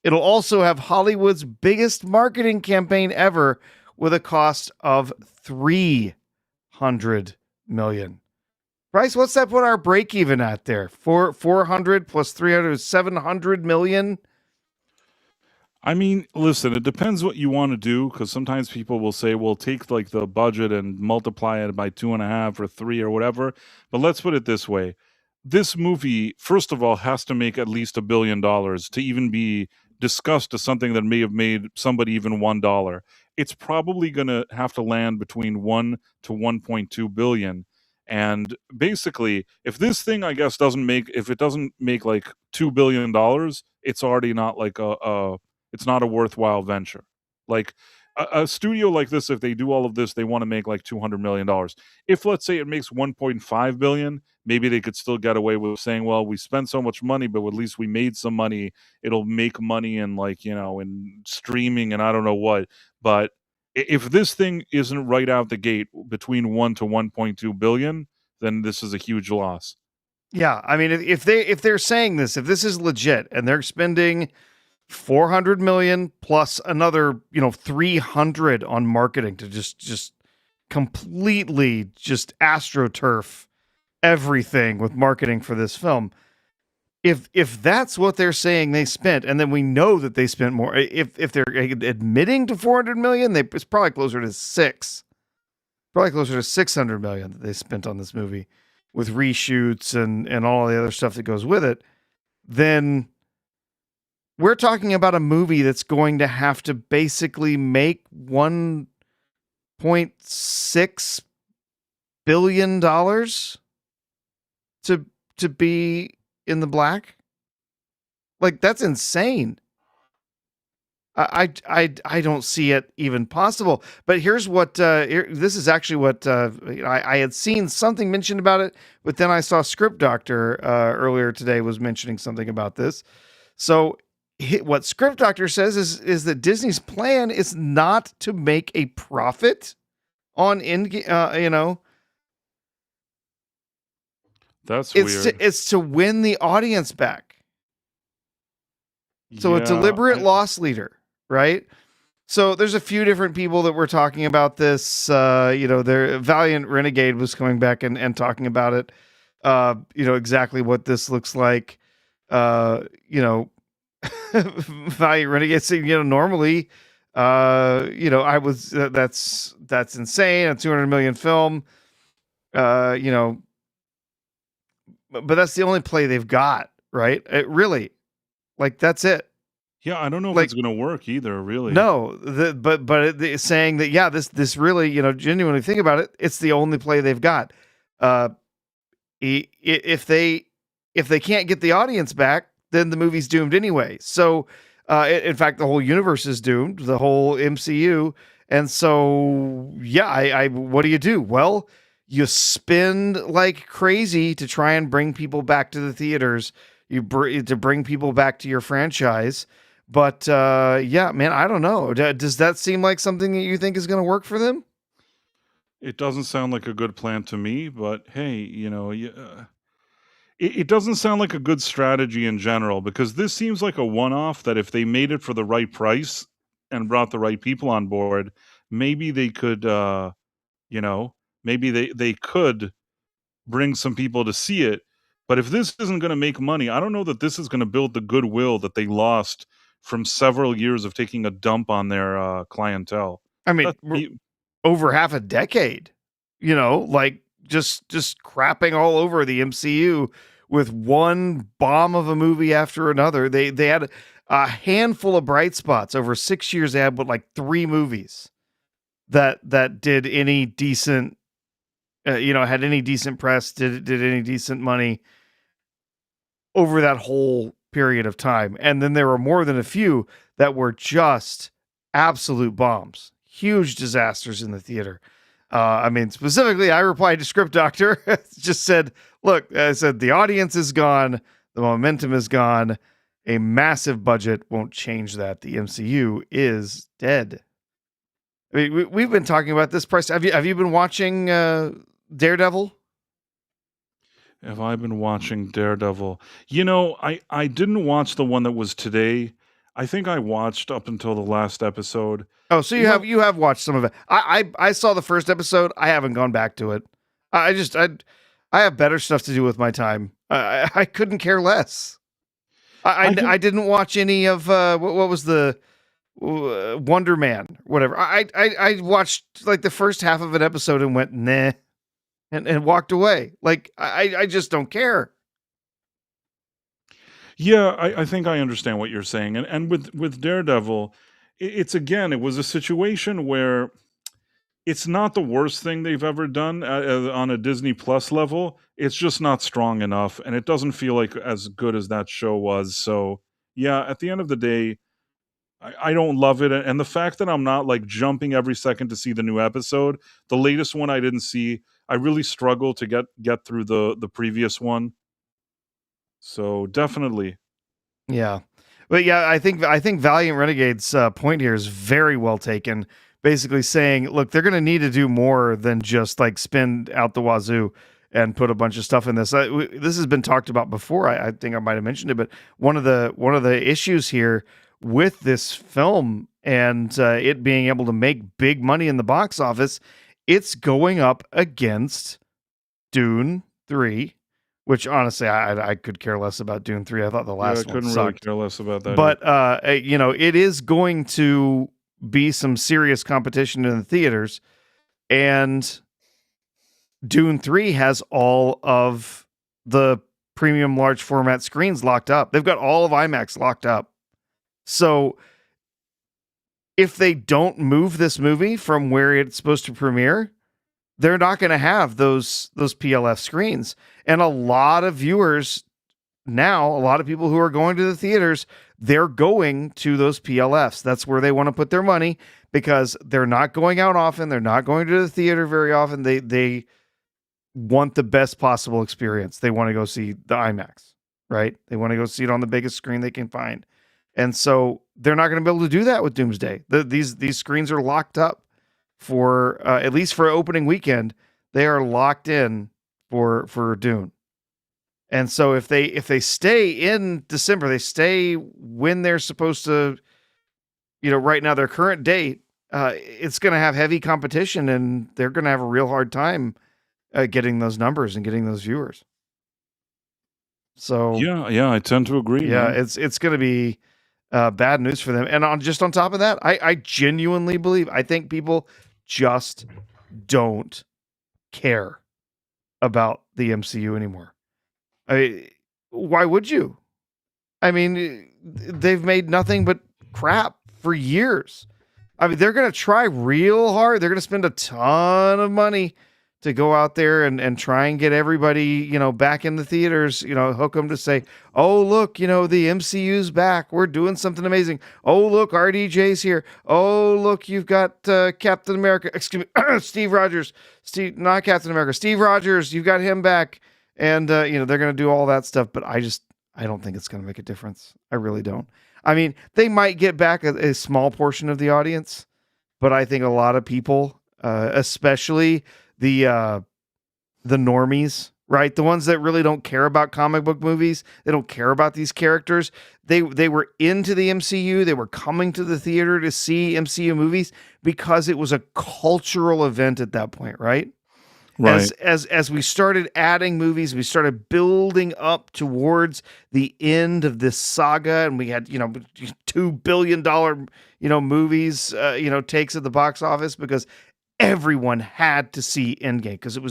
It'll also have Hollywood's biggest marketing campaign ever, with a cost of $300 million. Bryce, what's that put our break even at there? 400 plus 300 is 700 million. I mean, listen, it depends what you want to do, because sometimes people will say, well, take like the budget and multiply it by 2.5 or 3 or whatever. But let's put it this way. This movie, first of all, has to make at least $1 billion to even be discussed as something that may have made somebody even $1. It's probably going to have to land between 1 to 1.2 billion. And basically, if this thing, I guess, if it doesn't make like $2 billion, it's already not like it's not a worthwhile venture. Like a studio like this, if they do all of this, they want to make like $200 million. If, let's say, it makes 1.5 billion, maybe they could still get away with saying, well, we spent so much money, but at least we made some money. It'll make money in, like, in streaming and I don't know what. But if this thing isn't right out the gate between 1 to 1.2 billion, then this is a huge loss. Yeah, I mean, if they're saying this, if this is legit and they're spending 400 million plus another 300 on marketing to just completely just astroturf everything with marketing for this film, if that's what they're saying they spent, and then we know that they spent more, if they're admitting to 400 million, it's probably closer to 600 million that they spent on this movie with reshoots and all the other stuff that goes with it. Then we're talking about a movie that's going to have to basically make $1.6 billion to be in the black. Like, that's insane. I don't see it even possible. But here's what this is actually what I had seen something mentioned about it, but then I saw Script Doctor earlier today was mentioning something about this. So what Script Doctor says is that Disney's plan is not to make a profit on That's weird. It's to win the audience back. So a deliberate loss leader, right? So there's a few different people that were talking about this. Their Valiant Renegade was coming back and talking about it. Exactly what this looks like. Valiant Renegade saying, normally, I was that's insane. A 200 million film, but that's the only play they've got, right? It really, like, that's it. Yeah, I don't know if it's going to work either, really. No, but it's saying that, yeah, this really, genuinely think about it, it's the only play they've got. If they can't get the audience back, then the movie's doomed anyway. So, in fact, the whole universe is doomed, the whole MCU. And so, yeah, what do you do? Well, you spend like crazy to try and bring people back to the theaters. To bring people back to your franchise. But yeah, man, I don't know. Does that seem like something that you think is going to work for them? It doesn't sound like a good plan to me, but hey, it doesn't sound like a good strategy in general, because this seems like a one-off that if they made it for the right price and brought the right people on board, maybe they could, maybe they could bring some people to see it. But if this isn't going to make money, I don't know that this is going to build the goodwill that they lost from several years of taking a dump on their clientele. I mean, over half a decade, like just crapping all over the MCU with one bomb of a movie after another. They had a handful of bright spots over 6 years. They had like 3 movies that did any decent, had any decent press, did any decent money over that whole period of time. And then there were more than a few that were just absolute bombs, huge disasters in the theater. Specifically, I replied to Script Doctor, just said, look, I said, the audience is gone. The momentum is gone. A massive budget won't change that. The MCU is dead. I mean, we've been talking about this price. Have you been watching Daredevil? Have I been watching Daredevil? You know, I didn't watch the one that was today. I think I watched up until the last episode. Oh, so You know, you have watched some of it. I saw the first episode. I haven't gone back to it. I have better stuff to do with my time. I couldn't care less. I didn't watch any of what was the Wonder Man, whatever. I watched like the first half of an episode and went nah, and walked away. Like I just don't care. Yeah, I think I understand what you're saying, and with Daredevil, it was a situation where it's not the worst thing they've ever done on a Disney Plus level. It's just not strong enough, and it doesn't feel like as good as that show was. So yeah, at the end of the day, I don't love it, and the fact that I'm not like jumping every second to see the new episode. The latest one I didn't see. I really struggle to get through the previous one. So definitely. Yeah, but yeah, I think Valiant Renegade's point here is very well taken. Basically saying, look, they're going to need to do more than just like spin out the wazoo and put a bunch of stuff in this. This has been talked about before. I think I might have mentioned it, but one of the issues here with this film and it being able to make big money in the box office, it's going up against Dune 3, which honestly, I could care less about Dune 3. I thought the last one couldn't really sucked. care less about that. But you know, it is going to be some serious competition in the theaters, and Dune 3 has all of the premium large format screens locked up. They've got all of IMAX locked up. So if they don't move this movie from where it's supposed to premiere, they're not going to have those PLF screens. And a lot of viewers now, a lot of people who are going to the theaters, they're going to those PLFs. That's where they want to put their money because they're not going out often. They're not going to the theater very often. They want the best possible experience. They want to go see the IMAX, right? They want to go see it on the biggest screen they can find. And so they're not going to be able to do that with Doomsday. These screens are locked up for at least for opening weekend. They are locked in for Dune. And so if they stay in December, they stay when they're supposed to, you know, right now their current date, it's going to have heavy competition, and they're going to have a real hard time getting those numbers and getting those viewers. So yeah, I tend to agree. yeah, man. it's going to be bad news for them. And on top of that, I genuinely believe I think people just don't care about the MCU anymore. Why would you? I mean, they've made nothing but crap for years. I mean, they're going to try real hard. They're going to spend a ton of money to go out there and try and get everybody, you know, back in the theaters, you know, hook them to say, oh, look, you know, the MCU's back. We're doing something amazing. Oh, look, RDJ's here. Oh, look, you've got Captain America, excuse me, Steve Rogers, not Captain America, Steve Rogers. You've got him back. And, you know, they're going to do all that stuff, but I don't think it's going to make a difference. I really don't. I mean, they might get back a small portion of the audience, but I think a lot of people, especially the normies, right? The ones that really don't care about comic book movies. They don't care about these characters. They were into the MCU. They were coming to the theater to see MCU movies because it was a cultural event at that point, right? Right. As we started adding movies, we started building up towards the end of this saga, and we had, you know, $2 billion, you know, movies, you know, takes at the box office because everyone had to see Endgame because it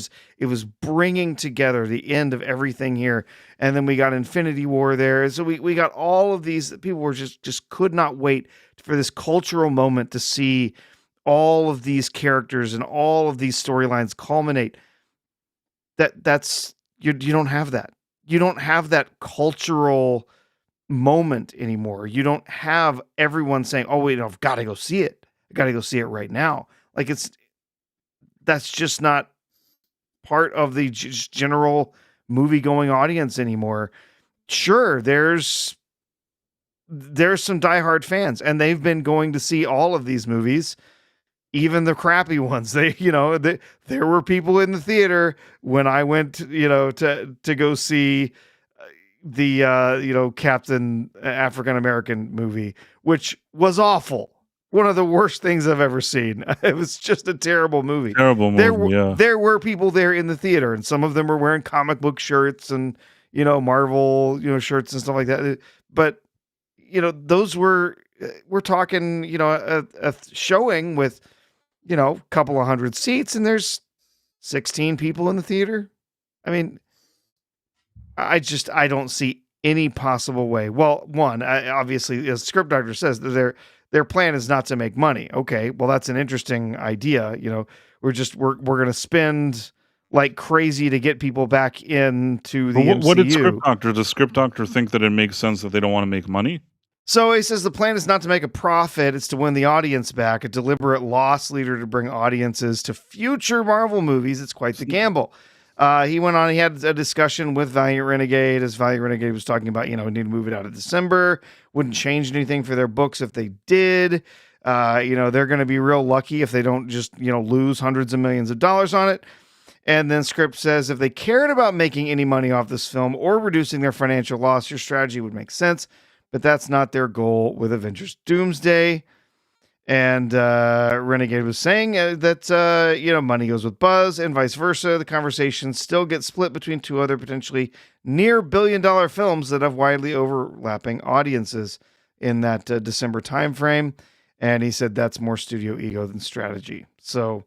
was bringing together the end of everything here. And then we got Infinity War there. So we got all of these. People were just could not wait for this cultural moment to see all of these characters and all of these storylines culminate. That's you don't have that. You don't have that cultural moment anymore. You don't have everyone saying, "Oh wait, no, I've got to go see it. I got to go see it right now." Like that's just not part of the general movie going audience anymore. Sure, there's some diehard fans, and they've been going to see all of these movies even the crappy ones. There were people in the theater when I went, to go see the Captain African American movie, which was awful. One of the worst things I've ever seen. It was just a terrible movie. Terrible movie. There were people there in the theater, and some of them were wearing comic book shirts and Marvel shirts and stuff like that. But those we're talking a showing with a couple of hundred seats, and there's 16 people in the theater. I mean, I don't see any possible way. Well, one, obviously, as Script Doctor says, their plan is not to make money. Okay, well, that's an interesting idea. We're going to spend like crazy to get people back into the MCU. What did Script Doctor? Does Script Doctor think that it makes sense that they don't want to make money? So he says the plan is not to make a profit, it's to win the audience back, a deliberate loss leader to bring audiences to future Marvel movies. It's quite the gamble. He went on, he had a discussion with Valiant Renegade, as Valiant Renegade was talking about, we need to move it out of December. Wouldn't change anything for their books if they did. They're going to be real lucky if they don't just, lose hundreds of millions of dollars on it. And then Script says if they cared about making any money off this film or reducing their financial loss, your strategy would make sense. But that's not their goal with Avengers Doomsday. And Renegade was saying that, money goes with buzz and vice versa. The conversation still gets split between two other potentially near billion-dollar films that have widely overlapping audiences in that December timeframe. And he said that's more studio ego than strategy. So,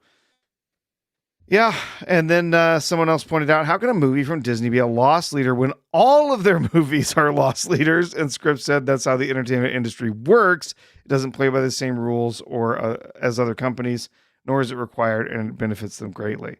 yeah. And then someone else pointed out, how can a movie from Disney be a loss leader when all of their movies are loss leaders? And Script said that's how the entertainment industry works. It doesn't play by the same rules or as other companies, nor is it required, and it benefits them greatly.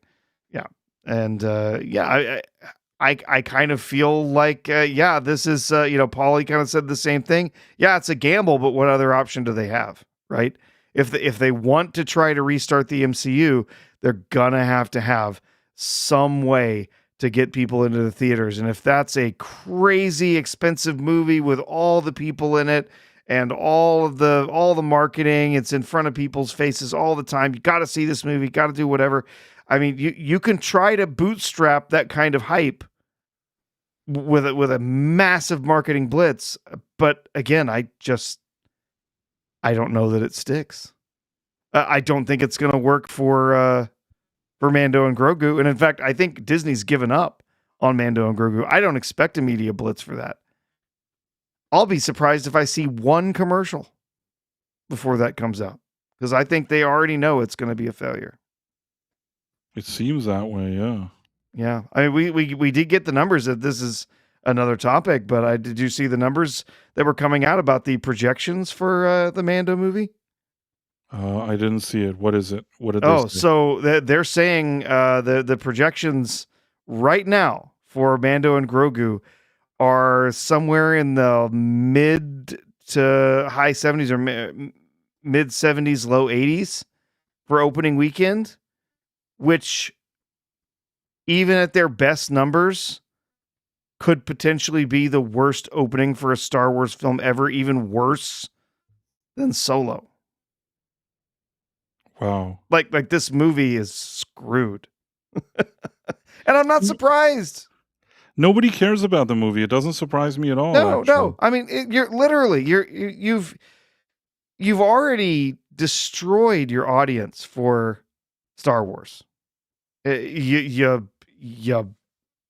Yeah. And I kind of feel like, this is, Paulie kind of said the same thing. Yeah, it's a gamble, but what other option do they have, right? If they want to try to restart the MCU, they're going to have some way to get people into the theaters. And if that's a crazy expensive movie with all the people in it and all the marketing, it's in front of people's faces all the time. You got to see this movie, got to do whatever. I mean, you can try to bootstrap that kind of hype with a massive marketing blitz. But again, I don't know that it sticks. I don't think it's going to work for Mando and Grogu. And in fact, I think Disney's given up on Mando and Grogu. I don't expect a media blitz for that. I'll be surprised if I see one commercial before that comes out, because I think they already know it's going to be a failure. It seems that way, yeah. Yeah. I mean, we did get the numbers that this is another topic, but did you see the numbers that were coming out about the projections for the Mando movie? I didn't see it. What is it? What did they say? So they're saying the projections right now for Mando and Grogu are somewhere in the mid to high 70s or mid 70s, low 80s for opening weekend, which even at their best numbers could potentially be the worst opening for a Star Wars film ever, even worse than Solo. Wow. Like this movie is screwed. And I'm not surprised. Nobody cares about the movie. It doesn't surprise me at all. No. I mean, you've already destroyed your audience for Star Wars. You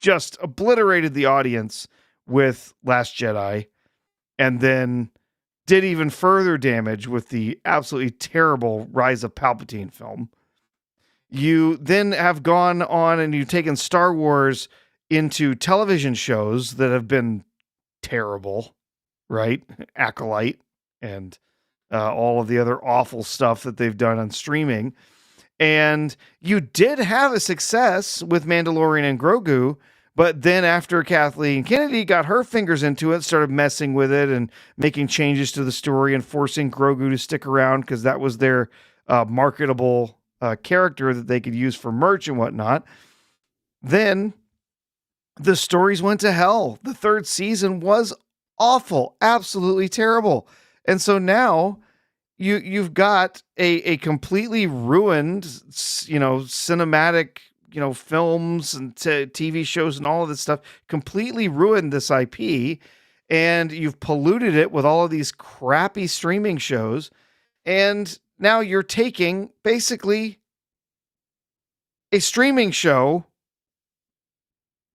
just obliterated the audience with Last Jedi, and then did even further damage with the absolutely terrible Rise of Palpatine film. You then have gone on and you've taken Star Wars into television shows that have been terrible, right? Acolyte and all of the other awful stuff that they've done on streaming. And you did have a success with Mandalorian and Grogu, but then after Kathleen Kennedy got her fingers into it, started messing with it and making changes to the story and forcing Grogu to stick around because that was their marketable character that they could use for merch and whatnot. Then the stories went to hell. The third season was awful, absolutely terrible. And so now you've got a completely ruined, cinematic, films and TV shows and all of this stuff, completely ruined this IP, and you've polluted it with all of these crappy streaming shows, and now you're taking basically a streaming show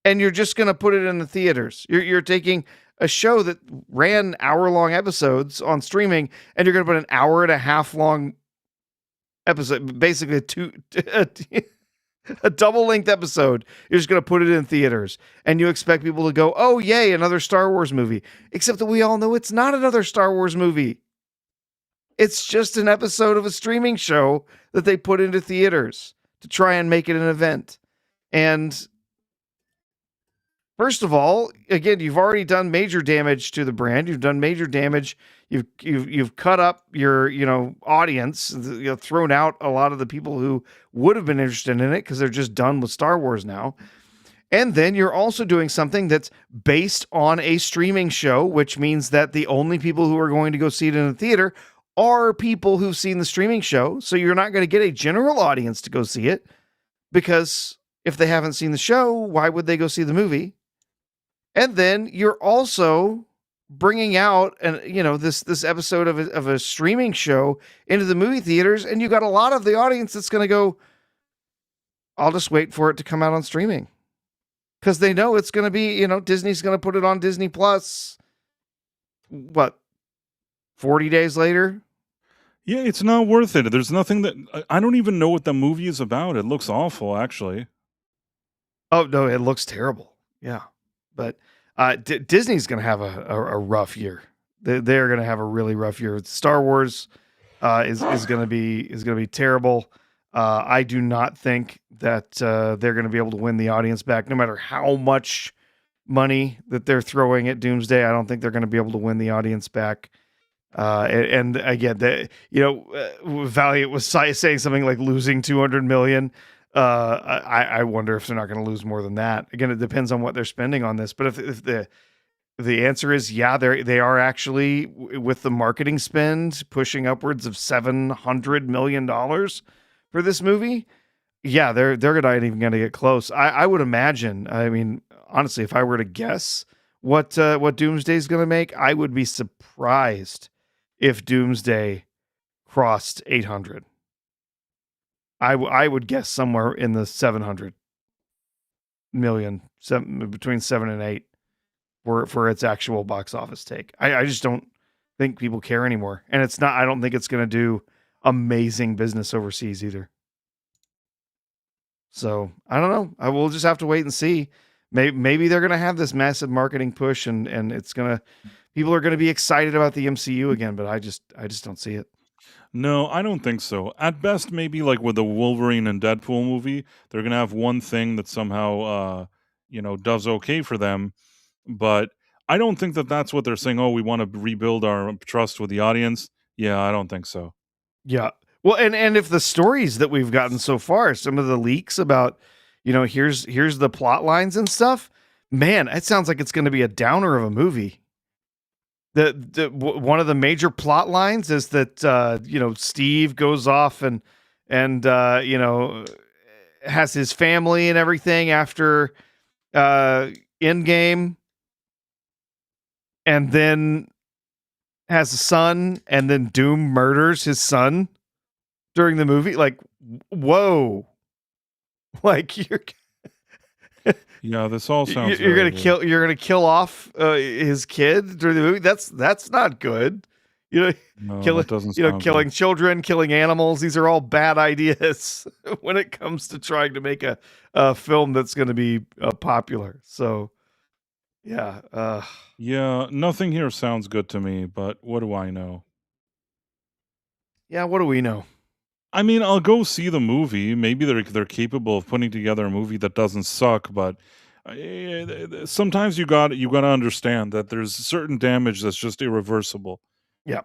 and you're just going to put it in the theaters. You're taking a show that ran hour-long episodes on streaming, and you're going to put an hour and a half long episode, basically a double-length episode. You're just going to put it in theaters, and you expect people to go, "Oh, yay, another Star Wars movie." Except that we all know it's not another Star Wars movie. It's just an episode of a streaming show that they put into theaters to try and make it an event. And first of all, again, you've already done major damage to the brand. You've done major damage. You've cut up your audience. Thrown out a lot of the people who would have been interested in it because they're just done with Star Wars now. And then you're also doing something that's based on a streaming show, which means that the only people who are going to go see it in the theater are people who've seen the streaming show. So you're not going to get a general audience to go see it, because if they haven't seen the show, why would they go see the movie? And then you're also bringing out this episode of a streaming show into the movie theaters, and you got a lot of the audience that's going to go, "I'll just wait for it to come out on streaming," because they know it's going to be, Disney's going to put it on Disney Plus. What, 40 days later? Yeah, it's not worth it. There's nothing that I don't even know what the movie is about. It looks awful, actually. Oh no, it looks terrible. Yeah. But Disney's going to have a rough year. They're going to have a really rough year. Star Wars is going to be terrible. I do not think that they're going to be able to win the audience back, no matter how much money that they're throwing at Doomsday. I don't think they're going to be able to win the audience back. And again, Valiant was saying something like losing 200 million. I wonder if they're not going to lose more than that. Again, it depends on what they're spending on this. But if the answer is yeah, they are actually, with the marketing spend pushing upwards of $700 million for this movie, yeah, they're not even going to get close. I would imagine. I mean, honestly, if I were to guess what Doomsday is going to make, I would be surprised if Doomsday crossed 800. I would guess somewhere in the 700 million, between 7 and 8 for its actual box office take. I just don't think people care anymore. And I don't think it's going to do amazing business overseas either. So I don't know. I will just have to wait and see. Maybe they're going to have this massive marketing push and people are going to be excited about the MCU again, but I just don't see it. No, I don't think so. At best, maybe like with the Wolverine and Deadpool movie, they're gonna have one thing that somehow, does okay for them. But I don't think that that's what they're saying. Oh, we want to rebuild our trust with the audience. Yeah, I don't think so. Yeah. Well, and if the stories that we've gotten so far, some of the leaks about, here's the plot lines and stuff, man, it sounds like it's going to be a downer of a movie. One of the major plot lines is that Steve goes off and has his family and everything after Endgame, and then has a son, and then Doom murders his son during the movie. Like, whoa! Like Yeah, this all sounds. You're gonna kill off his kid during the movie. That's not good. No, that doesn't sound killing good. children, killing animals. These are all bad ideas when it comes to trying to make a film that's going to be popular. So, yeah. Yeah, nothing here sounds good to me. But what do I know? Yeah, what do we know? I mean, I'll go see the movie. Maybe they're capable of putting together a movie that doesn't suck, but sometimes you got to understand that there's certain damage that's just irreversible. Yeah.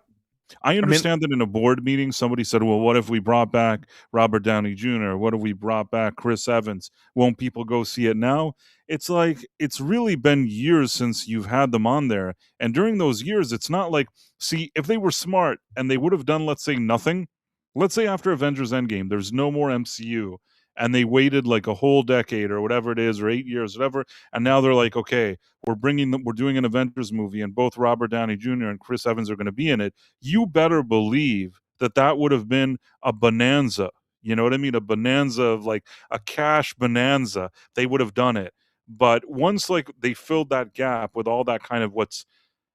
I I mean, understand that in a board meeting, somebody said, "Well, what if we brought back Robert Downey Jr.? What if we brought back Chris Evans? Won't people go see it now?" It's like, it's really been years since you've had them on there, and during those years, it's not like, see, if they were smart and they would have done, let's say, nothing, let's say after Avengers Endgame, there's no more MCU, and they waited like a whole decade or whatever it is, or 8 years, whatever, and now they're like, "Okay, we're doing an Avengers movie, and both Robert Downey Jr. and Chris Evans are gonna be in it." You better believe that that would have been a bonanza. You know what I mean? A bonanza of like a cash bonanza. They would have done it. But once like they filled that gap with all that kind of what's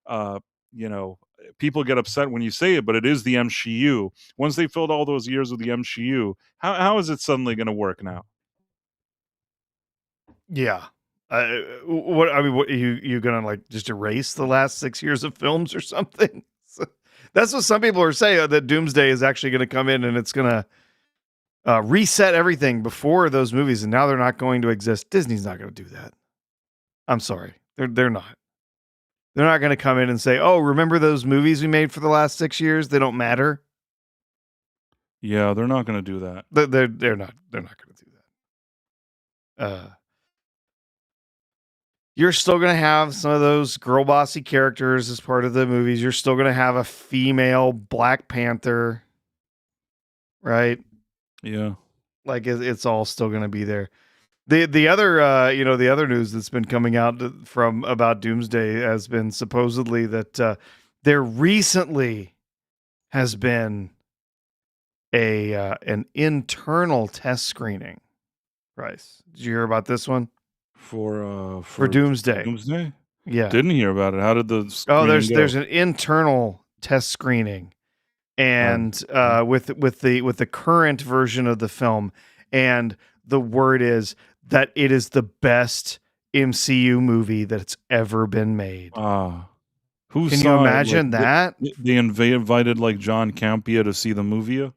uh you know, people get upset when you say it, but it is the MCU. Once they filled all those years with the MCU, how is it suddenly going to work now? yeah. What I mean, what you gonna like just erase the last 6 years of films or something? So, that's what some people are saying, that Doomsday is actually going to come in and it's going to reset everything before those movies, and now they're not going to exist. Disney's not going to do that. I'm sorry, they're not. They're not going to come in and say, "Oh, remember those movies we made for the last 6 years? They don't matter." Yeah, they're not going to do that. They're not going to do that. You're still going to have some of those girl bossy characters as part of the movies. You're still going to have a female Black Panther, right? Yeah. Like it's all still going to be there. The other the other news that's been coming out from about Doomsday has been supposedly that there recently has been a an internal test screening. Price. Did you hear about this one? For For Doomsday. Doomsday? Yeah. Didn't hear about it. How did the Oh, screening there's go? an internal test screening, and Okay. with the current version of the film, and the word is that it is the best MCU movie that's ever been made. Ah. Who Can you saw it? Like, imagine that? they invited, like, John Campea to see the movie?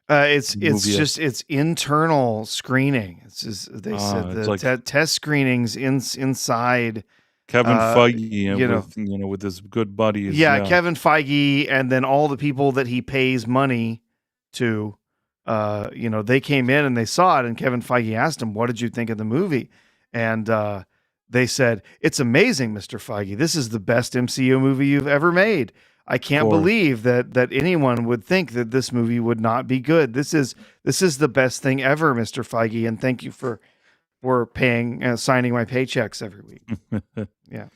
It's Movie. just it's internal screening. It's just they said It's the like test screenings inside. Kevin Feige You know, with his good buddies, yeah, yeah. Kevin Feige, and then all the people that he pays money to, they came in and they saw it, and Kevin Feige asked him, "What did you think of the movie?" And they said, "It's amazing, Mr. Feige. This is the best MCU movie you've ever made. I Of can't course. believe that anyone would think that this movie would not be good. This is the best thing ever, Mr. Feige, and thank you for paying signing my paychecks every week." Yeah.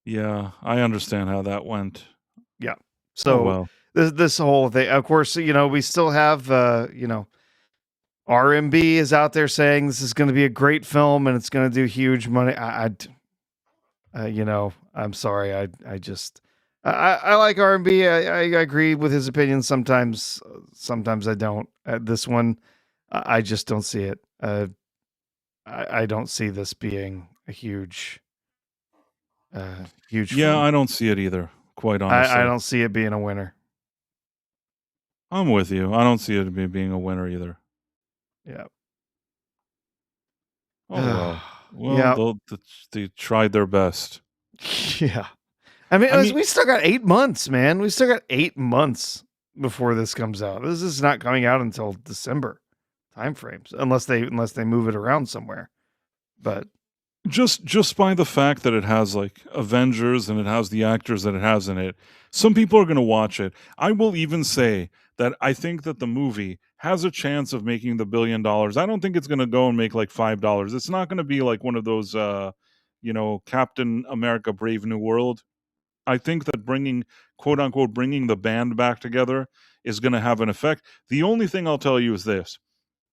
Yeah, I understand how that went. Yeah. Oh, So well. this whole thing, of course, we still have RMB is out there saying this is going to be a great film and it's going to do huge money. I'm sorry. I like RMB. I agree with his opinion sometimes. Sometimes I don't. This one, I just don't see it. I don't see this being a huge Yeah, film. I don't see it either, quite I honestly. don't see it being a winner. I'm with you. I don't see it being a winner either. Yeah. Oh, well. Well, Yeah. they tried their best. Yeah. I mean, I mean, we still got 8 months, man. We still got 8 months before this comes out. This is not coming out until December timeframes, unless they move it around somewhere. But just by the fact that it has like Avengers and it has the actors that it has in it, some people are going to watch it. I will even say that I think that the movie has a chance of making the $1 billion. I don't think it's going to go and make like $5. It's not going to be like one of those Captain America Brave New World. I think that bringing, quote unquote, bringing the band back together is going to have an effect. The only thing I'll tell you is this: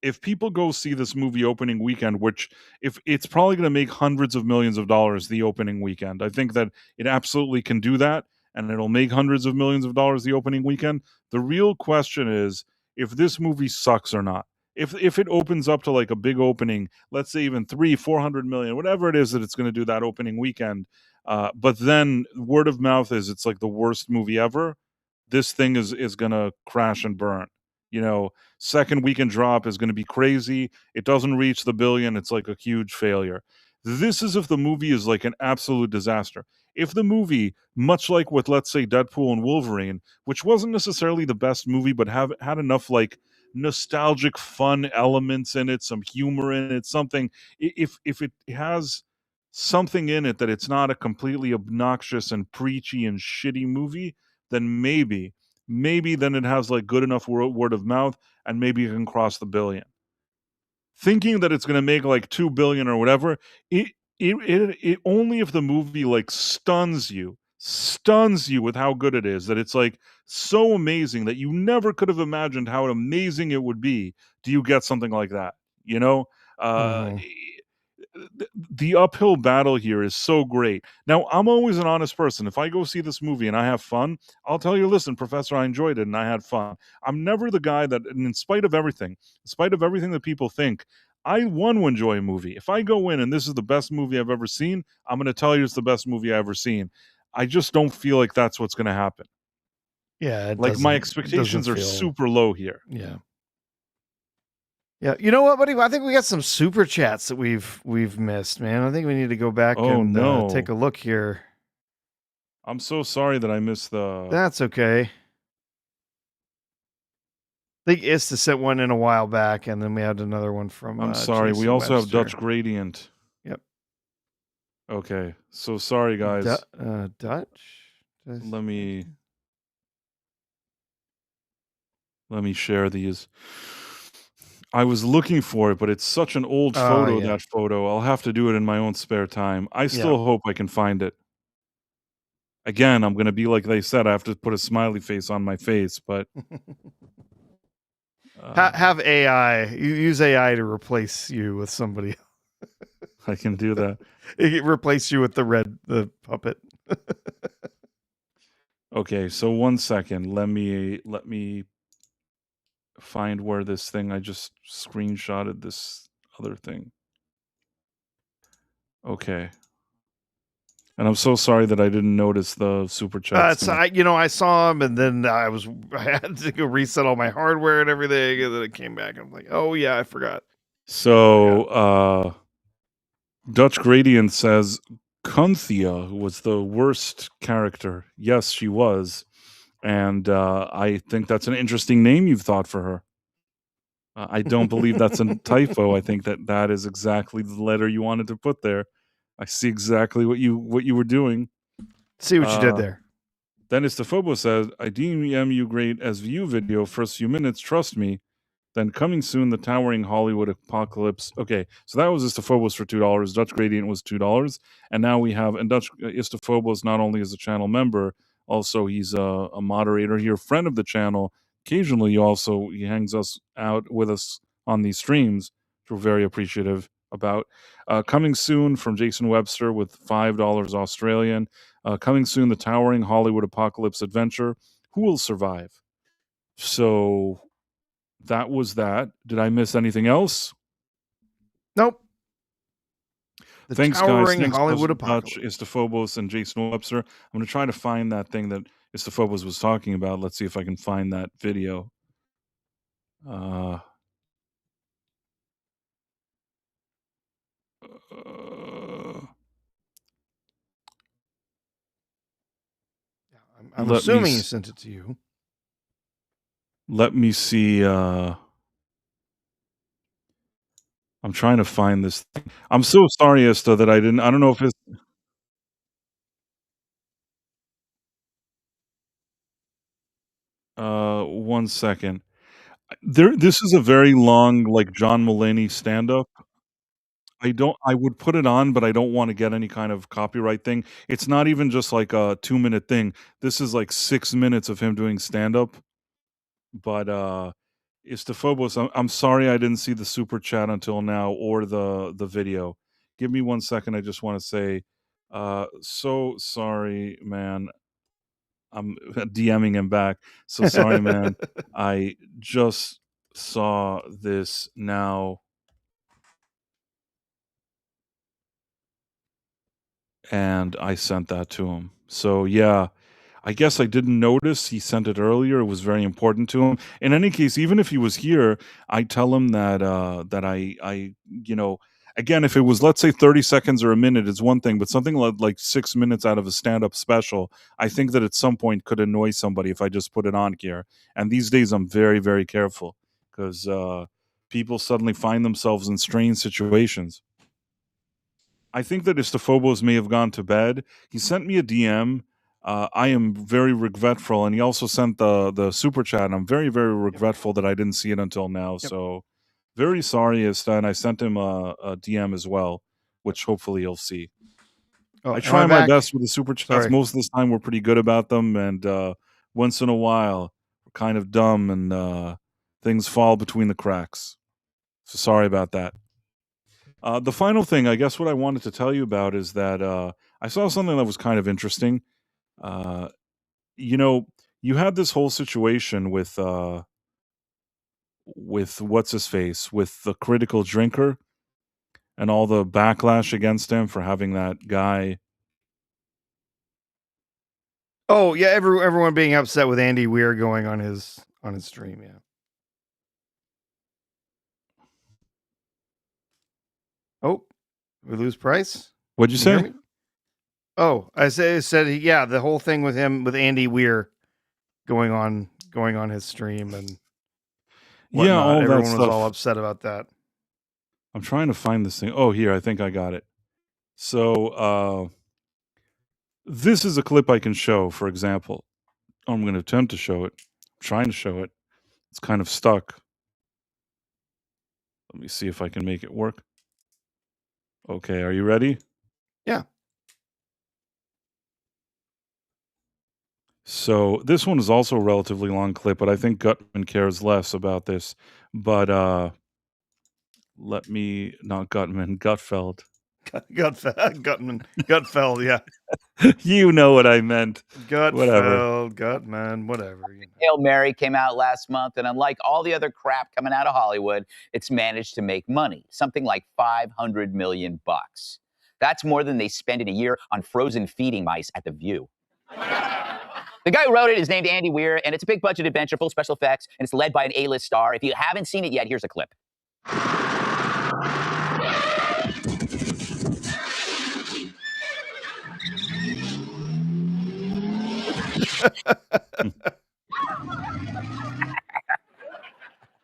if people go see this movie opening weekend, which if it's probably going to make hundreds of millions of dollars the opening weekend, I think that it absolutely can do that, and it'll make hundreds of millions of dollars the opening weekend. The real question is if this movie sucks or not. If it opens up to like a big opening, let's say even 300-400 million, whatever it is that it's going to do that opening weekend, but then word of mouth is it's like the worst movie ever. This thing is going to crash and burn. You know, second weekend drop is going to be crazy. It doesn't reach the billion. It's like a huge failure. This is if the movie is like an absolute disaster. If the movie, much like with, let's say, Deadpool and Wolverine, which wasn't necessarily the best movie, but had enough like nostalgic fun elements in it, some humor in it, something, if it has something in it that it's not a completely obnoxious and preachy and shitty movie, then maybe then it has like good enough word of mouth, and maybe it can cross the billion. Thinking that it's gonna make like 2 billion or whatever, it only if the movie like stuns you with how good it is, that it's like so amazing that you never could have imagined how amazing it would be, do you get something like that, you know? Uh, Hmm. the uphill battle here is so great. Now, I'm always an honest person. If I go see this movie and I have fun, I'll tell you, listen, Professor, I enjoyed it and I had fun. I'm never the guy that, and in spite of everything that people think, I want to enjoy a movie. If I go in and this is the best movie I've ever seen, I'm going to tell you it's the best movie I've ever seen. I just don't feel like that's what's going to happen. Yeah, Like my it doesn't expectations are feel. super low here. Yeah. Yeah, you know what, buddy? I think we got some super chats that we've missed, man. I think we need to go back Oh and take no. a look here. I'm so sorry that I missed the. That's okay. I think Ista sent one in a while back, and then we had another one from I'm sorry. We Jason also have Webster. Dutch Gradient. Yep. Okay. So sorry, guys. Dutch. Let me share these. I was looking for it, but it's such an old photo, Yeah. that photo. I'll have to do it in my own spare time. I Yeah. still hope I can find it. Again, I'm gonna be like they said, I have to put a smiley face on my face, but Have AI. You use AI to replace you with somebody. I can do that. It replace you with the puppet. Okay, so 1 second. Let me find where this thing I just screenshotted this other thing. Okay. And I'm so sorry that I didn't notice the super chats. So I saw him, and then I had to go reset all my hardware and everything, and then it came back. I'm like, oh yeah, I forgot. So, Dutch Gradient says Cynthia was the worst character. Yes, she was, and I think that's an interesting name you've thought for her. I don't believe that's a typo. I think that is exactly the letter you wanted to put there. I see exactly what you were doing. See what you did there. Dennis Defobo says, I DM you great SVU video, first few minutes, trust me. Then coming soon, the towering Hollywood apocalypse. Okay, so that was Istophobos for $2. Dutch Gradient was $2. And now we have, and Dutch Istophobos not only is a channel member, also he's a moderator here, friend of the channel. Occasionally, he hangs us out with us on these streams, which we're very appreciative about. Coming soon from Jason Webster with $5 Australian. Coming soon, the towering Hollywood apocalypse adventure. Who will survive? So that was that. Did I miss anything else? Nope. The Thanks, guys. towering Thanks, Hollywood Dutch, apocalypse. Istophobos, and Jason Webster. I'm going to try to find that thing that Istophobos was talking about. Let's see if I can find that video. Uh, I'm let me assuming he s- sent it to you. let me see. I'm trying to find this thing. I'm so sorry, Ista, that I didn't. I don't know if it's. 1 second. This is a very long, like, John Mulaney stand-up. I would put it on, but I don't wanna get any kind of copyright thing. It's not even just like a 2-minute thing. This is like 6 minutes of him doing stand-up, but, Istophobos, I'm sorry I didn't see the super chat until now or the video. Give me 1 second, I just wanna say, so sorry, man. I'm DMing him back. So sorry, man. I just saw this now, and I sent that to him. So yeah, I guess I didn't notice he sent it earlier. It was very important to him. In any case, even if he was here, I tell him that that I you know, again, if it was, let's say, 30 seconds or a minute, it's one thing, but something like 6 minutes out of a stand-up special, I think that at some point could annoy somebody if I just put it on here. And these days I'm very, very careful because people suddenly find themselves in strange situations. I think that Istafobos may have gone to bed. He sent me a DM. I am very regretful, and he also sent the super chat. And I'm very, very regretful that I didn't see it until now. So very sorry, Ista, and I sent him a DM as well, which hopefully he'll see. I try my best with the super chats. Most of the time, we're pretty good about them, and once in a while, we're kind of dumb, and things fall between the cracks. So sorry about that. The final thing, I guess, what I wanted to tell you about is that I saw something that was kind of interesting. You know, you had this whole situation with what's his face, with the critical drinker, and all the backlash against him for having that guy. Oh yeah, everyone being upset with Andy Weir going on his stream. Yeah. Oh, we lose Price. What'd you say? Oh, I said yeah, the whole thing with him with Andy Weir going on his stream and whatnot. Yeah, all everyone that stuff. was all upset about that. I'm trying to find this thing. Oh, here, I think I got it. So this is a clip I can show, for example. I'm going to attempt to show it. I'm trying to show it. It's kind of stuck. Let me see if I can make it work. Okay, are you ready? Yeah. So this one is also a relatively long clip, but I think Gutman cares less about this. But let me, not Gutman, Gutfeld. Gutfeld, yeah. You know what I meant. Gutfeld, whatever. Gutman, whatever. Hail Mary came out last month, and unlike all the other crap coming out of Hollywood, it's managed to make money, something like $500 million. That's more than they spend in a year on frozen feeding mice at The View. The guy who wrote it is named Andy Weir, and it's a big-budget adventure, full special effects, and it's led by an A-list star. If you haven't seen it yet, here's a clip.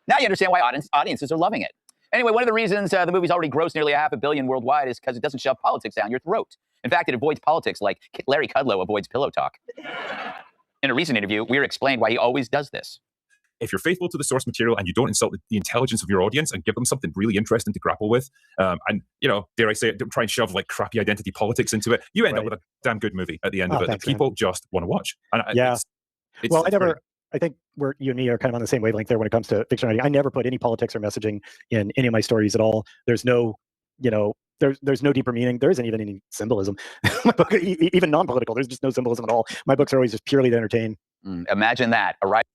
Now you understand why audiences are loving it. Anyway, one of the reasons the movie's already grossed nearly $500 million worldwide is because it doesn't shove politics down your throat. In fact, it avoids politics like Larry Kudlow avoids pillow talk. In a recent interview, Weir explained why he always does this. If you're faithful to the source material and you don't insult the intelligence of your audience and give them something really interesting to grapple with, and, dare I say it, don't try and shove like crappy identity politics into it, you end up with a damn good movie at the end of it that people just want to watch. And well, I think you and me are kind of on the same wavelength there when it comes to fiction writing. I never put any politics or messaging in any of my stories at all. There's no, there's no deeper meaning. There isn't even any symbolism. My book, even non-political, there's just no symbolism at all. My books are always just purely to entertain. Imagine that. All right.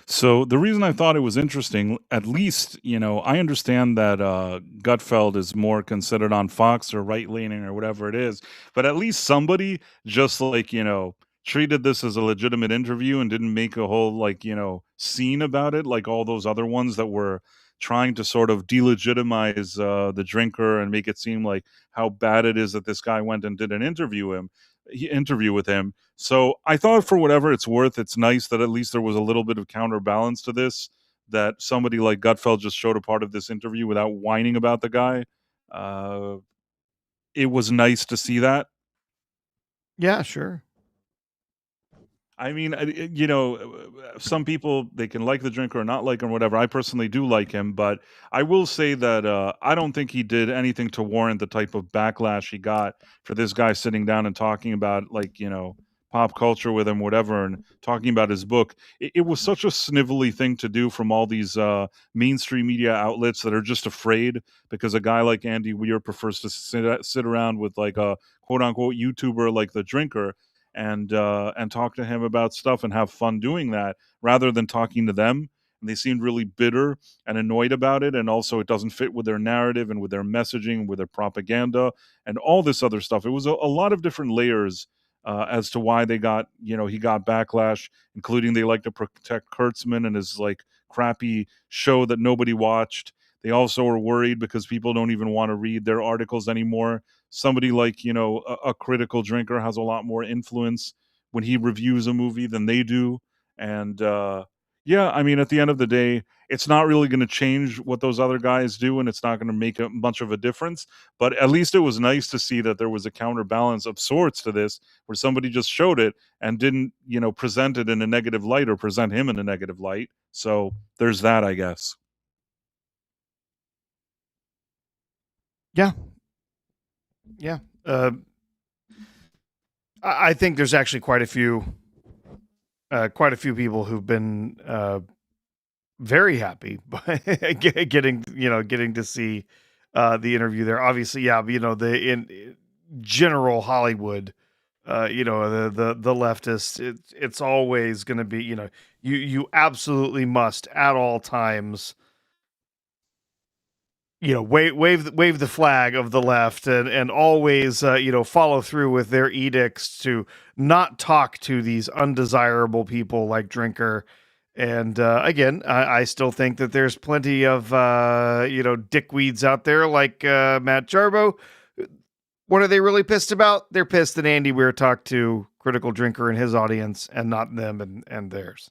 So the reason I thought it was interesting, at least, I understand that Gutfeld is more considered on Fox or right-leaning or whatever it is, but at least somebody just treated this as a legitimate interview and didn't make a whole scene about it like all those other ones that were trying to sort of delegitimize the drinker and make it seem like how bad it is that this guy went and did an interview with him. So I thought, for whatever it's worth, it's nice that at least there was a little bit of counterbalance to this, that somebody like Gutfeld just showed a part of this interview without whining about the guy. It was nice to see that. Yeah, sure. I mean, some people, they can like the drinker or not like him or whatever. I personally do like him, but I will say that I don't think he did anything to warrant the type of backlash he got for this guy sitting down and talking about pop culture with him, whatever, and talking about his book. It was such a snivelly thing to do from all these mainstream media outlets that are just afraid because a guy like Andy Weir prefers to sit around with like a quote unquote YouTuber like the drinker and talk to him about stuff and have fun doing that rather than talking to them. And they seemed really bitter and annoyed about it. And also it doesn't fit with their narrative and with their messaging, with their propaganda and all this other stuff. It was a lot of different layers as to why they got, he got backlash, including they like to protect Kurtzman and his crappy show that nobody watched. They also are worried because people don't even want to read their articles anymore. Somebody like, a critical drinker has a lot more influence when he reviews a movie than they do. And yeah, I mean, at the end of the day, it's not really going to change what those other guys do, and it's not going to make much of a difference. But at least it was nice to see that there was a counterbalance of sorts to this, where somebody just showed it and didn't, present it in a negative light or present him in a negative light. So there's that, I guess. Yeah. I think there's actually quite a few people who've been very happy by getting to see the interview there. Obviously, yeah, in general Hollywood, the leftists, it's always going to be, you absolutely must at all times, wave the flag of the left, and always, follow through with their edicts to not talk to these undesirable people like Drinker. And again, I still think that there's plenty of, dickweeds out there like Matt Jarbo. What are they really pissed about? They're pissed that Andy Weir talked to Critical Drinker and his audience and not them and theirs.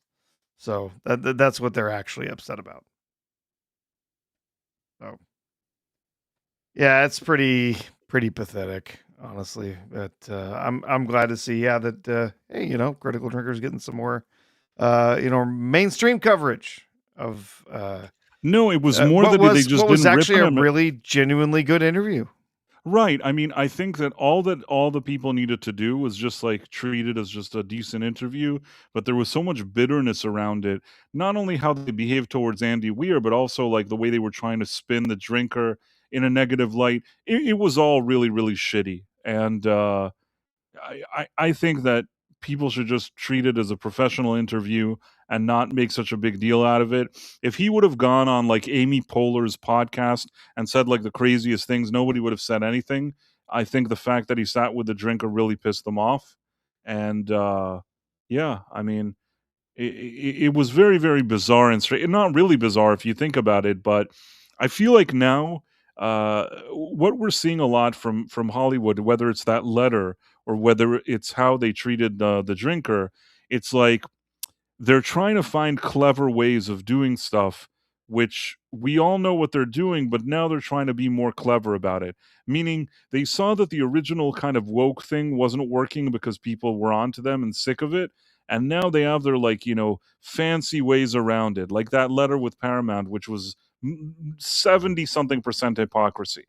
So that's what they're actually upset about. So, yeah, it's pretty pathetic, honestly. But I'm glad to see, that hey, Critical Drinker is getting some more, mainstream coverage of. No, it was more that they just was didn't actually rip a him. really genuinely good interview. Right. I mean, I think that all the people needed to do was just like treat it as just a decent interview, but there was so much bitterness around it. Not only how they behaved towards Andy Weir, but also like the way they were trying to spin the Drinker in a negative light. It was all really, really shitty. And I think that people should just treat it as a professional interview and not make such a big deal out of it. If he would have gone on like Amy Poehler's podcast and said like the craziest things, nobody would have said anything. I think the fact that he sat with the Drinker really pissed them off. And yeah, I mean, it was very, very bizarre and straight. Not really bizarre if you think about it, but I feel like now what we're seeing a lot from Hollywood, whether it's that letter or whether it's how they treated the Drinker, it's like they're trying to find clever ways of doing stuff, which we all know what they're doing, but now they're trying to be more clever about it. Meaning they saw that the original kind of woke thing wasn't working because people were onto them and sick of it. And now they have their like, fancy ways around it. Like that letter with Paramount, which was 70 something percent hypocrisy.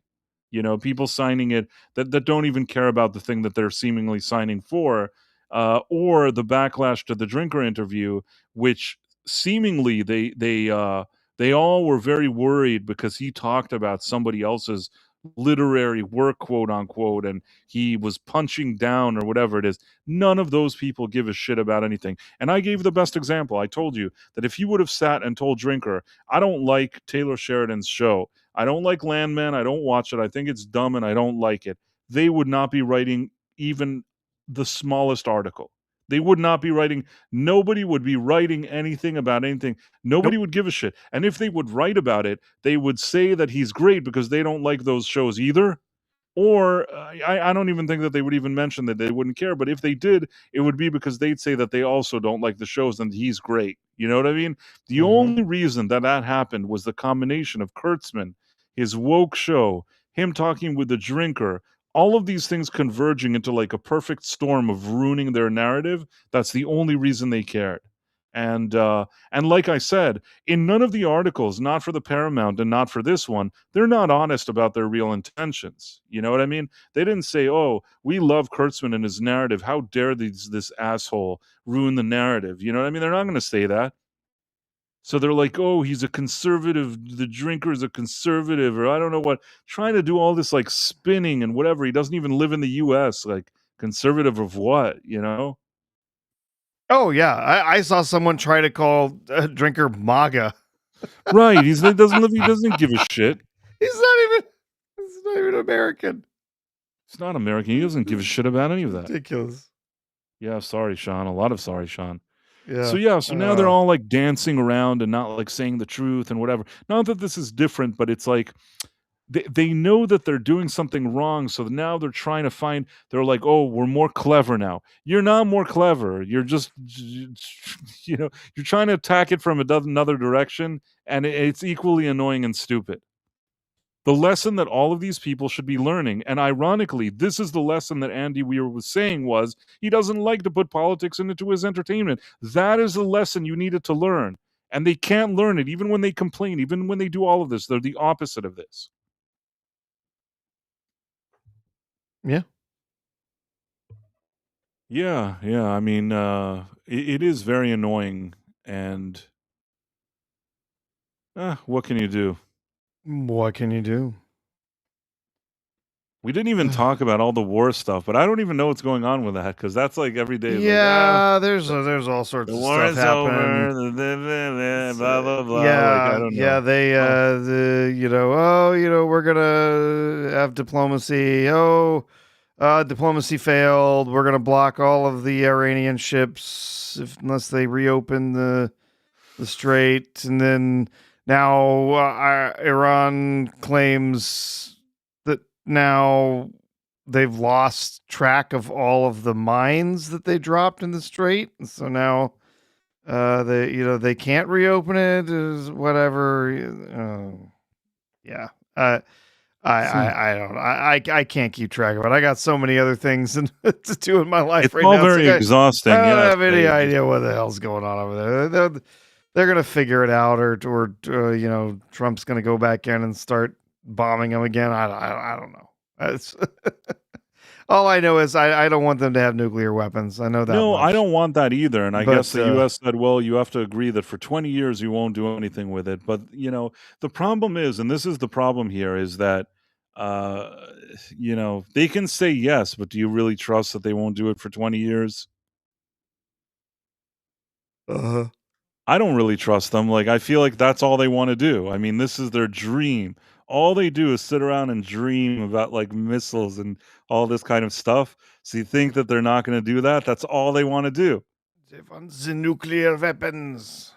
People signing it that don't even care about the thing that they're seemingly signing for, or the backlash to the Drinker interview, which seemingly they all were very worried because he talked about somebody else's literary work, quote unquote, and he was punching down or whatever it is. None of those people give a shit about anything. And I gave the best example. I told you that if you would have sat and told Drinker, I don't like Taylor Sheridan's show, I don't like Landman, I don't watch it, I think it's dumb and I don't like it, they would not be writing even the smallest article. They would not be writing. Nobody would be writing anything about anything. Nobody would give a shit. And if they would write about it, they would say that he's great because they don't like those shows either. Or I don't even think that they would even mention that they wouldn't care. But if they did, it would be because they'd say that they also don't like the shows and he's great. You know what I mean? The only reason that happened was the combination of Kurtzman, his woke show, him talking with the Drinker, all of these things converging into like a perfect storm of ruining their narrative. That's the only reason they cared. And like I said, in none of the articles, not for the Paramount and not for this one, they're not honest about their real intentions. You know what I mean? They didn't say, "Oh, we love Kurtzman and his narrative. How dare this asshole ruin the narrative?" You know what I mean? They're not going to say that. So they're like, "Oh, he's a conservative. The Drinker is a conservative," or I don't know what, trying to do all this like spinning and whatever. He doesn't even live in the U.S. Like, conservative of what? Oh yeah, I saw someone try to call Drinker MAGA. Right, he doesn't give a shit. He's not even American. He's not American. He doesn't give a shit about any of that. Ridiculous. Yeah, sorry, Sean. A lot of sorry, Sean. So now they're all like dancing around and not like saying the truth and whatever. Not that this is different, but it's like they know that they're doing something wrong, so now they're trying to find. They're like, oh, we're more clever now. You're not more clever. You're just, you're trying to attack it from another direction, and it's equally annoying and stupid. The lesson that all of these people should be learning, and ironically, this is the lesson that Andy Weir was saying, was he doesn't like to put politics into his entertainment. That is the lesson you needed to learn. And they can't learn it, even when they complain, even when they do all of this. They're the opposite of this. Yeah. Yeah. I mean, it is very annoying, and what can you do? What can you do? We didn't even talk about all the war stuff, but I don't even know what's going on with that, because that's like every day. Yeah, there's all sorts of war stuff is happening. over. Blah blah blah. Yeah, I don't know. yeah. They, we're gonna have diplomacy. Diplomacy failed. We're gonna block all of the Iranian ships unless they reopen the strait. And then now Iran claims that now they've lost track of all of the mines that they dropped in the strait. So now they can't reopen it, whatever. Yeah. I don't know. I can't keep track of it. I got so many other things to do in my life it's right all now. Very exhausting. I don't have any idea what the hell's going on over there. They're gonna figure it out, or Trump's gonna go back in and start bombing them again. I don't know. It's all I know is I don't want them to have nuclear weapons. I know that. No, much. I don't want that either. And I guess the U.S. said, well, you have to agree that for 20 years you won't do anything with it. But, the problem is, and this is the problem here, is that, they can say yes, but do you really trust that they won't do it for 20 years? I don't really trust them. Like, I feel like that's all they want to do. I mean, this is their dream. All they do is sit around and dream about like missiles and all this kind of stuff. So you think that they're not going to do that? That's all they want to do. They want the nuclear weapons.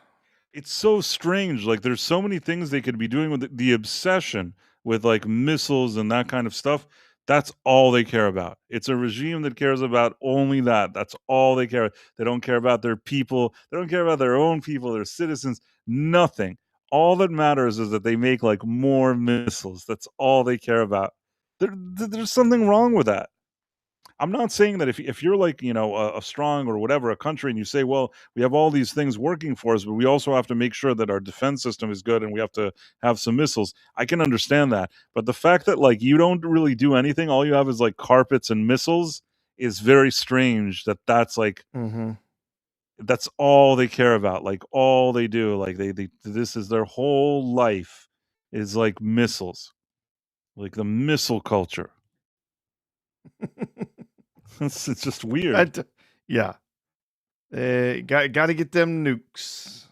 It's so strange. Like, there's so many things they could be doing with the obsession with like missiles and that kind of stuff. That's all they care about. It's a regime that cares about only that. That's all they care about. They don't care about their people. They don't care about their own people, their citizens, nothing. All that matters is that they make like more missiles. That's all they care about. There's something wrong with that. I'm not saying that if you're like, a strong or whatever, a country, and you say, well, we have all these things working for us, but we also have to make sure that our defense system is good and we have to have some missiles. I can understand that. But the fact that like you don't really do anything, all you have is like carpets and missiles, is very strange. That's like, that's all they care about. Like all they do, like they this is their whole life, is like missiles, like the missile culture. It's just weird. Yeah. Got to get them nukes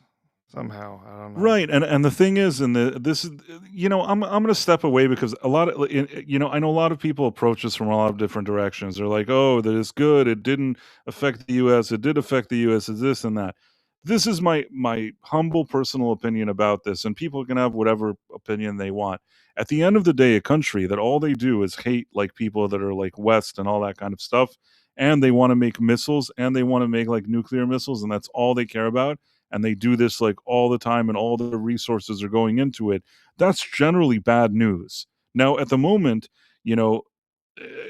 somehow. I don't know. Right. And the thing is, I'm going to step away, because a lot of, I know a lot of people approach this from a lot of different directions. They're like, oh, that is good. It didn't affect the U.S. It did affect the U.S. It's this and that. This is my humble personal opinion about this, and people can have whatever opinion they want. At the end of the day, a country that all they do is hate like people that are like West and all that kind of stuff, and they want to make missiles, and they want to make like nuclear missiles, and that's all they care about, and they do this like all the time, and all the resources are going into it, that's generally bad news. Now, at the moment,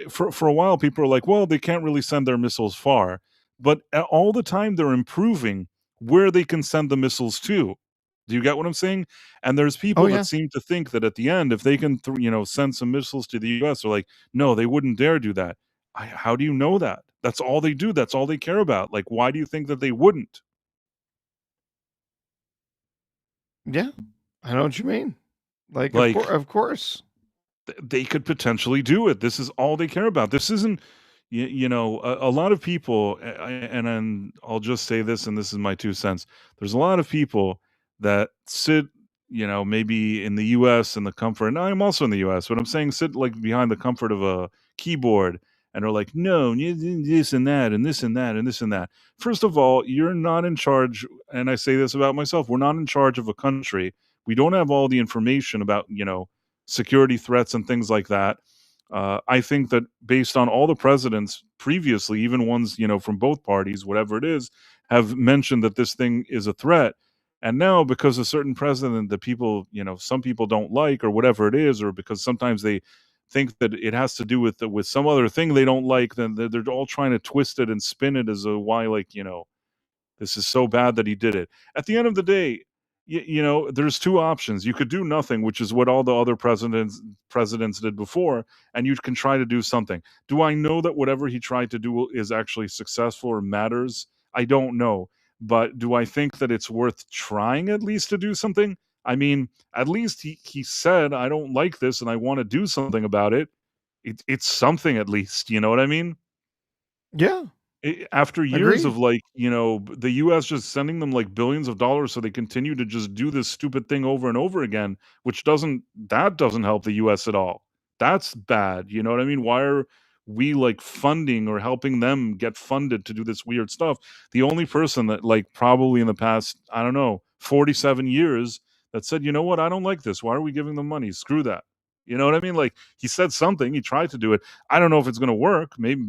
for a while, people are like, well, they can't really send their missiles far, but all the time they're improving where they can send the missiles to. Do you get what I'm saying? And there's people that seem to think that at the end, if they can, send some missiles to the U.S., they're like, no, they wouldn't dare do that. How do you know that? That's all they do. That's all they care about. Like, why do you think that they wouldn't? Yeah, I know what you mean. Like of course. They could potentially do it. This is all they care about. This isn't, a lot of people, and I'll just say this, and this is my 2 cents. There's a lot of people that sit, maybe in the U.S. in the comfort, and I'm also in the U.S., but I'm saying sit like behind the comfort of a keyboard and are like, no, this and that, and this and that, and this and that. First of all, you're not in charge, and I say this about myself, we're not in charge of a country. We don't have all the information about, security threats and things like that. I think that based on all the presidents previously, even ones, from both parties, whatever it is, have mentioned that this thing is a threat. And now, because a certain president that people, some people don't like, or whatever it is, or because sometimes they think that it has to do with some other thing they don't like, then they're all trying to twist it and spin it as a why, like, this is so bad that he did it. At the end of the day, there's two options. You could do nothing, which is what all the other presidents did before, and you can try to do something. Do I know that whatever he tried to do is actually successful or matters? I don't know. But do I think that it's worth trying at least to do something? I mean, at least he said, I don't like this and I want to do something about it. It's something, at least. You know what I mean? Yeah. After years Agreed. of the US just sending them like billions of dollars so they continue to just do this stupid thing over and over again, which doesn't help the US at all. That's bad. You know what I mean? Why are we like funding or helping them get funded to do this weird stuff? The only person that like probably in the past, I don't know, 47 years that said, you know what, I don't like this. Why are we giving them money? Screw that. You know what I mean? Like he said something, he tried to do it. I don't know if it's going to work. Maybe,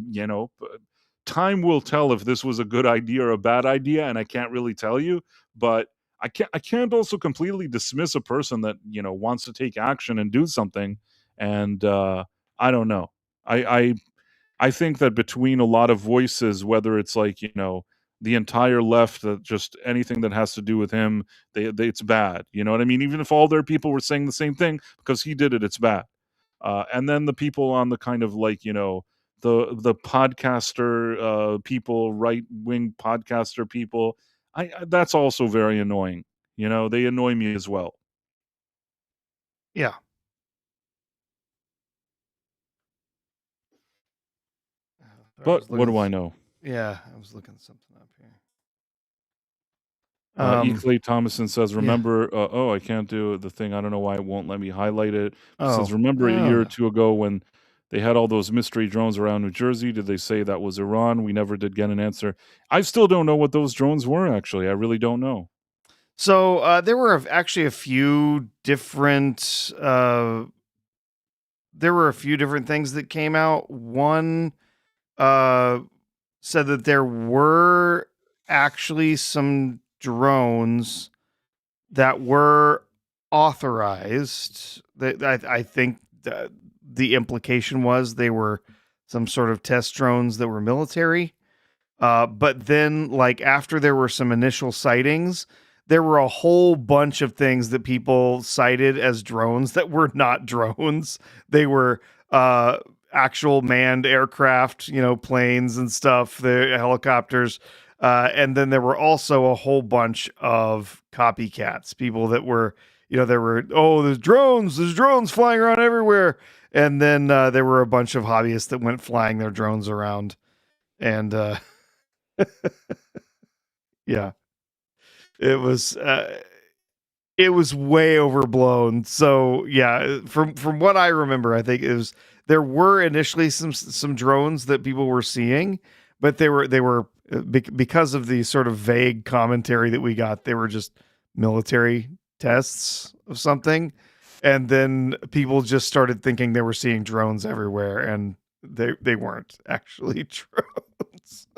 but time will tell if this was a good idea or a bad idea, and I can't really tell you. But I can't also completely dismiss a person that wants to take action and do something. And I don't know. I think that between a lot of voices, whether it's like the entire left, that just anything that has to do with him, it's bad. You know what I mean? Even if all their people were saying the same thing because he did it, it's bad. And then the people on the kind of like the podcaster people, right wing podcaster people, that's also very annoying. They annoy me as well. Yeah. But what do I know? Yeah, I was looking something up here. E. Clay Thomason says, remember, I can't do the thing. I don't know why it won't let me highlight it. It says, remember a year or two ago when they had all those mystery drones around New Jersey? Did they say that was Iran? We never did get an answer. I still don't know what those drones were, actually. I really don't know. So there were actually a few different things that came out. One said that there were actually some drones that were authorized. I think the implication was they were some sort of test drones that were military. But then, like, after there were some initial sightings, there were a whole bunch of things that people cited as drones that were not drones. They were actual manned aircraft, planes and stuff, the helicopters. And then there were also a whole bunch of copycats, people that were, there's drones flying around everywhere. And then there were a bunch of hobbyists that went flying their drones around. And yeah, it was way overblown. So yeah, from what I remember, I think there were initially some drones that people were seeing, but they were because of the sort of vague commentary that we got, they were just military tests of something. And then people just started thinking they were seeing drones everywhere, and they weren't actually drones.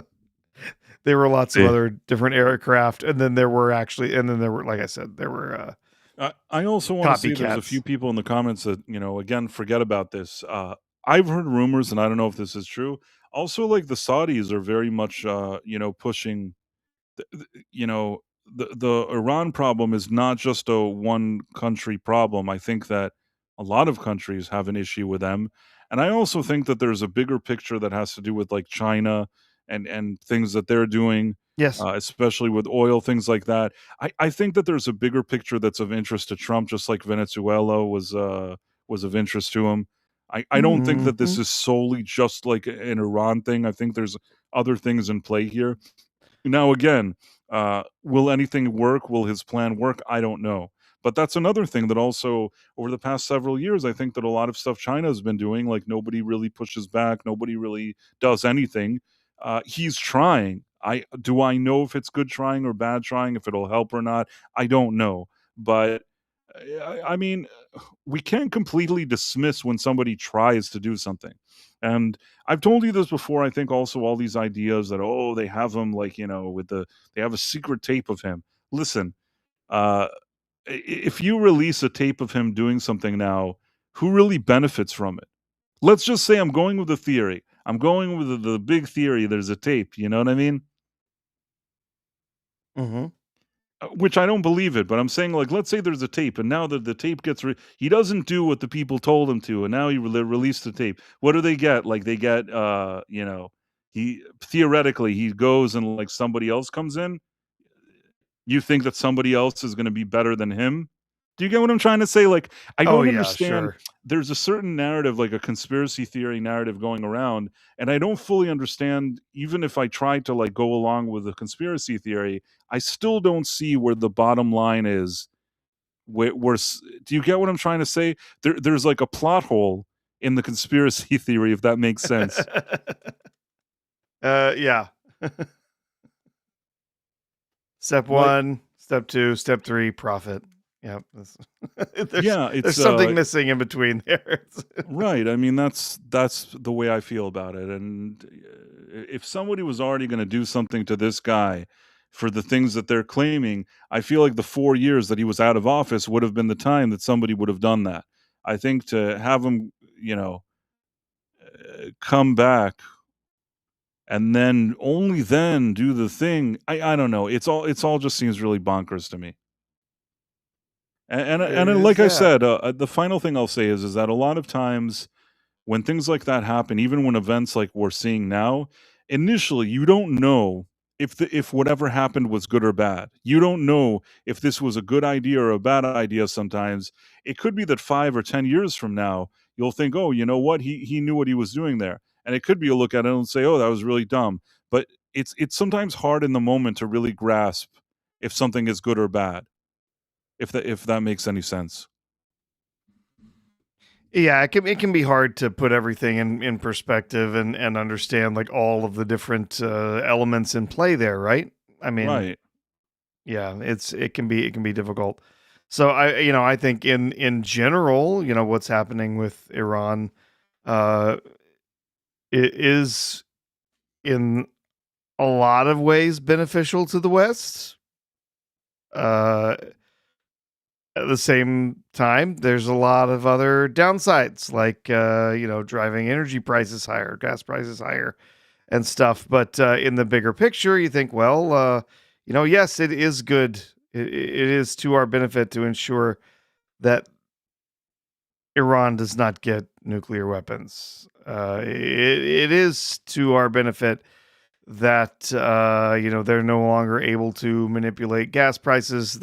There were lots of other different aircraft, and then there were, like I said, there were I also want to see there's a few people in the comments that, again, forget about this. I've heard rumors, and I don't know if this is true. Also, like the Saudis are very much, pushing, the Iran problem is not just a one country problem. I think that a lot of countries have an issue with them. And I also think that there's a bigger picture that has to do with like China and things that they're doing. Yes. Especially with oil, things like that. I think that there's a bigger picture that's of interest to Trump, just like Venezuela was of interest to him. I don't think that this is solely just like an Iran thing. I think there's other things in play here. Now, again, will anything work? Will his plan work? I don't know. But that's another thing that also over the past several years, I think that a lot of stuff China has been doing, like nobody really pushes back, nobody really does anything. He's trying. I know if it's good trying or bad trying, if it'll help or not. I don't know. But I mean, we can't completely dismiss when somebody tries to do something. And I've told you this before. I think also all these ideas that, oh, they have him like, they have a secret tape of him. Listen, uh, if you release a tape of him doing something now, who really benefits from it? Let's just say I'm going with the theory. I'm going with the big theory. There's a tape. You know what I mean? Mm-hmm. Which I don't believe it, but I'm saying, like, let's say there's a tape, and now that the tape gets, he doesn't do what the people told him to, and now he released the tape. What do they get? Like, they get, he theoretically he goes and like somebody else comes in. You think that somebody else is going to be better than him? Do you get what I'm trying to say? Like, I don't understand. Sure. There's a certain narrative, like a conspiracy theory narrative going around, and I don't fully understand, even if I try to like go along with the conspiracy theory, I still don't see where the bottom line is. Do you get what I'm trying to say? There's like a plot hole in the conspiracy theory, if that makes sense. Yeah. Step one, step two, step three, profit. Yeah. There's something missing in between there. Right. I mean, that's the way I feel about it. And if somebody was already going to do something to this guy for the things that they're claiming, I feel like the 4 years that he was out of office would have been the time that somebody would have done that. I think to have him, come back and then only then do the thing, I don't know. It's all just seems really bonkers to me. And like I said, the final thing I'll say is that a lot of times when things like that happen, even when events like we're seeing now, initially you don't know if whatever happened was good or bad. You don't know if this was a good idea or a bad idea. Sometimes it could be that 5 or 10 years from now, you'll think, oh, you know what? He knew what he was doing there. And it could be a look at it and say, oh, that was really dumb. But it's sometimes hard in the moment to really grasp if something is good or bad. If that makes any sense. Yeah, it can be hard to put everything in perspective and understand like all of the different elements in play there, right? I mean, right. Yeah, it can be difficult. So I think in general, what's happening with Iran it is in a lot of ways beneficial to the West. At the same time, there's a lot of other downsides, like driving energy prices higher, gas prices higher, and stuff. But in the bigger picture, you think, well, yes, it is good. It is to our benefit to ensure that Iran does not get nuclear weapons. It is to our benefit that they're no longer able to manipulate gas prices.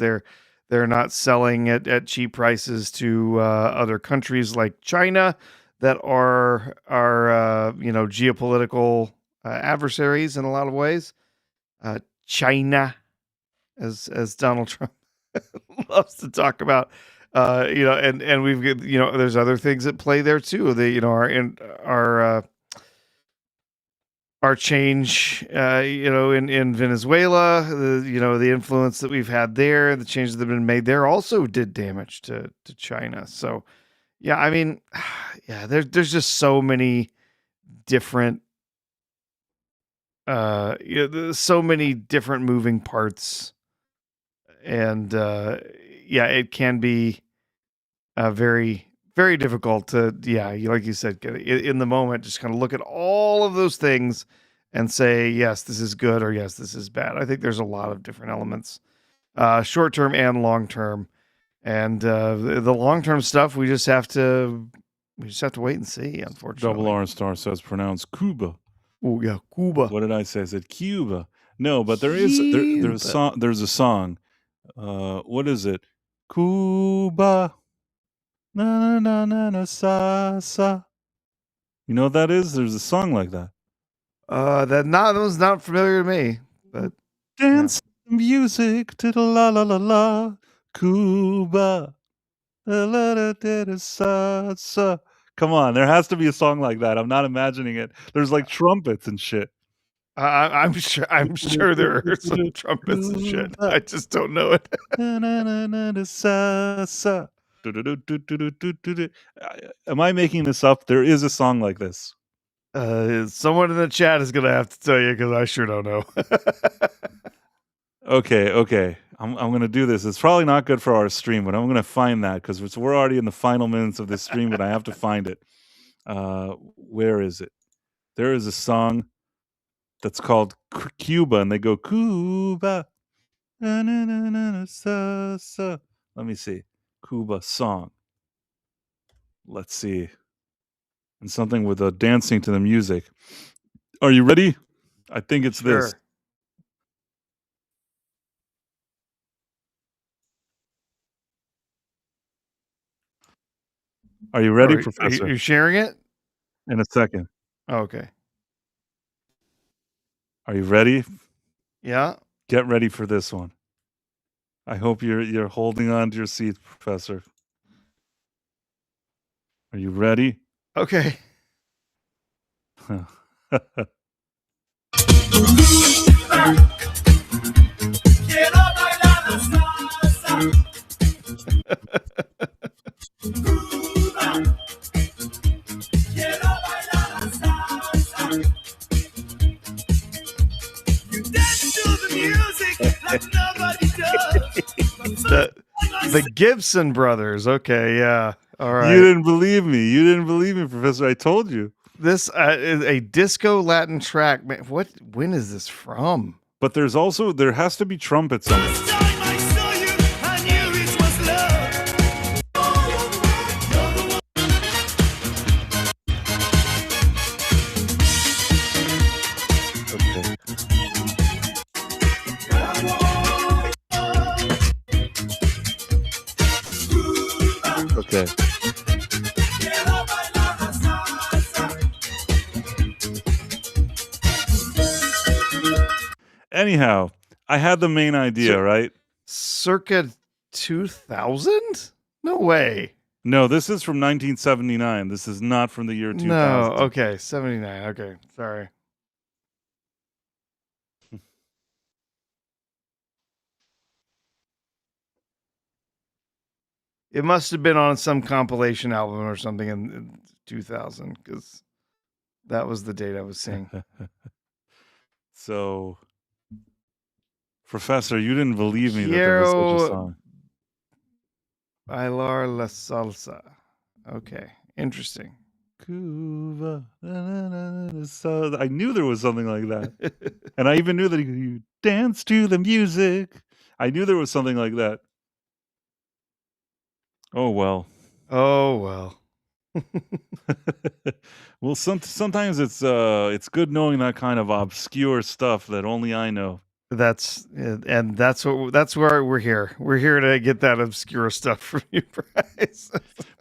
They're not selling at cheap prices to other countries like China that are geopolitical adversaries in a lot of ways. China, as Donald Trump loves to talk about, and we've got, there's other things at play there too. Our change, in Venezuela, the influence that we've had there, the changes that have been made there also did damage to China. So, yeah, I mean, yeah, there's just so many different, so many different moving parts, and it can be very, very difficult to, like you said, in the moment, just kind of look at all of those things and say, yes, this is good, or yes, this is bad. I think there's a lot of different elements, short term and long term, and the long term stuff we just have to wait and see. Unfortunately, Double R Star says pronounced Cuba. Oh yeah, Cuba. What did I say? I said Cuba. No, but there's a song. What is it? Cuba. Na na na na sa sa. You know what that is? There's a song like that. That was not familiar to me. But dance music to the la la la la. Cuba. Come on, there has to be a song like that. I'm not imagining it. There's like trumpets and shit. I'm sure there are some trumpets and shit. I just don't know it. Am I making this up? There is a song like this. Someone in the chat is gonna have to tell you because I sure don't know. Okay. I'm gonna do this. It's probably not good for our stream, but I'm gonna find that because we're already in the final minutes of this stream, but I have to find it. Where is it? There is a song that's called Cuba, and they go Cuba. Let me see. Cuba song. Let's see. And something with dancing to the music. Are you ready? I think it's this. Are you ready, Professor? Are you sharing it? In a second. Okay. Are you ready? Yeah. Get ready for this one. I hope you're holding on to your seat, Professor. Are you ready? Okay. The Gibson brothers. Okay, yeah. All right. You didn't believe me. You didn't believe me, Professor. I told you. This is a disco Latin track. Man, when is this from? But there has to be trumpets on it. Okay. Anyhow, I had the main idea, right? Circa 2000? No way. No, this is from 1979. This is not from the year 2000. No, okay, 79. Okay, sorry. It must have been on some compilation album or something in 2000 because that was the date I was seeing. So, Professor, you didn't believe me that there was such a song. Bailar la salsa. Okay, interesting. Cuba. So I knew there was something like that. And I even knew that you dance to the music. I knew there was something like that. Oh, well. Well, sometimes it's good knowing that kind of obscure stuff that only I know. That's where we're here. We're here to get that obscure stuff from you, Bryce.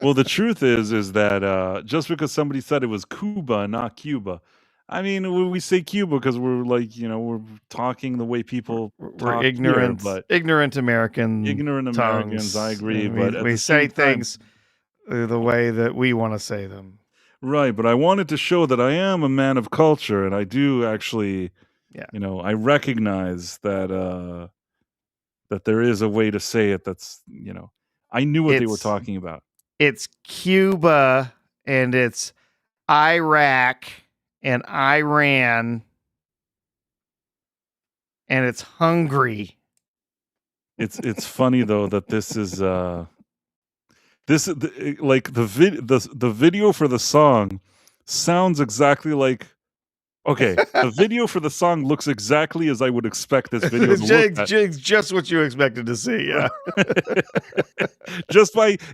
Well, the truth is that just because somebody said it was Cuba, not Cuba. I mean, we say Cuba because we're like, we're talking the way people we're ignorant, here, but ignorant Americans. I agree, but we say things the way that we want to say them. Right, but I wanted to show that I am a man of culture, and I do actually, I recognize that that there is a way to say it that's, I knew what they were talking about. It's Cuba, and it's Iraq, and Iran, and it's Hungary. It's funny though that this is like the video for the song sounds exactly like. Okay, the video for the song looks exactly as I would expect this video to look at. Just what you expected to see, yeah.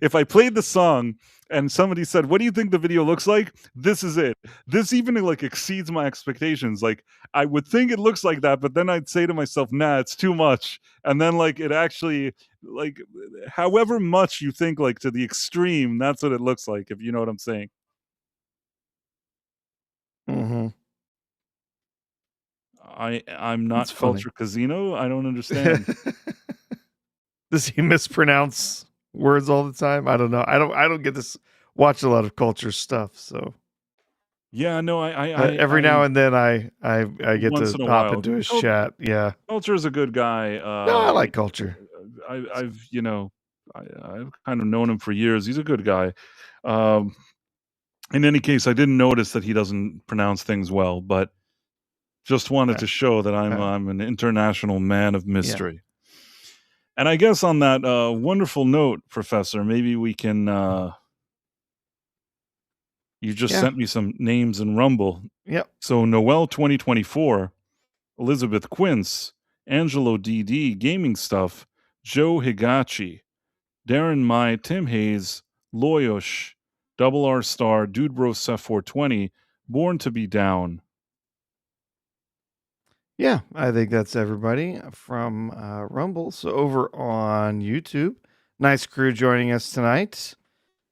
If I played the song and somebody said, "What do you think the video looks like?" This is it. This even like exceeds my expectations. Like I would think it looks like that, but then I'd say to myself, "Nah, it's too much." And then like it actually like however much you think like to the extreme, that's what it looks like, if you know what I'm saying. Mm-hmm. I'm not Culture Casino. I don't understand. Does he mispronounce words all the time? I don't know. I don't get this. Watch a lot of culture stuff, so Yeah, no, every now and then I get once to in a hop while. into his chat. Yeah, Culture's a good guy. no, I like culture. I've I've kind of known him for years. He's a good guy. Um, in any case, I didn't notice that he doesn't pronounce things well, but just wanted to show that I'm an international man of mystery. And I guess on that wonderful note, Professor, maybe we can. You just sent me some names in Rumble. Yep. So Noel 2024, Elizabeth Quince, Angelo DD, Gaming Stuff, Joe Higachi, Darren Mai, Tim Hayes, Loyosh, Double R Star, Dude Bro Seth 420, Born to Be Down. Yeah, I think that's everybody from Rumble. So over on YouTube, nice crew joining us tonight.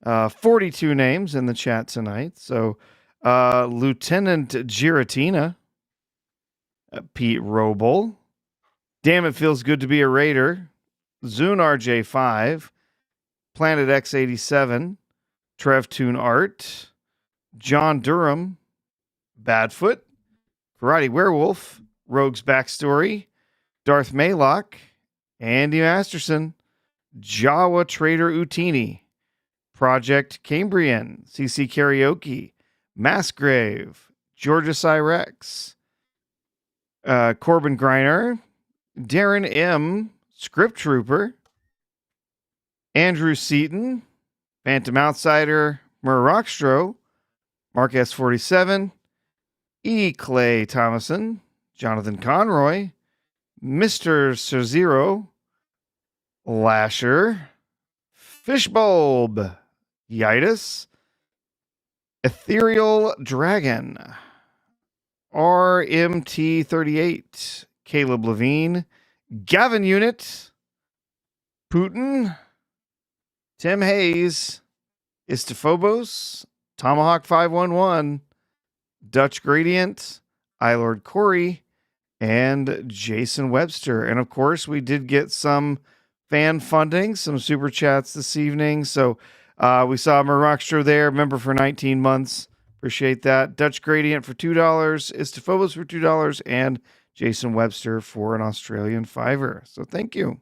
42 names in the chat tonight. So Lieutenant Giratina, Pete Roble, Damn It Feels Good to Be a Raider, Zune RJ5, Planet X87, Trev Toon Art, John Durham, Badfoot, Karate Werewolf, Rogue's Backstory, Darth Maylock, Andy Masterson, Jawa Trader Utini, Project Cambrian, CC Karaoke, Massgrave, Georgia Cyrex, Corbin Griner, Darren M, Script Trooper, Andrew Seaton, Phantom Outsider, Murr Rockstro, Mark S47, E. Clay Thomason, Jonathan Conroy, Mr. Sir-Zero, Lasher, Fishbulb, Yitis, Ethereal Dragon, RMT38, Caleb Levine, Gavin Unit, Putin, Tim Hayes, Istophobos, Tomahawk 511, Dutch Gradient, iLord Corey, and Jason Webster. And of course, we did get some fan funding, some super chats this evening. So we saw Maraxtro there, member for 19 months. Appreciate that. Dutch Gradient for $2, Istophobos for $2, and Jason Webster for an Australian $5. So thank you.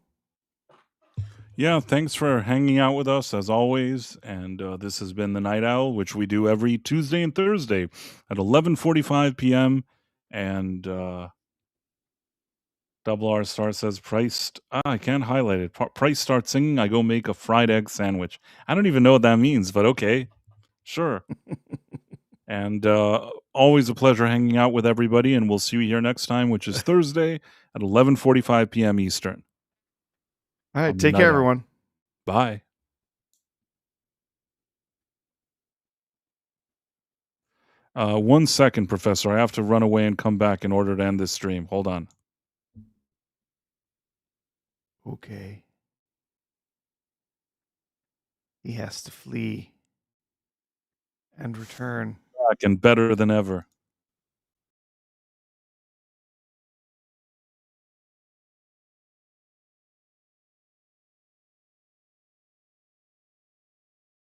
Yeah, thanks for hanging out with us as always. And this has been the Night Owl, which we do every Tuesday and Thursday at 11:45 p.m. And Double R Star says, Price, I can't highlight it. Price starts singing, I go make a fried egg sandwich. I don't even know what that means, but okay, sure. And always a pleasure hanging out with everybody. And we'll see you here next time, which is Thursday at 11:45 p.m. Eastern. All right, take care, everyone. Bye. One second, Professor. I have to run away and come back in order to end this stream. Hold on. Okay. He has to flee and return. Back and better than ever.